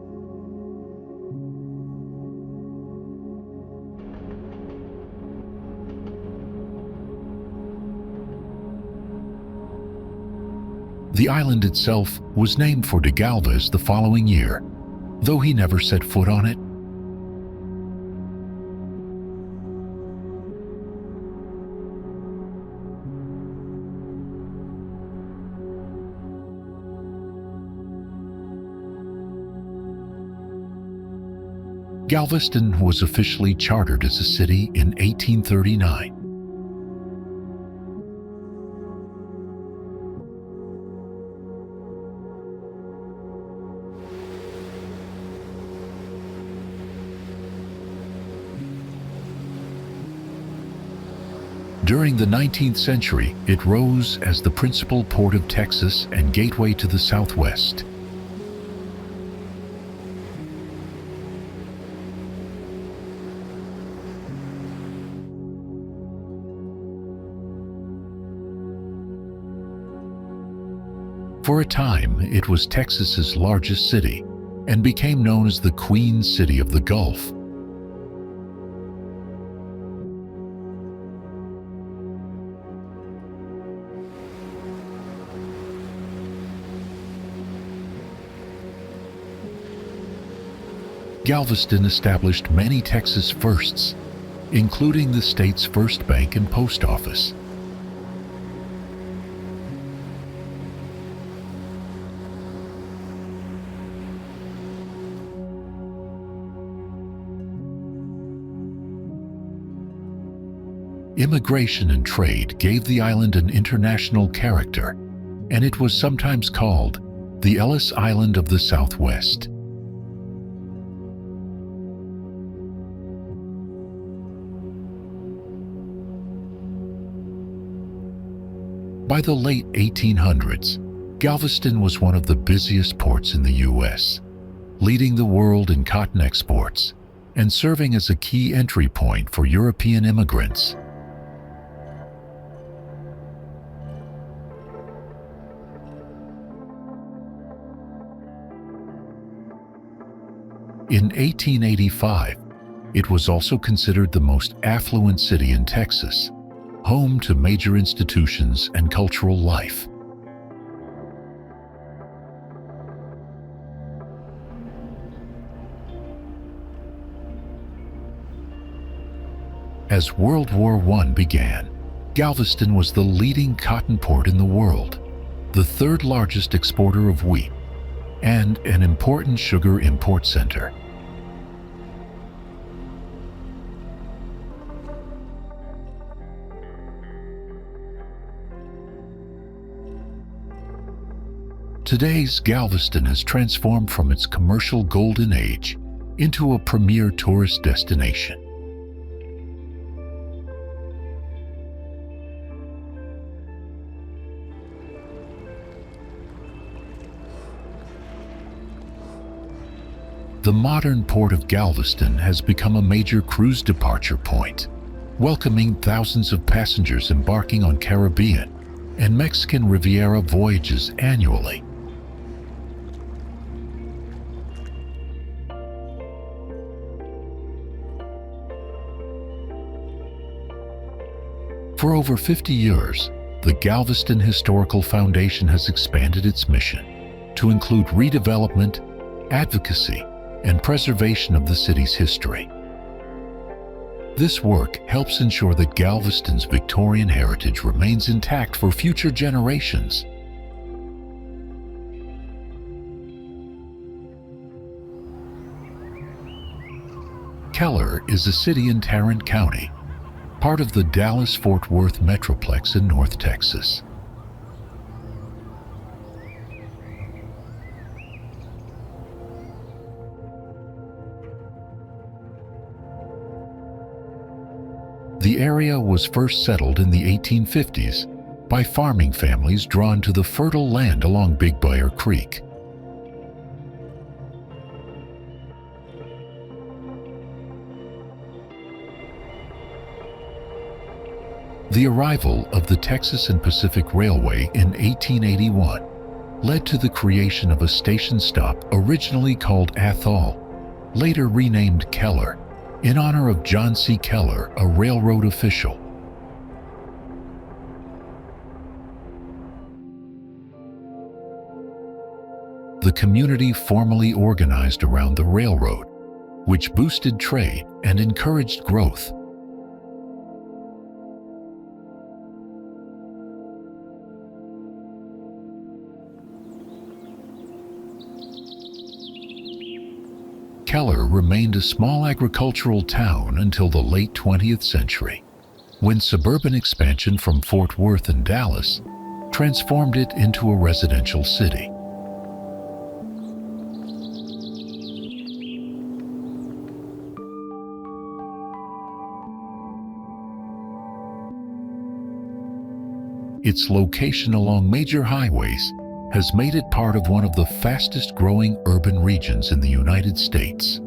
The island itself was named for de Galvez the following year, though he never set foot on it. Galveston was officially chartered as a city in 1839. During the 19th century, it rose as the principal port of Texas and gateway to the Southwest. For a time, it was Texas's largest city and became known as the Queen City of the Gulf. Galveston established many Texas firsts, including the state's first bank and post office. Immigration and trade gave the island an international character, and it was sometimes called the Ellis Island of the Southwest. By the late 1800s, Galveston was one of the busiest ports in the U.S., leading the world in cotton exports and serving as a key entry point for European immigrants. In 1885, it was also considered the most affluent city in Texas, home to major institutions and cultural life. As World War I began, Galveston was the leading cotton port in the world, the third largest exporter of wheat, and an important sugar import center. Today's Galveston has transformed from its commercial golden age into a premier tourist destination. The modern port of Galveston has become a major cruise departure point, welcoming thousands of passengers embarking on Caribbean and Mexican Riviera voyages annually. For over 50 years, the Galveston Historical Foundation has expanded its mission to include redevelopment, advocacy, and preservation of the city's history. This work helps ensure that Galveston's Victorian heritage remains intact for future generations. Keller is a city in Tarrant County, part of the Dallas-Fort Worth Metroplex in North Texas. The area was first settled in the 1850s by farming families drawn to the fertile land along Big Bear Creek. The arrival of the Texas and Pacific Railway in 1881 led to the creation of a station stop originally called Athol, later renamed Keller, in honor of John C. Keller, a railroad official. The community formally organized around the railroad, which boosted trade and encouraged growth. Keller remained a small agricultural town until the late 20th century, when suburban expansion from Fort Worth and Dallas transformed it into a residential city. Its location along major highways has made it part of one of the fastest growing urban regions in the United States.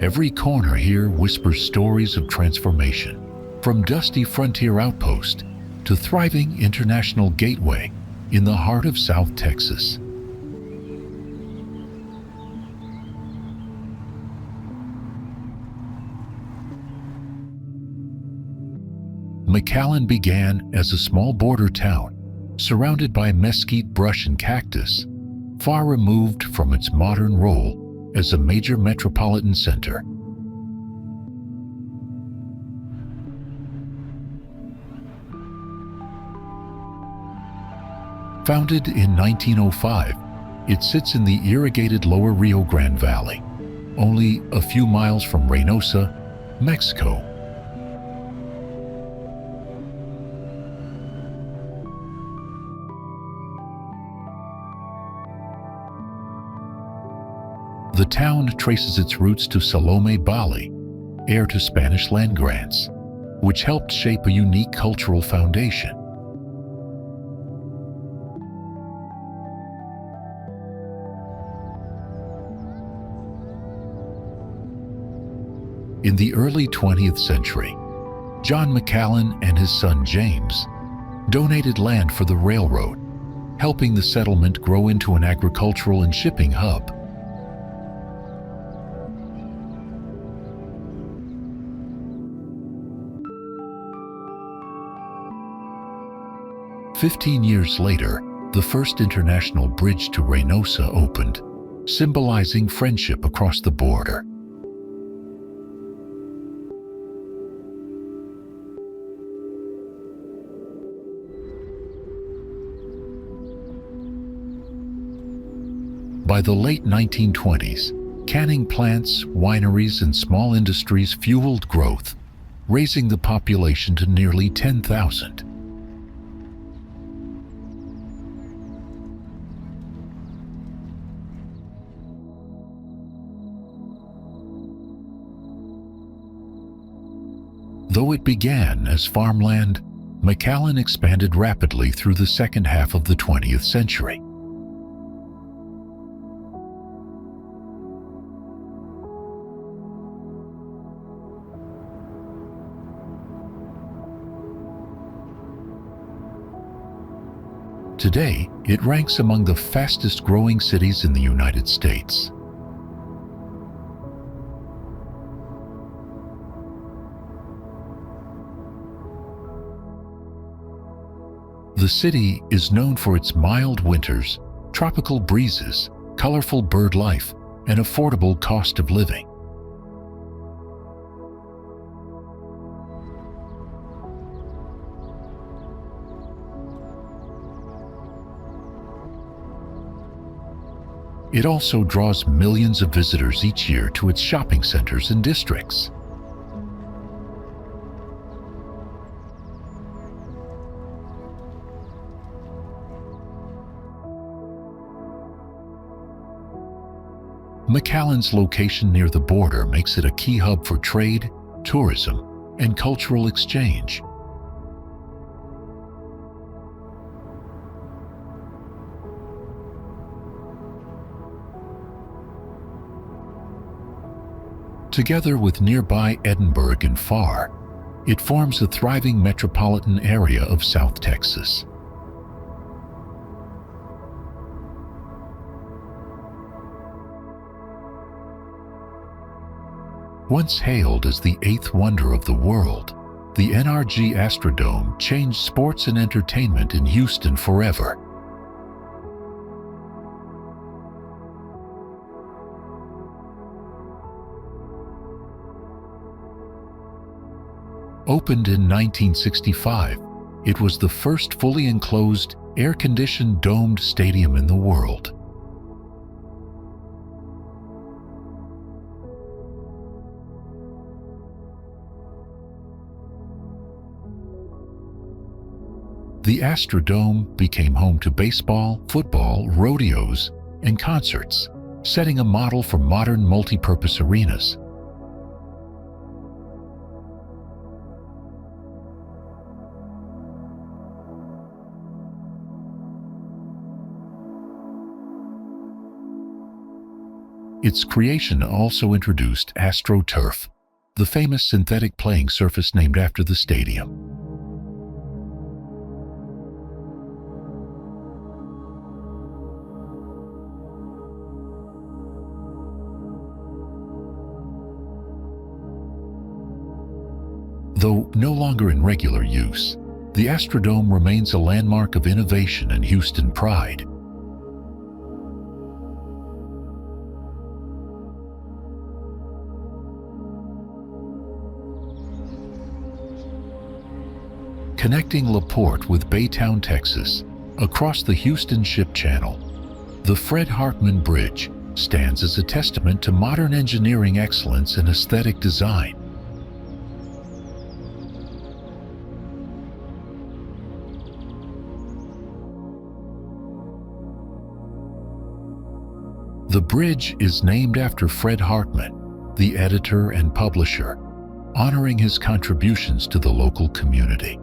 Every corner here whispers stories of transformation, from dusty frontier outpost to thriving international gateway in the heart of South Texas. McAllen began as a small border town surrounded by mesquite brush and cactus, far removed from its modern role as a major metropolitan center. Founded in 1905, it sits in the irrigated lower Rio Grande Valley, only a few miles from Reynosa, Mexico. The town traces its roots to Salome Bali, heir to Spanish land grants, which helped shape a unique cultural foundation. In the early 20th century, John McAllen and his son James donated land for the railroad, helping the settlement grow into an agricultural and shipping hub. "15 years later, the first international bridge to Reynosa opened, symbolizing friendship across the border. By the late 1920s, canning plants, wineries, and small industries fueled growth, raising the population to nearly 10,000. Though it began as farmland, McAllen expanded rapidly through the second half of the 20th century. Today, it ranks among the fastest growing cities in the United States. The city is known for its mild winters, tropical breezes, colorful bird life, and affordable cost of living. It also draws millions of visitors each year to its shopping centers and districts. McAllen's location near the border makes it a key hub for trade, tourism, and cultural exchange. Together with nearby Edinburgh and Farr, it forms a thriving metropolitan area of South Texas. Once hailed as the eighth wonder of the world, the NRG Astrodome changed sports and entertainment in Houston forever. Opened in 1965, it was the first fully enclosed, air-conditioned domed stadium in the world. The Astrodome became home to baseball, football, rodeos, and concerts, setting a model for modern multi-purpose arenas. Its creation also introduced AstroTurf, the famous synthetic playing surface named after the stadium. Though no longer in regular use, the Astrodome remains a landmark of innovation and Houston pride. Connecting La Porte with Baytown, Texas, across the Houston Ship Channel, the Fred Hartman Bridge stands as a testament to modern engineering excellence and aesthetic design. The bridge is named after Fred Hartman, the editor and publisher, honoring his contributions to the local community.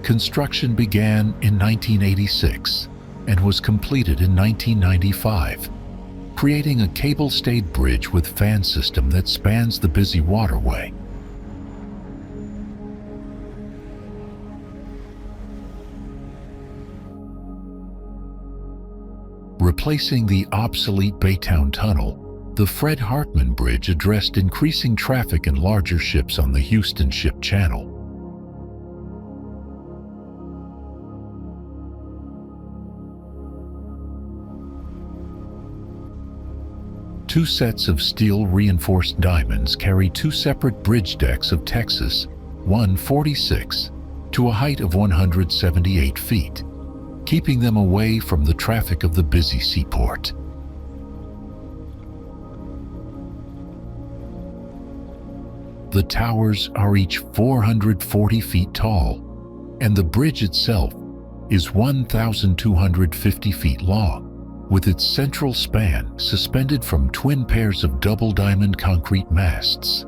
Construction began in 1986 and was completed in 1995, creating a cable-stayed bridge with fan system that spans the busy waterway. Replacing the obsolete Baytown Tunnel, the Fred Hartman Bridge addressed increasing traffic and larger ships on the Houston Ship Channel. Two sets of steel-reinforced diamonds carry two separate bridge decks of Texas, 146, to a height of 178 feet, keeping them away from the traffic of the busy seaport. The towers are each 440 feet tall, and the bridge itself is 1,250 feet long, with its central span suspended from twin pairs of double diamond concrete masts.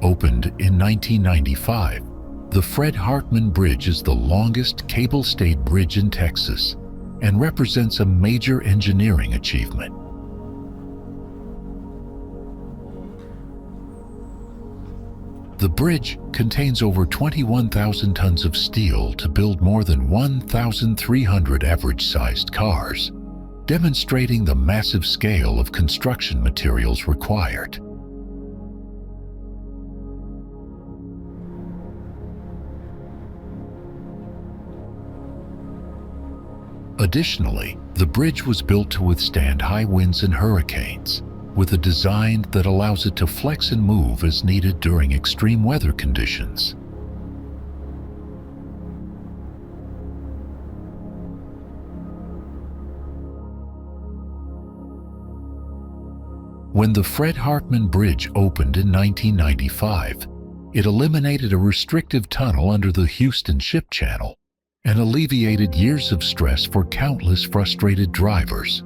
Opened in 1995, the Fred Hartman Bridge is the longest cable-stayed bridge in Texas and represents a major engineering achievement. The bridge contains over 21,000 tons of steel to build more than 1,300 average-sized cars, demonstrating the massive scale of construction materials required. Additionally, the bridge was built to withstand high winds and hurricanes, with a design that allows it to flex and move as needed during extreme weather conditions. When the Fred Hartman Bridge opened in 1995, it eliminated a restrictive tunnel under the Houston Ship Channel and alleviated years of stress for countless frustrated drivers.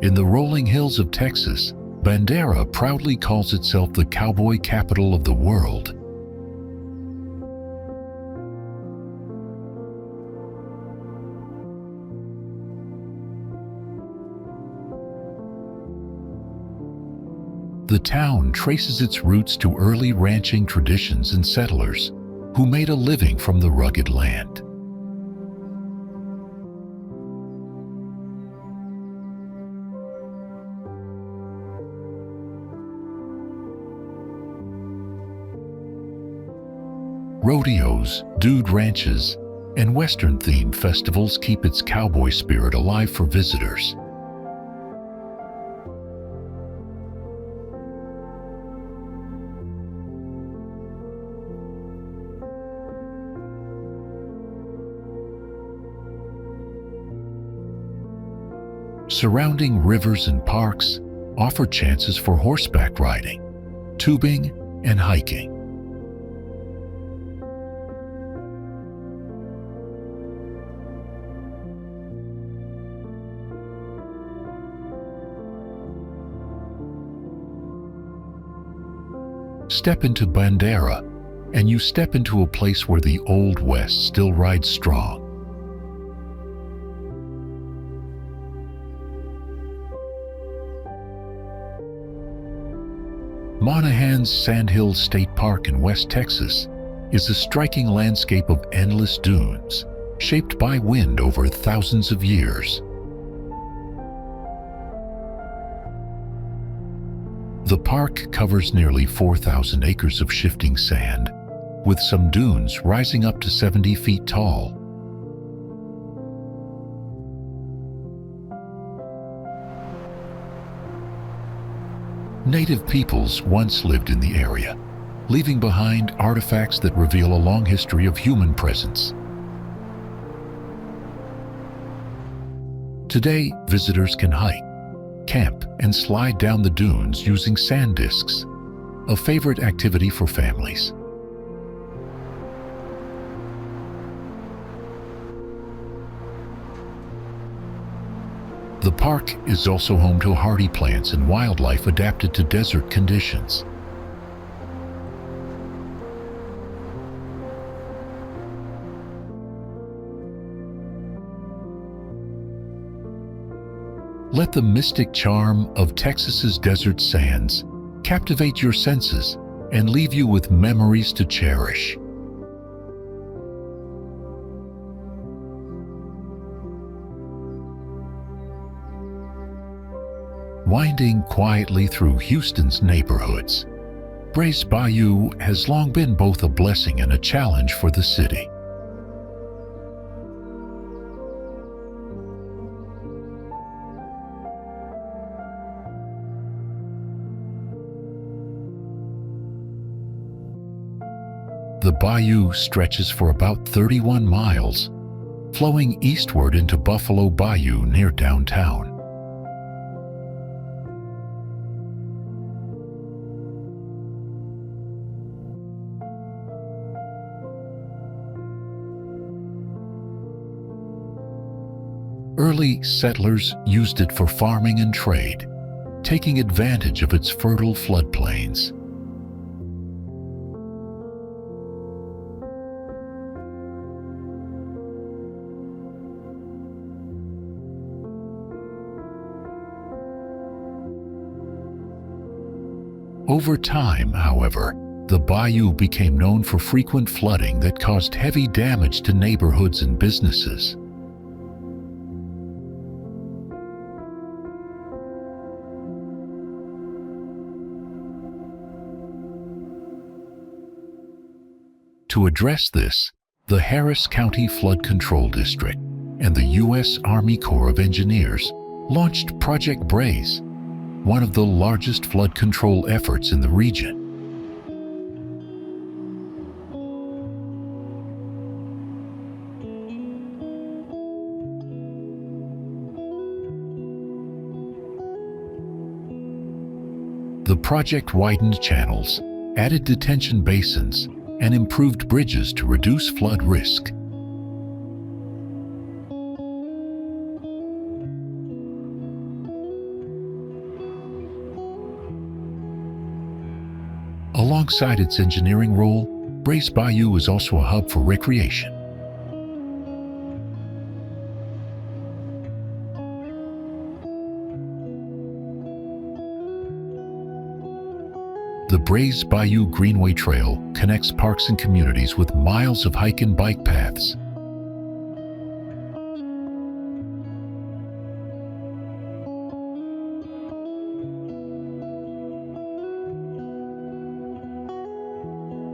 In the rolling hills of Texas, Bandera proudly calls itself the cowboy capital of the world. The town traces its roots to early ranching traditions and settlers who made a living from the rugged land. Rodeos, dude ranches, and Western-themed festivals keep its cowboy spirit alive for visitors. Surrounding rivers and parks offer chances for horseback riding, tubing, and hiking. Step into Bandera, and you step into a place where the Old West still rides strong. Monahans Sandhills State Park in West Texas is a striking landscape of endless dunes, shaped by wind over thousands of years. The park covers nearly 4,000 acres of shifting sand, with some dunes rising up to 70 feet tall. Native peoples once lived in the area, leaving behind artifacts that reveal a long history of human presence. Today, visitors can hike, camp, and slide down the dunes using sand discs, a favorite activity for families. The park is also home to hardy plants and wildlife adapted to desert conditions. Let the mystic charm of Texas's desert sands captivate your senses and leave you with memories to cherish. Winding quietly through Houston's neighborhoods, Brays Bayou has long been both a blessing and a challenge for the city. The bayou stretches for about 31 miles, flowing eastward into Buffalo Bayou near downtown. Early settlers used it for farming and trade, taking advantage of its fertile floodplains. Over time, however, the bayou became known for frequent flooding that caused heavy damage to neighborhoods and businesses. To address this, the Harris County Flood Control District and the U.S. Army Corps of Engineers launched Project Brays, one of the largest flood control efforts in the region. The project widened channels, added detention basins, and improved bridges to reduce flood risk. Alongside its engineering role, Brays Bayou is also a hub for recreation. The Brays Bayou Greenway Trail connects parks and communities with miles of hike and bike paths.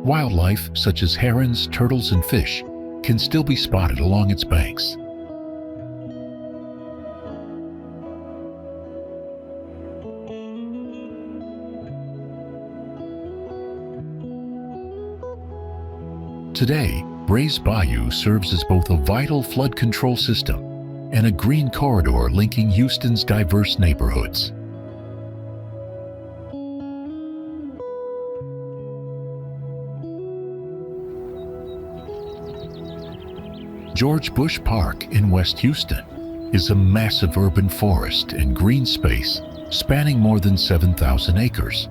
Wildlife, such as herons, turtles, and fish, can still be spotted along its banks. Today, Brays Bayou serves as both a vital flood control system and a green corridor linking Houston's diverse neighborhoods. George Bush Park in West Houston is a massive urban forest and green space spanning more than 7,000 acres.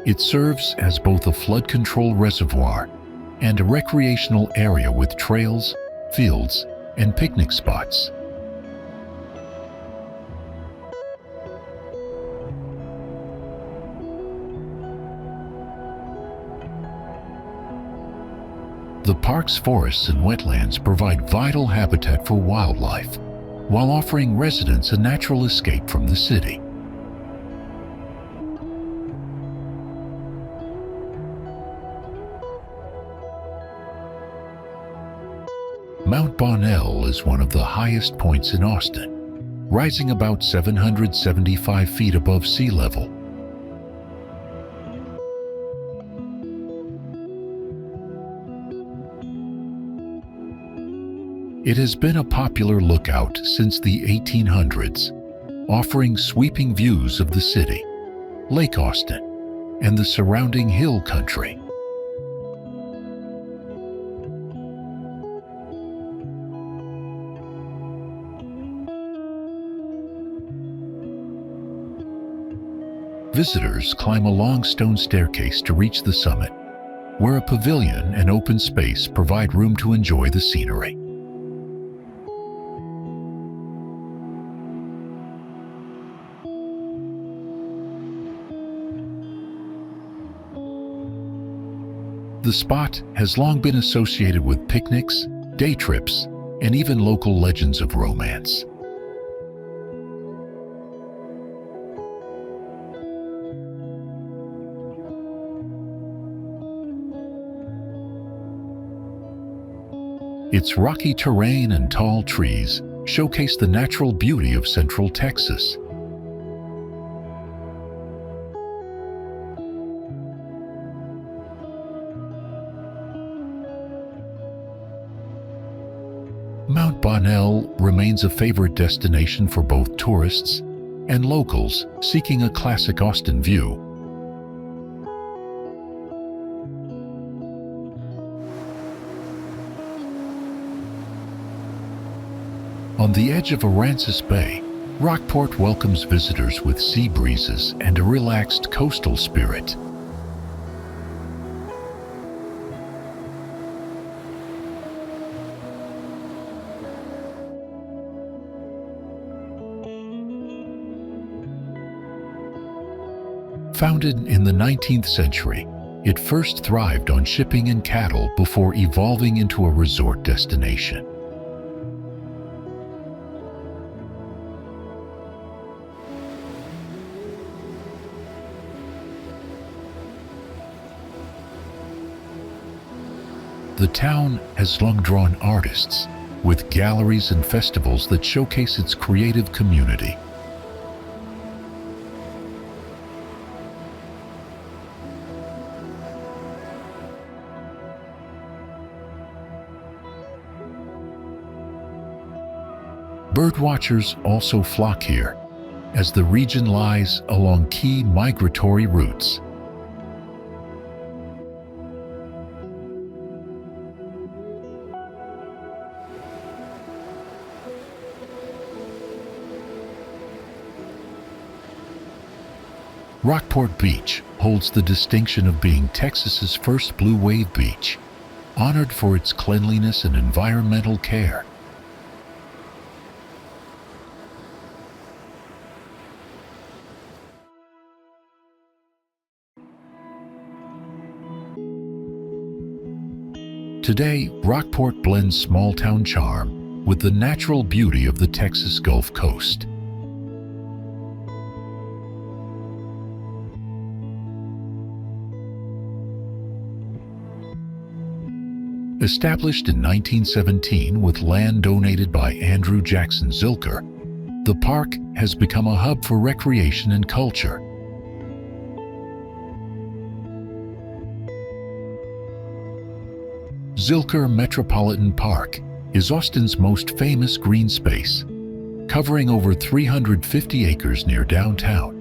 It serves as both a flood control reservoir and a recreational area with trails, fields, and picnic spots. The park's forests and wetlands provide vital habitat for wildlife, while offering residents a natural escape from the city. Mount Bonnell is one of the highest points in Austin, rising about 775 feet above sea level. It has been a popular lookout since the 1800s, offering sweeping views of the city, Lake Austin, and the surrounding hill country. Visitors climb a long stone staircase to reach the summit, where a pavilion and open space provide room to enjoy the scenery. The spot has long been associated with picnics, day trips, and even local legends of romance. Its rocky terrain and tall trees showcase the natural beauty of Central Texas. Mount Bonnell remains a favorite destination for both tourists and locals seeking a classic Austin view. On the edge of Aransas Bay, Rockport welcomes visitors with sea breezes and a relaxed coastal spirit. Founded in the 19th century, it first thrived on shipping and cattle before evolving into a resort destination. The town has long drawn artists, with galleries and festivals that showcase its creative community. Birdwatchers also flock here, as the region lies along key migratory routes. Rockport Beach holds the distinction of being Texas's first blue wave beach, honored for its cleanliness and environmental care. Today, Rockport blends small-town charm with the natural beauty of the Texas Gulf Coast. Established in 1917 with land donated by Andrew Jackson Zilker, the park has become a hub for recreation and culture. Zilker Metropolitan Park is Austin's most famous green space, covering over 350 acres near downtown.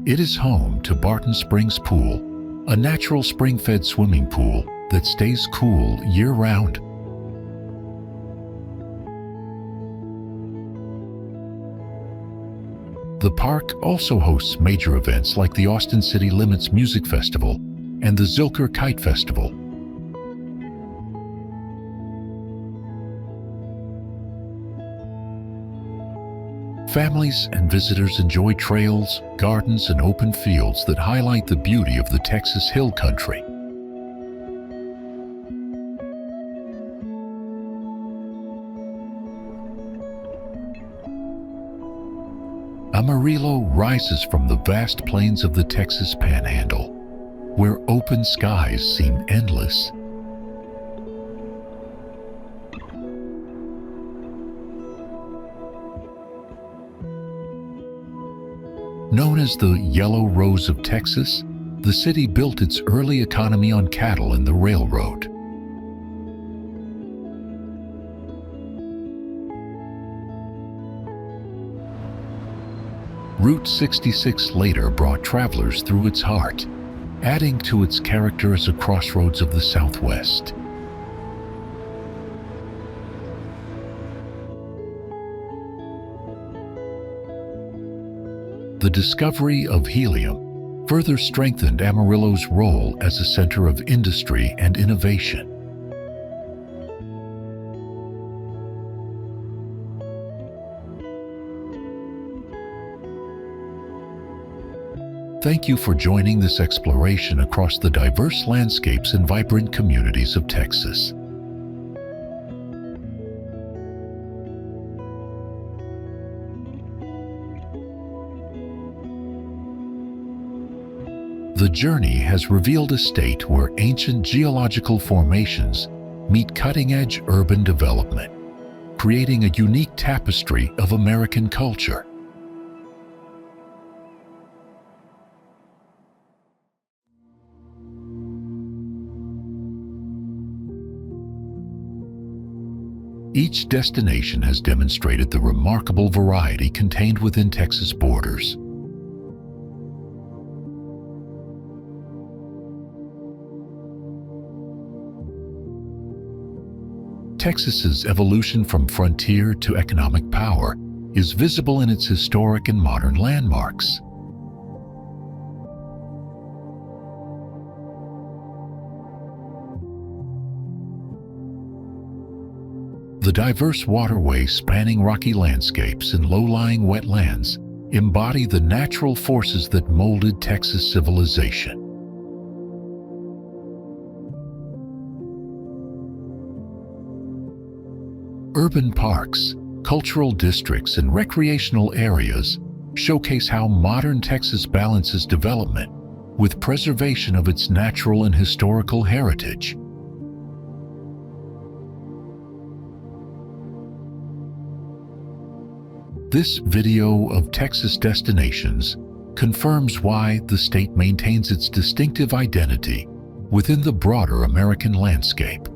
It is home to Barton Springs Pool, a natural spring-fed swimming pool that stays cool year-round. The park also hosts major events like the Austin City Limits Music Festival and the Zilker Kite Festival. Families and visitors enjoy trails, gardens, and open fields that highlight the beauty of the Texas Hill Country. Amarillo rises from the vast plains of the Texas Panhandle, where open skies seem endless. Known as the Yellow Rose of Texas, the city built its early economy on cattle and the railroad. Route 66 later brought travelers through its heart, adding to its character as a crossroads of the Southwest. The discovery of helium further strengthened Amarillo's role as a center of industry and innovation. Thank you for joining this exploration across the diverse landscapes and vibrant communities of Texas. The journey has revealed a state where ancient geological formations meet cutting-edge urban development, creating a unique tapestry of American culture. Each destination has demonstrated the remarkable variety contained within Texas borders. Texas's evolution from frontier to economic power is visible in its historic and modern landmarks. The diverse waterways spanning rocky landscapes and low-lying wetlands embody the natural forces that molded Texas civilization. Urban parks, cultural districts, and recreational areas showcase how modern Texas balances development with preservation of its natural and historical heritage. This video of Texas destinations confirms why the state maintains its distinctive identity within the broader American landscape.